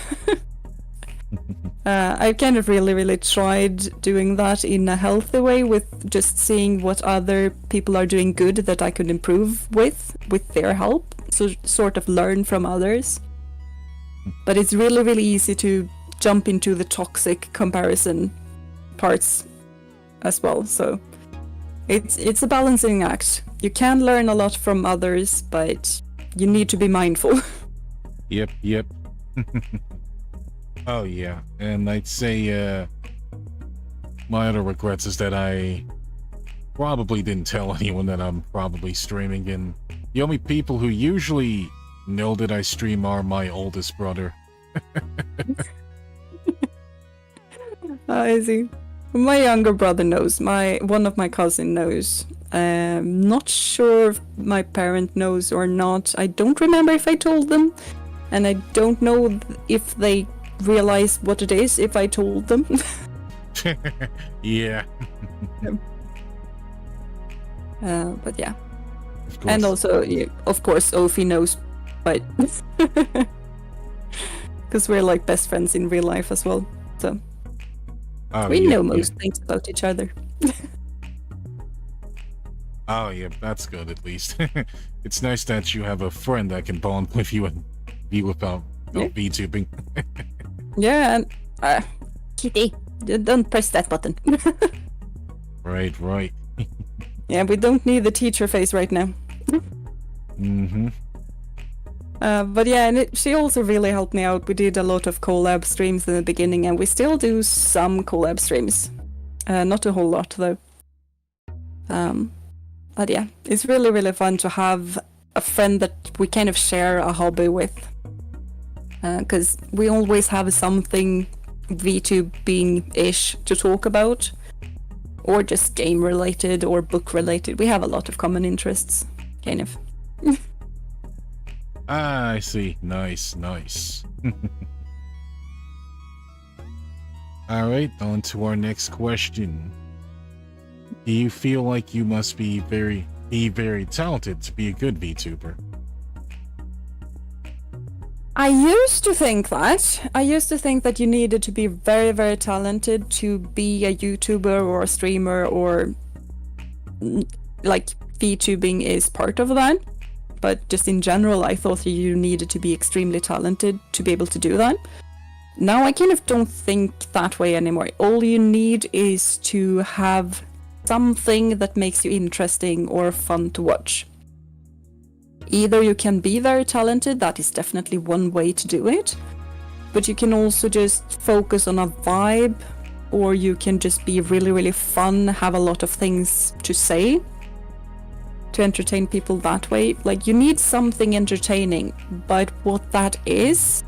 B: I kind of really tried doing that in a healthy way, with just seeing what other people are doing good that I could improve with their help, so sort of learn from others. But it's really easy to jump into the toxic comparison parts as well, so it's a balancing act. You can learn a lot from others, but you need to be mindful.
A: Yep. Oh yeah, and I'd say my other regrets is that I probably didn't tell anyone that I'm probably streaming, and the only people who usually know that I stream are my oldest brother.
B: I see. My younger brother knows. One of my cousin knows. Not sure if my parent knows or not. I don't remember if I told them, and I don't know if they realize what it is if I told them.
A: Yeah.
B: But yeah. And also, of course, Ophi knows, but because we're like best friends in real life as well, so we know most things about each other.
A: Oh yeah, that's good at least. It's nice that you have a friend that can bond with you and be without VTubing.
B: Yeah, and Kitty, don't press that button.
A: Right.
B: Yeah, we don't need the teacher face right now. But yeah, and she also really helped me out. We did a lot of collab streams in the beginning, and we still do some collab streams. Not a whole lot though. But yeah, it's really fun to have a friend that we kind of share a hobby with. Because we always have something VTubing-ish to talk about, or just game related or book related. We have a lot of common interests, kind of.
A: I see. Nice. Alright, on to our next question. Do you feel like you must be very talented to be a good VTuber?
B: I used to think that. I used to think that you needed to be very talented to be a YouTuber or a streamer, or like VTubing is part of that. But just in general, I thought you needed to be extremely talented to be able to do that. Now I kind of don't think that way anymore. All you need is to have something that makes you interesting or fun to watch. Either you can be very talented, that is definitely one way to do it, but you can also just focus on a vibe, or you can just be really fun, have a lot of things to say to entertain people that way. Like, you need something entertaining, but what that is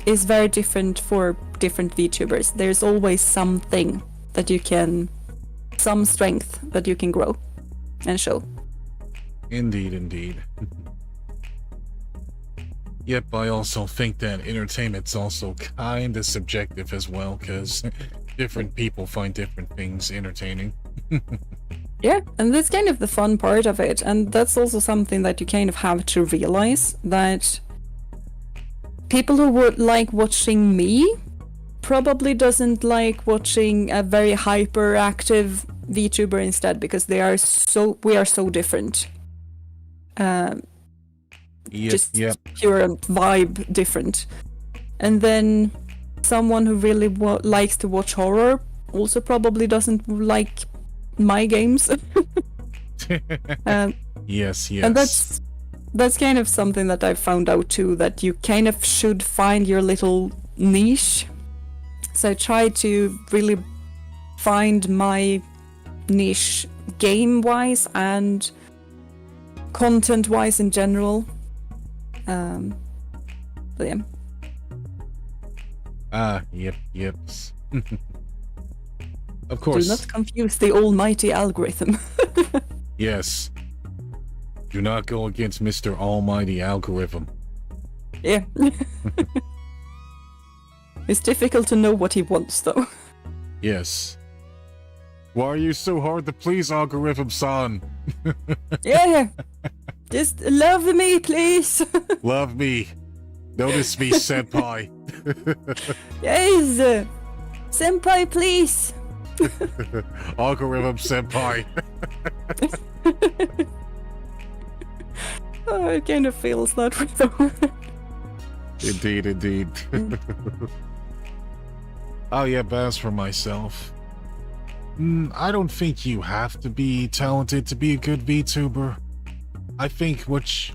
B: very different for different VTubers. There's always something that you can, some strength that you can grow and show.
A: Indeed. Yep, I also think that entertainment's also kinda subjective as well, because different people find different things entertaining.
B: Yeah, and that's kind of the fun part of it, and that's also something that you kind of have to realize, that people who would like watching me probably doesn't like watching a very hyperactive VTuber instead, because we are so different. Just pure vibe different. And then someone who really likes to watch horror also probably doesn't like my games.
A: Yes.
B: And that's kind of something that I've found out too, that you kind of should find your little niche. So I try to really find my niche game-wise and content-wise in general. But yeah.
A: Yep. Of course.
B: Do not confuse the almighty algorithm.
A: Yes. Do not go against Mr. Almighty Algorithm.
B: Yeah. It's difficult to know what he wants, though.
A: Yes. Why are you so hard to please, Algorithm-san?
B: Yeah. Just love me, please.
A: Love me. Notice me, senpai.
B: Yes. Senpai, please.
A: Algorithm senpai.
B: Oh, it kind of feels that way, though.
A: Indeed. Oh yeah, but as for myself, I don't think you have to be talented to be a good VTuber. I think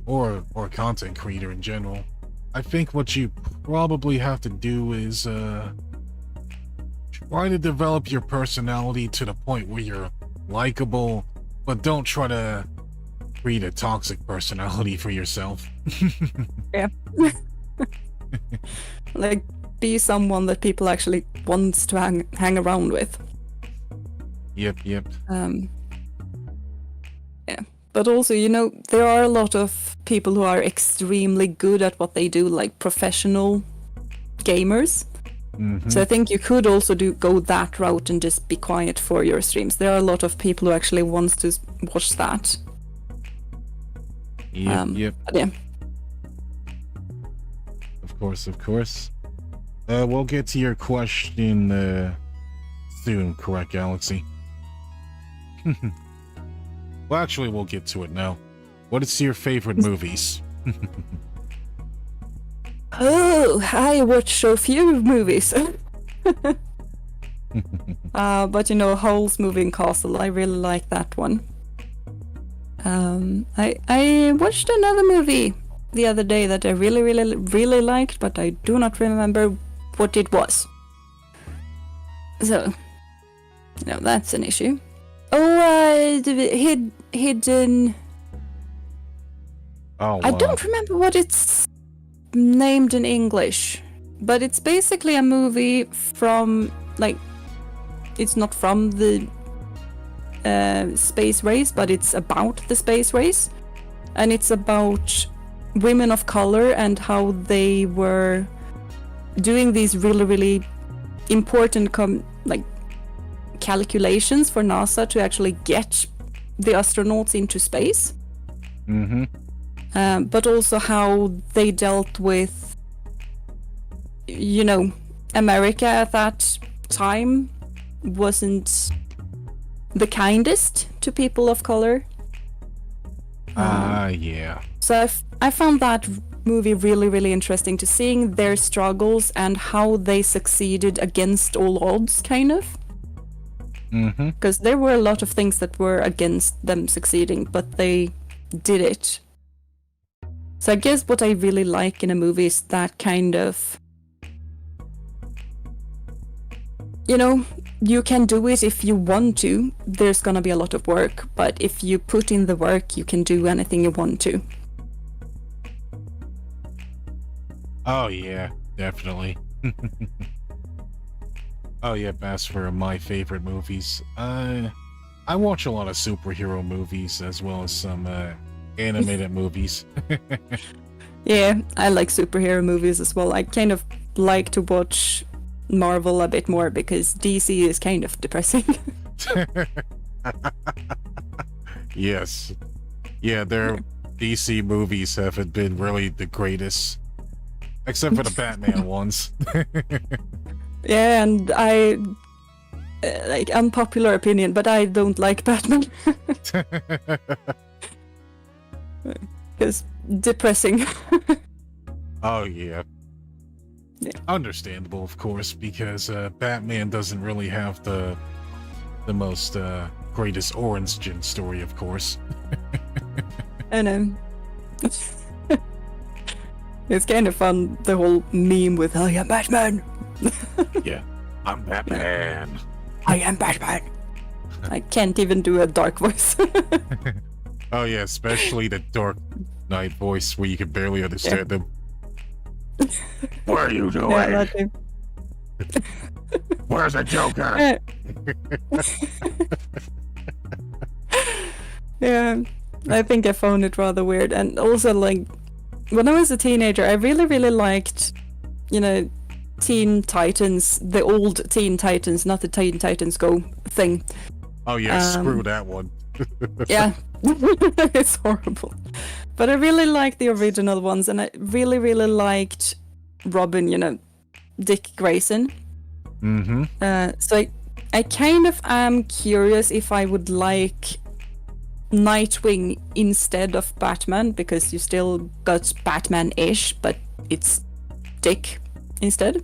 A: or content creator in general. I think what you probably have to do is try to develop your personality to the point where you're likable, but don't try to create a toxic personality for yourself.
B: Yeah. Like, be someone that people actually wants to hang around with.
A: Yep.
B: Yeah. But also, there are a lot of people who are extremely good at what they do, like professional gamers.
A: Mm-hmm.
B: So I think you could also go that route and just be quiet for your streams. There are a lot of people who actually wants to watch that.
A: Yep.
B: But yeah.
A: Of course. We'll get to your question soon, correct, Galaxy? Well, actually, we'll get to it now. What is your favorite movies?
B: Oh, I watch a few movies. But Howl's Moving Castle, I really like that one. I watched another movie the other day that I really liked, but I do not remember what it was. So, that's an issue. Oh, Hidden...
A: Oh, wow.
B: I don't remember what it's named in English, but it's basically a movie from, it's not from the space race, but it's about the space race, and it's about women of color and how they were doing these really important calculations for NASA to actually get the astronauts into space.
A: Mm-hmm.
B: But also how they dealt with, America at that time wasn't the kindest to people of color.
A: Yeah.
B: So I found that movie really interesting, to seeing their struggles and how they succeeded against all odds, kind of.
A: Mm-hmm.
B: Because there were a lot of things that were against them succeeding, but they did it. So I guess what I really like in a movie is that kind of... you can do it if you want to. There's gonna be a lot of work, but if you put in the work, you can do anything you want to.
A: Oh, yeah, definitely. Oh, yeah, as for my favorite movies, I watch a lot of superhero movies as well as some animated movies.
B: Yeah, I like superhero movies as well. I kind of like to watch Marvel a bit more because DC is kind of depressing.
A: Yes. Yeah, their DC movies haven't been really the greatest. Except for the Batman ones.
B: Yeah, and like, unpopular opinion, but I don't like Batman. Because depressing.
A: Oh, yeah.
B: Yeah.
A: Understandable, of course, because Batman doesn't really have the most greatest origin story, of course.
B: I know. It's kind of fun, the whole meme with I am Batman.
A: Yeah, I'm Batman.
B: I am Batman. I can't even do a dark voice.
A: Oh yeah, especially the Dark Knight voice where you can barely understand them. What are you doing?
B: Yeah, that
A: Where's the Joker?
B: Yeah, I think I found it rather weird. And also, like, when I was a teenager, I really, really liked, you know, Teen Titans, the old Teen Titans, not the Teen Titans Go thing.
A: Oh yeah, screw that one.
B: Yeah, it's horrible. But I really liked the original ones, and I really, really liked Robin, you know, Dick Grayson.
A: Mm-hmm.
B: So I kind of am curious if I would like Nightwing instead of Batman, because you still got Batman-ish, but it's Dick instead.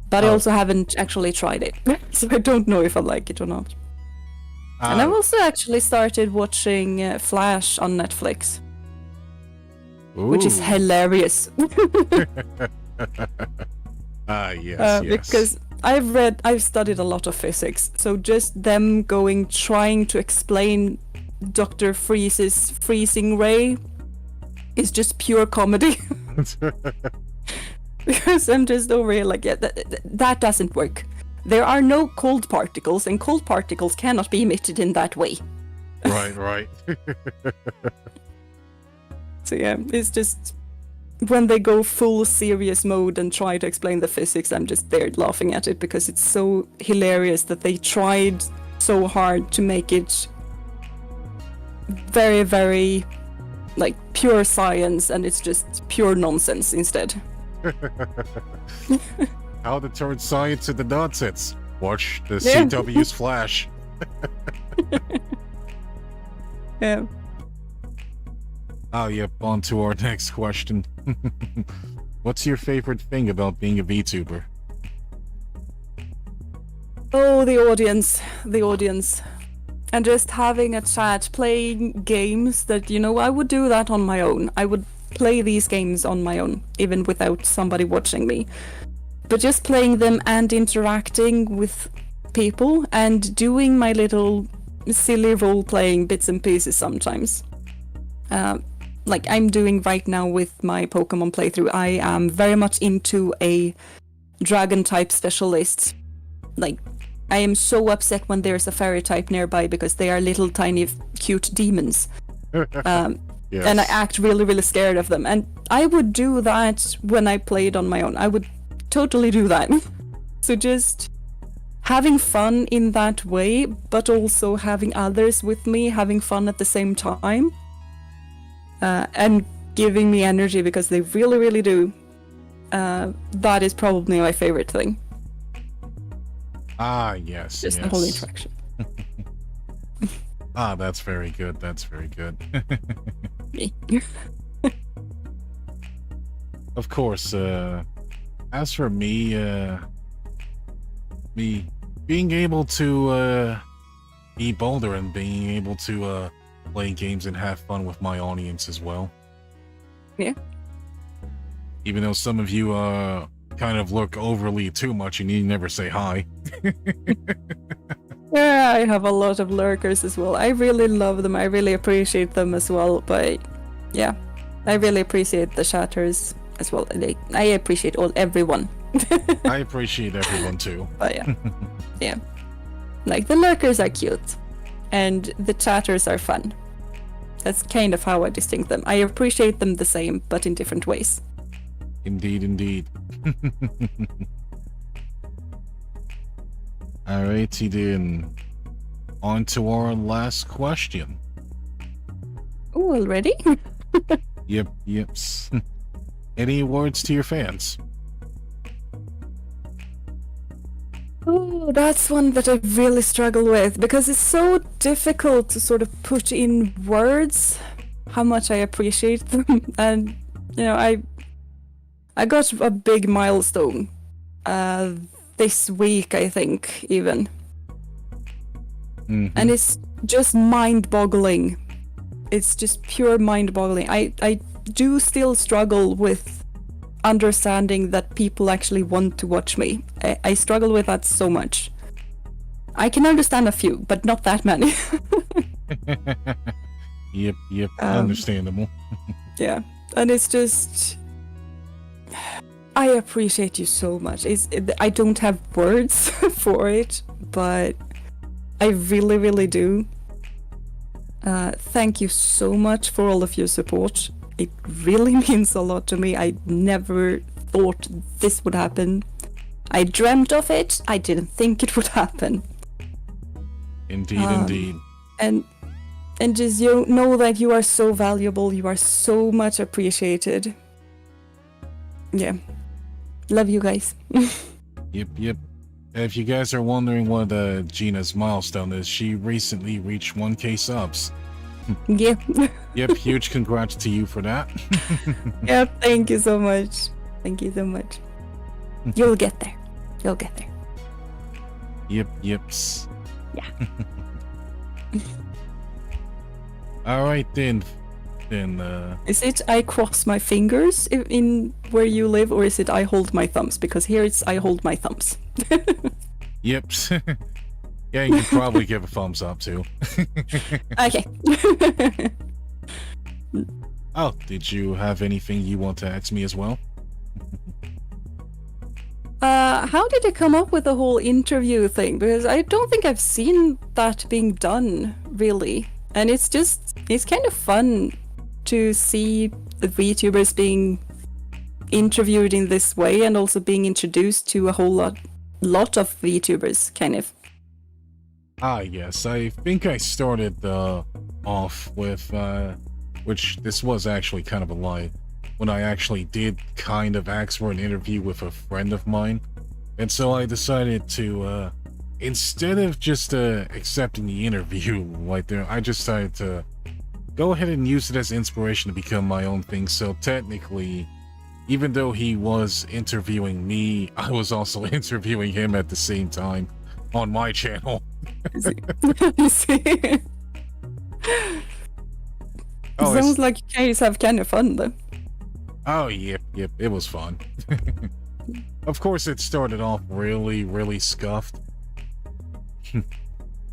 B: But I also haven't actually tried it, so I don't know if I like it or not. And I've also actually started watching Flash on Netflix, which is hilarious.
A: Yes.
B: Because I've studied a lot of physics, so just them trying to explain Dr. Freeze's freezing ray is just pure comedy. Because I'm just over here like, yeah, that doesn't work. There are no cold particles, and cold particles cannot be emitted in that way.
A: Right.
B: So yeah, it's just when they go full serious mode and try to explain the physics, I'm just there laughing at it because it's so hilarious that they tried so hard to make it very, very like pure science, and it's just pure nonsense instead.
A: How to turn science into nonsense. Watch the CW's Flash.
B: Yeah.
A: Oh, yep, on to our next question. What's your favorite thing about being a VTuber?
B: Oh, the audience. And just having a chat, playing games that, you know, I would do that on my own. I would play these games on my own, even without somebody watching me. But just playing them and interacting with people and doing my little silly role-playing bits and pieces sometimes. Like I'm doing right now with my Pokemon playthrough. I am very much into a dragon type specialist. Like, I am so upset when there's a fairy type nearby because they are little tiny cute demons.
A: Yes.
B: And I act really, really scared of them. And I would do that when I played on my own. I would totally do that. So just having fun in that way, but also having others with me, having fun at the same time. And giving me energy because they really, really do. That is probably my favorite thing.
A: Ah, yes.
B: Just the whole interaction.
A: Ah, that's very good. Of course, as for me being able to be bolder and being able to play games and have fun with my audience as well.
B: Yeah.
A: Even though some of you kind of look overly too much and you never say hi.
B: Yeah, I have a lot of lurkers as well. I really love them. I really appreciate them as well. But yeah, I really appreciate the chatters as well. I appreciate everyone.
A: I appreciate everyone too.
B: But yeah, yeah. Like the lurkers are cute, and the chatters are fun. That's kind of how I distinct them. I appreciate them the same, but in different ways.
A: Indeed. Alrighty then. on to our last question.
B: Oh, already?
A: Yep. Any words to your fans?
B: Oh, that's one that I really struggle with because it's so difficult to sort of put in words how much I appreciate them. And I got a big milestone this week, I think, even.
A: Mm-hmm.
B: And it's just mind-boggling. It's just pure mind-boggling. I do still struggle with understanding that people actually want to watch me. I struggle with that so much. I can understand a few, but not that many.
A: Yep. Understandable.
B: Yeah, and it's just... I appreciate you so much. I don't have words for it, but I really, really do. Thank you so much for all of your support. It really means a lot to me. I never thought this would happen. I dreamt of it. I didn't think it would happen.
A: Indeed.
B: And just know that you are so valuable. You are so much appreciated. Yeah. Love you guys.
A: Yep. If you guys are wondering what Jeena's milestone is, she recently reached 1K subs.
B: Yeah.
A: Yep, huge congrats to you for that.
B: Yeah, thank you so much. Thank you so much. You'll get there.
A: Yips.
B: Yeah.
A: Alright then.
B: Is it I cross my fingers in where you live, or is it I hold my thumbs? Because here it's I hold my thumbs.
A: Yep. Yeah, you could probably give a thumbs up too.
B: Okay.
A: Oh, did you have anything you want to ask me as well?
B: How did you come up with the whole interview thing? Because I don't think I've seen that being done, really. And it's kind of fun to see the VTubers being interviewed in this way and also being introduced to a whole lot of VTubers, kind of.
A: Yes, I think I started off with, which this was actually kind of a lie, when I actually did kind of ask for an interview with a friend of mine. And so I decided to, instead of just accepting the interview right there, I just decided to go ahead and use it as inspiration to become my own thing. So technically, even though he was interviewing me, I was also interviewing him at the same time on my channel.
B: You see? Sounds like you guys have kind of fun though.
A: Oh, yep, it was fun. Of course, it started off really scuffed.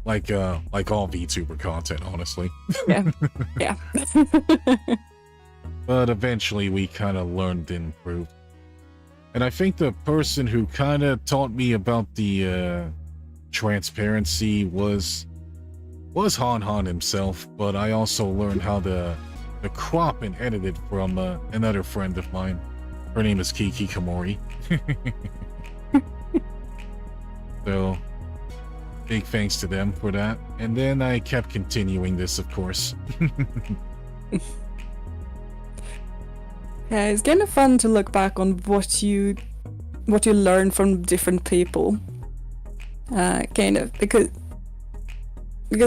A: like all VTuber content, honestly. Yeah. But eventually we kind of learned and improved. And I think the person who kind of taught me about the transparency was Han himself, but I also learned how to crop and edit it from another friend of mine. Her name is Kiki Kamori. So big thanks to them for that. And then I kept continuing this, of course.
B: Yeah, it's kind of fun to look back on what you learn from different people. Kind of, because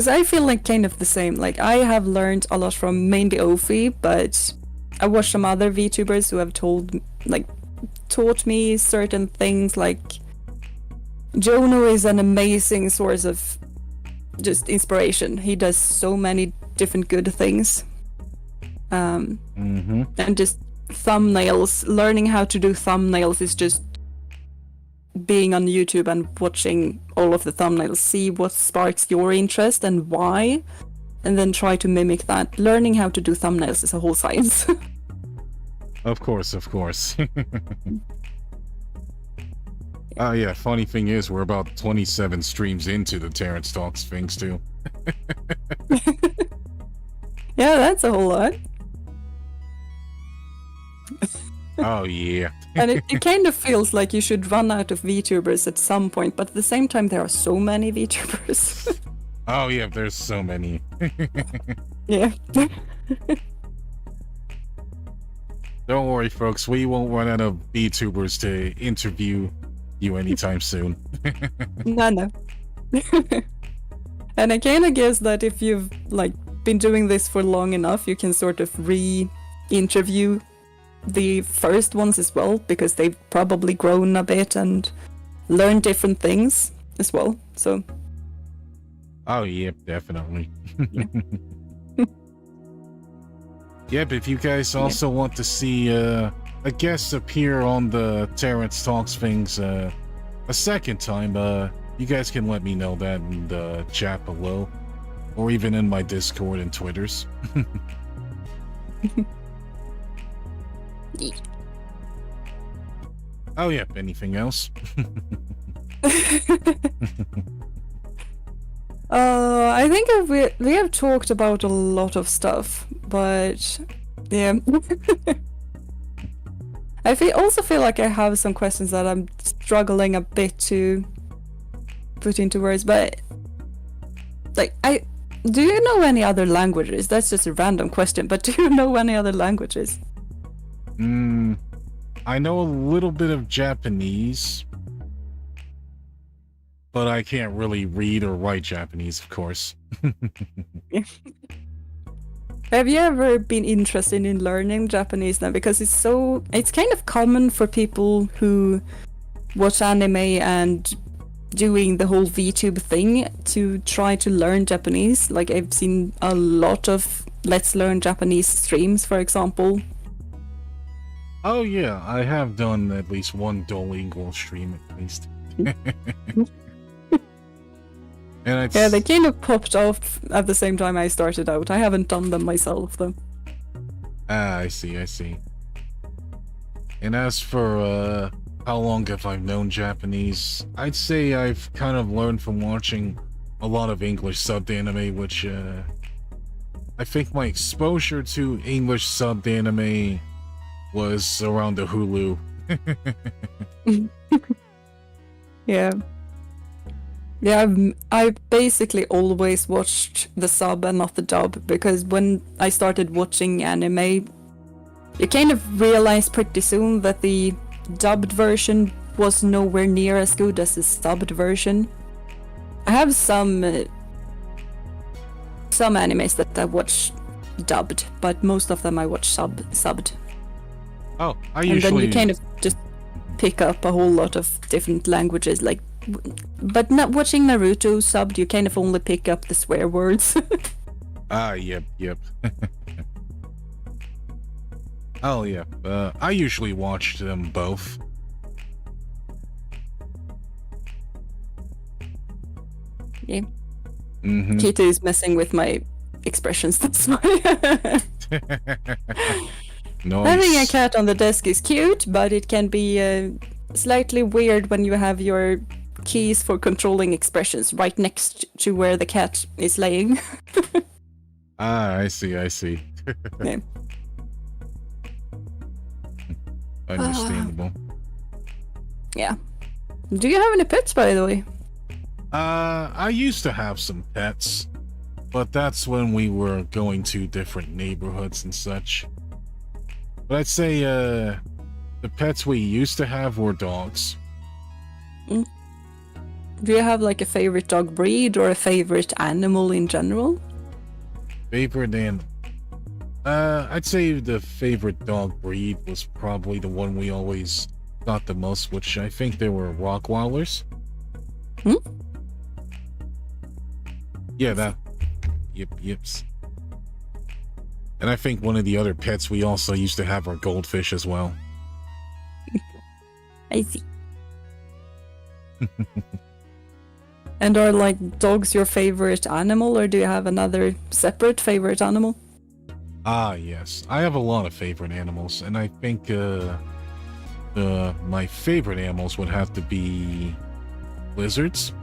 B: I feel like kind of the same. Like, I have learned a lot from mainly Ophi, but I watched some other VTubers who have taught me certain things. Like, Jono is an amazing source of just inspiration. He does so many different good things. And just thumbnails, learning how to do thumbnails is just being on YouTube and watching all of the thumbnails, see what sparks your interest and why, and then try to mimic that. Learning how to do thumbnails is a whole science.
A: Of course. Oh yeah, funny thing is, we're about 27 streams into the Terence Talks things too.
B: Yeah, that's a whole lot.
A: Oh yeah.
B: And it kind of feels like you should run out of VTubers at some point, but at the same time there are so many VTubers.
A: Oh yeah, there's so many.
B: Yeah.
A: Don't worry, folks. We won't run out of VTubers to interview you anytime soon.
B: No. And I kind of guess that if you've like been doing this for long enough, you can sort of re-interview the first ones as well, because they've probably grown a bit and learned different things as well. So.
A: Oh yep, definitely.
B: Yeah.
A: Yep, if you guys also want to see a guest appear on the Terence Talks things a second time, you guys can let me know that in the chat below, or even in my Discord and Twitters. Oh yep, anything else?
B: I think we have talked about a lot of stuff, but yeah. I also feel like I have some questions that I'm struggling a bit to put into words, but like do you know any other languages? That's just a random question, but do you know any other languages?
A: I know a little bit of Japanese, but I can't really read or write Japanese, of course.
B: Have you ever been interested in learning Japanese now? Because it's kind of common for people who watch anime and doing the whole VTube thing to try to learn Japanese. Like I've seen a lot of Let's Learn Japanese streams, for example.
A: Oh yeah, I have done at least one Duolingo stream at least. And
B: yeah, they kind of popped off at the same time I started out. I haven't done them myself though.
A: Ah, I see. And as for how long have I known Japanese, I'd say I've kind of learned from watching a lot of English subbed anime, which I think my exposure to English subbed anime was around the Hulu.
B: Yeah. Yeah, I've basically always watched the sub and not the dub, because when I started watching anime, you kind of realize pretty soon that the dubbed version was nowhere near as good as the subbed version. I have some animes that I watch dubbed, but most of them I watch subbed.
A: Oh,
B: And then you kind of just pick up a whole lot of different languages, like. But not watching Naruto subbed, you kind of only pick up the swear words.
A: Yep. Oh, yeah. I usually watch them both.
B: Yeah.
A: Mm-hmm.
B: Kita is messing with my expressions, that's why.
A: Nice.
B: Having a cat on the desk is cute, but it can be slightly weird when you have your keys for controlling expressions right next to where the cat is laying.
A: I see.
B: Yeah.
A: Understandable.
B: Yeah. Do you have any pets, by the way?
A: I used to have some pets, but that's when we were going to different neighborhoods and such. But I'd say, the pets we used to have were dogs.
B: Do you have like a favorite dog breed or a favorite animal in general?
A: Favorite animal? I'd say the favorite dog breed was probably the one we always got the most, which I think they were Rottweilers. Yeah, that. Yips. And I think one of the other pets we also used to have are goldfish as well.
B: I see. And are like dogs your favorite animal, or do you have another separate favorite animal?
A: Yes. I have a lot of favorite animals, and I think my favorite animals would have to be lizards.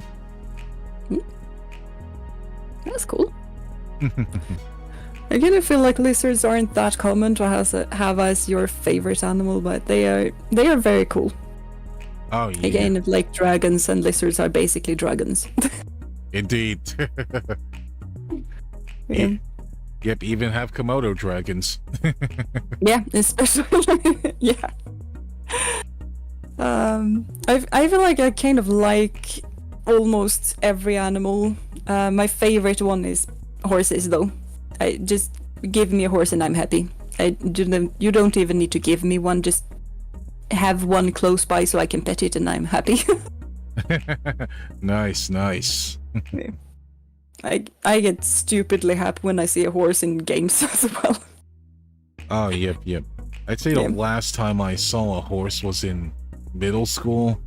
B: That's cool. I kind of feel like lizards aren't that common to have as your favorite animal, but they are very cool.
A: Oh yeah.
B: Again, like dragons and lizards are basically dragons.
A: Indeed.
B: Yeah.
A: Yep, even have Komodo dragons.
B: Yeah, especially yeah. I feel like I kind of like almost every animal. My favorite one is horses, though. I just give me a horse and I'm happy. You don't even need to give me one. Just have one close by so I can pet it and I'm happy.
A: Nice.
B: I get stupidly happy when I see a horse in games as well.
A: Oh, yep. I'd say the last time I saw a horse was in middle school.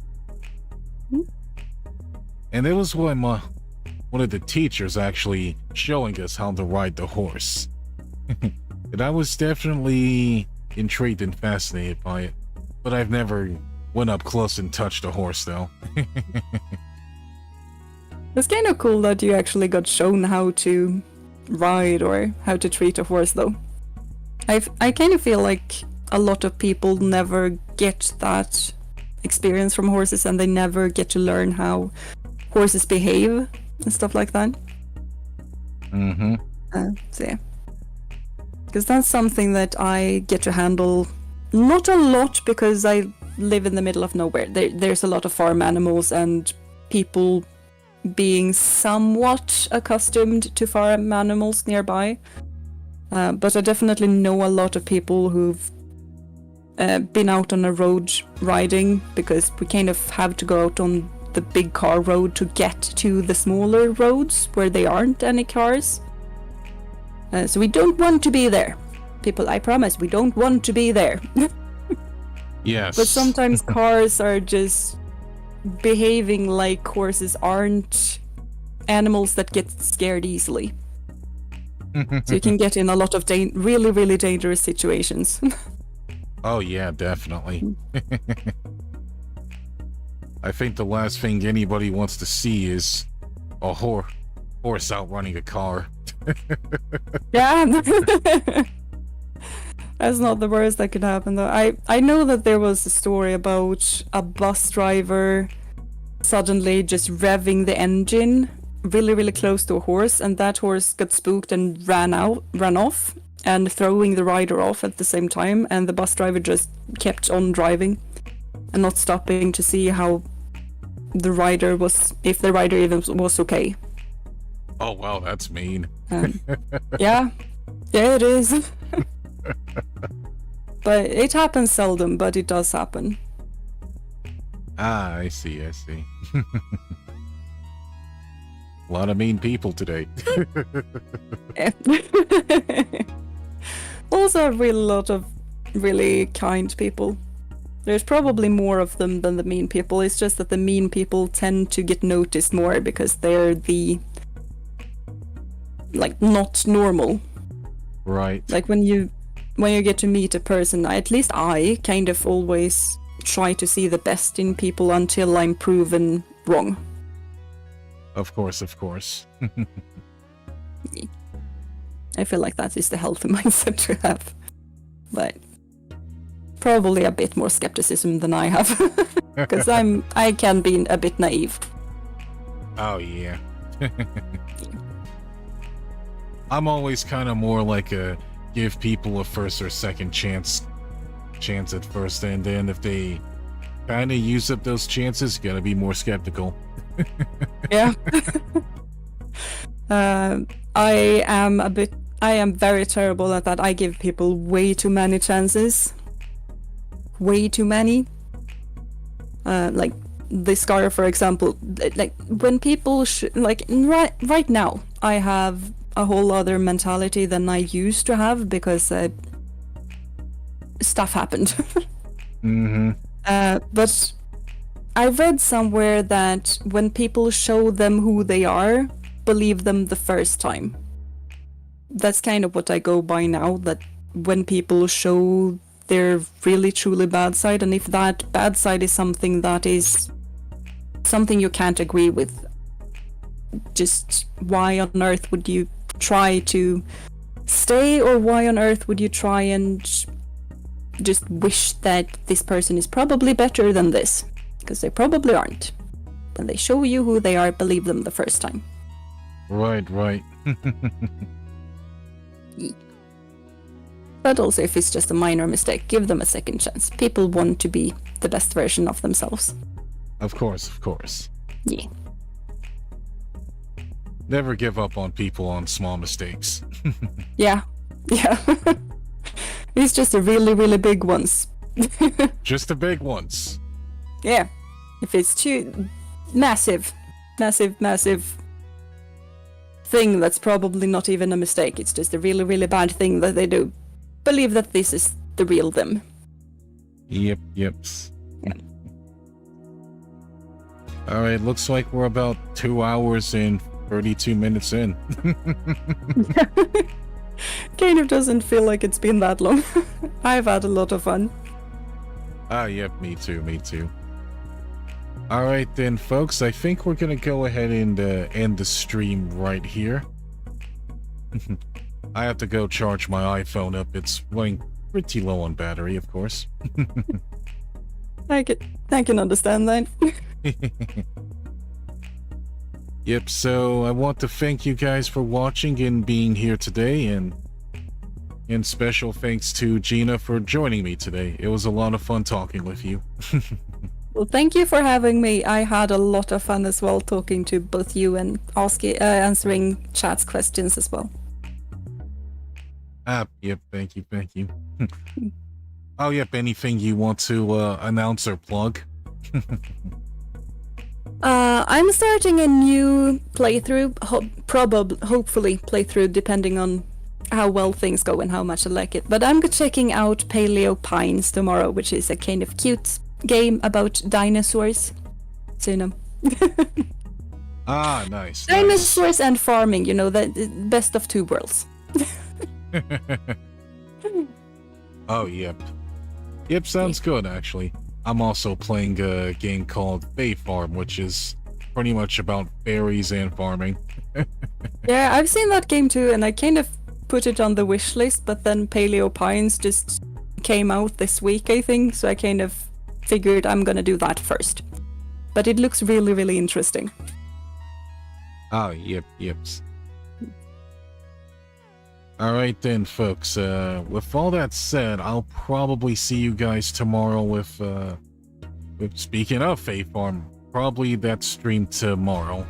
A: And it was when one of the teachers actually showing us how to ride the horse. And I was definitely intrigued and fascinated by it. But I've never went up close and touched a horse, though.
B: It's kind of cool that you actually got shown how to ride or how to treat a horse, though. I kind of feel like a lot of people never get that experience from horses, and they never get to learn how horses behave and stuff like that. So yeah, because that's something that I get to handle. Not a lot, because I live in the middle of nowhere. There's a lot of farm animals and people being somewhat accustomed to farm animals nearby. But I definitely know a lot of people who've been out on a road riding, because we kind of have to go out on the big car road to get to the smaller roads where there aren't any cars. So we don't want to be there. People, I promise, we don't want to be there.
A: Yes.
B: But sometimes cars are just behaving like horses aren't animals that get scared easily. So you can get in a lot of really, really dangerous situations.
A: Oh yeah, definitely. I think the last thing anybody wants to see is a horse outrunning a car.
B: Yeah. That's not the worst that could happen, though. I know that there was a story about a bus driver suddenly just revving the engine really, really close to a horse, and that horse got spooked and ran off, and throwing the rider off at the same time, and the bus driver just kept on driving and not stopping to see how the rider was, if the rider even was okay.
A: Oh wow, that's mean.
B: Yeah, it is. But it happens seldom, but it does happen.
A: Ah, I see. A lot of mean people today.
B: Also, a really lot of really kind people. There's probably more of them than the mean people. It's just that the mean people tend to get noticed more because they're the, like, not normal.
A: Right.
B: Like when you get to meet a person, at least I kind of always try to see the best in people until I'm proven wrong.
A: Of course.
B: I feel like that is the healthy mindset to have. But probably a bit more skepticism than I have. Because I can be a bit naive.
A: Oh yeah. I'm always kind of more like a give people a first or second chance at first, and then if they kind of use up those chances, gotta be more skeptical.
B: Yeah. I am very terrible at that. I give people way too many chances. Way too many. Like this scar, for example. Like when people right now, I have a whole other mentality than I used to have because stuff happened. But I read somewhere that when people show them who they are, believe them the first time. That's kind of what I go by now, that when people show their really truly bad side, and if that bad side is something you can't agree with, just why on earth would you try to stay, or why on earth would you try and just wish that this person is probably better than this? Because they probably aren't. When they show you who they are, believe them the first time.
A: Right, right.
B: But also, if it's just a minor mistake, give them a second chance. People want to be the best version of themselves.
A: Of course, of course.
B: Yeah.
A: Never give up on people on small mistakes.
B: Yeah. Yeah. It's just the really, really big ones.
A: Just the big ones.
B: Yeah. If it's too massive thing, that's probably not even a mistake. It's just a really, really bad thing that they do. Believe that this is the real them.
A: Yep.
B: Yeah.
A: Alright, looks like we're about 2 hours and 32 minutes in.
B: Kind of doesn't feel like it's been that long. I've had a lot of fun.
A: Yep, me too. Alright then, folks, I think we're gonna go ahead and end the stream right here. I have to go charge my iPhone up. It's running pretty low on battery, of course.
B: I can understand that.
A: Yep, so I want to thank you guys for watching and being here today, and special thanks to Jeeena for joining me today. It was a lot of fun talking with you.
B: Well, thank you for having me. I had a lot of fun as well talking to both you and answering chat's questions as well.
A: Yep, thank you. Oh, yep, anything you want to announce or plug?
B: I'm starting a new playthrough, hopefully playthrough, depending on how well things go and how much I like it. But I'm checking out Paleo Pines tomorrow, which is a kind of cute game about dinosaurs. So, you know.
A: Nice.
B: Dinosaurs and farming, the best of two worlds.
A: Oh, yep. Yep, sounds good, actually. I'm also playing a game called Bay Farm, which is pretty much about berries and farming.
B: Yeah, I've seen that game too, and I kind of put it on the wish list, but then Paleo Pines just came out this week, I think, so I kind of figured I'm gonna do that first. But it looks really, really interesting.
A: Oh, yep. Alright then, folks, with all that said, I'll probably see you guys tomorrow with speaking of Faith Farm, probably that stream tomorrow.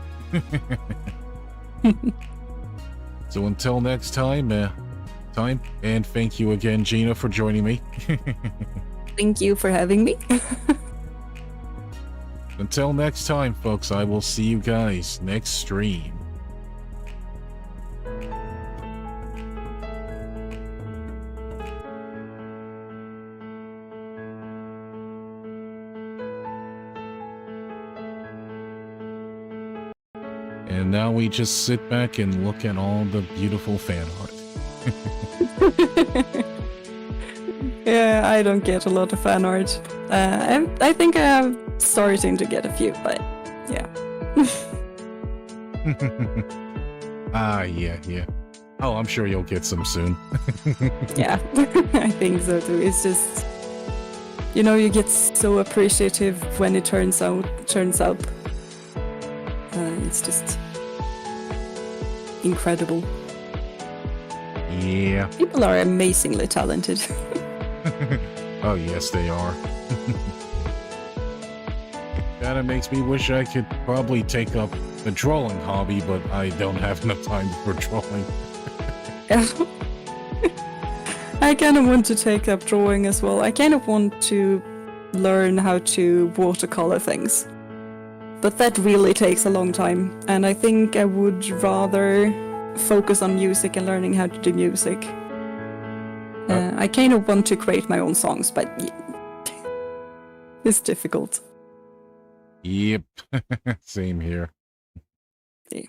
A: So until next time, and thank you again, Jeeena, for joining me.
B: Thank you for having me.
A: Until next time, folks, I will see you guys next stream. And now we just sit back and look at all the beautiful fan art.
B: Yeah, I don't get a lot of fan art. I think I'm starting to get a few, but yeah.
A: Yeah. Oh, I'm sure you'll get some soon.
B: Yeah, I think so too. It's just, you get so appreciative when it turns up. It's just incredible.
A: Yeah.
B: People are amazingly talented.
A: Oh, yes, they are. Kinda makes me wish I could probably take up the drawing hobby, but I don't have enough time for drawing.
B: I kind of want to take up drawing as well. I kind of want to learn how to watercolor things. But that really takes a long time, and I think I would rather focus on music and learning how to do music. I kind of want to create my own songs, but it's difficult.
A: Yep. Same here.
B: Yeah.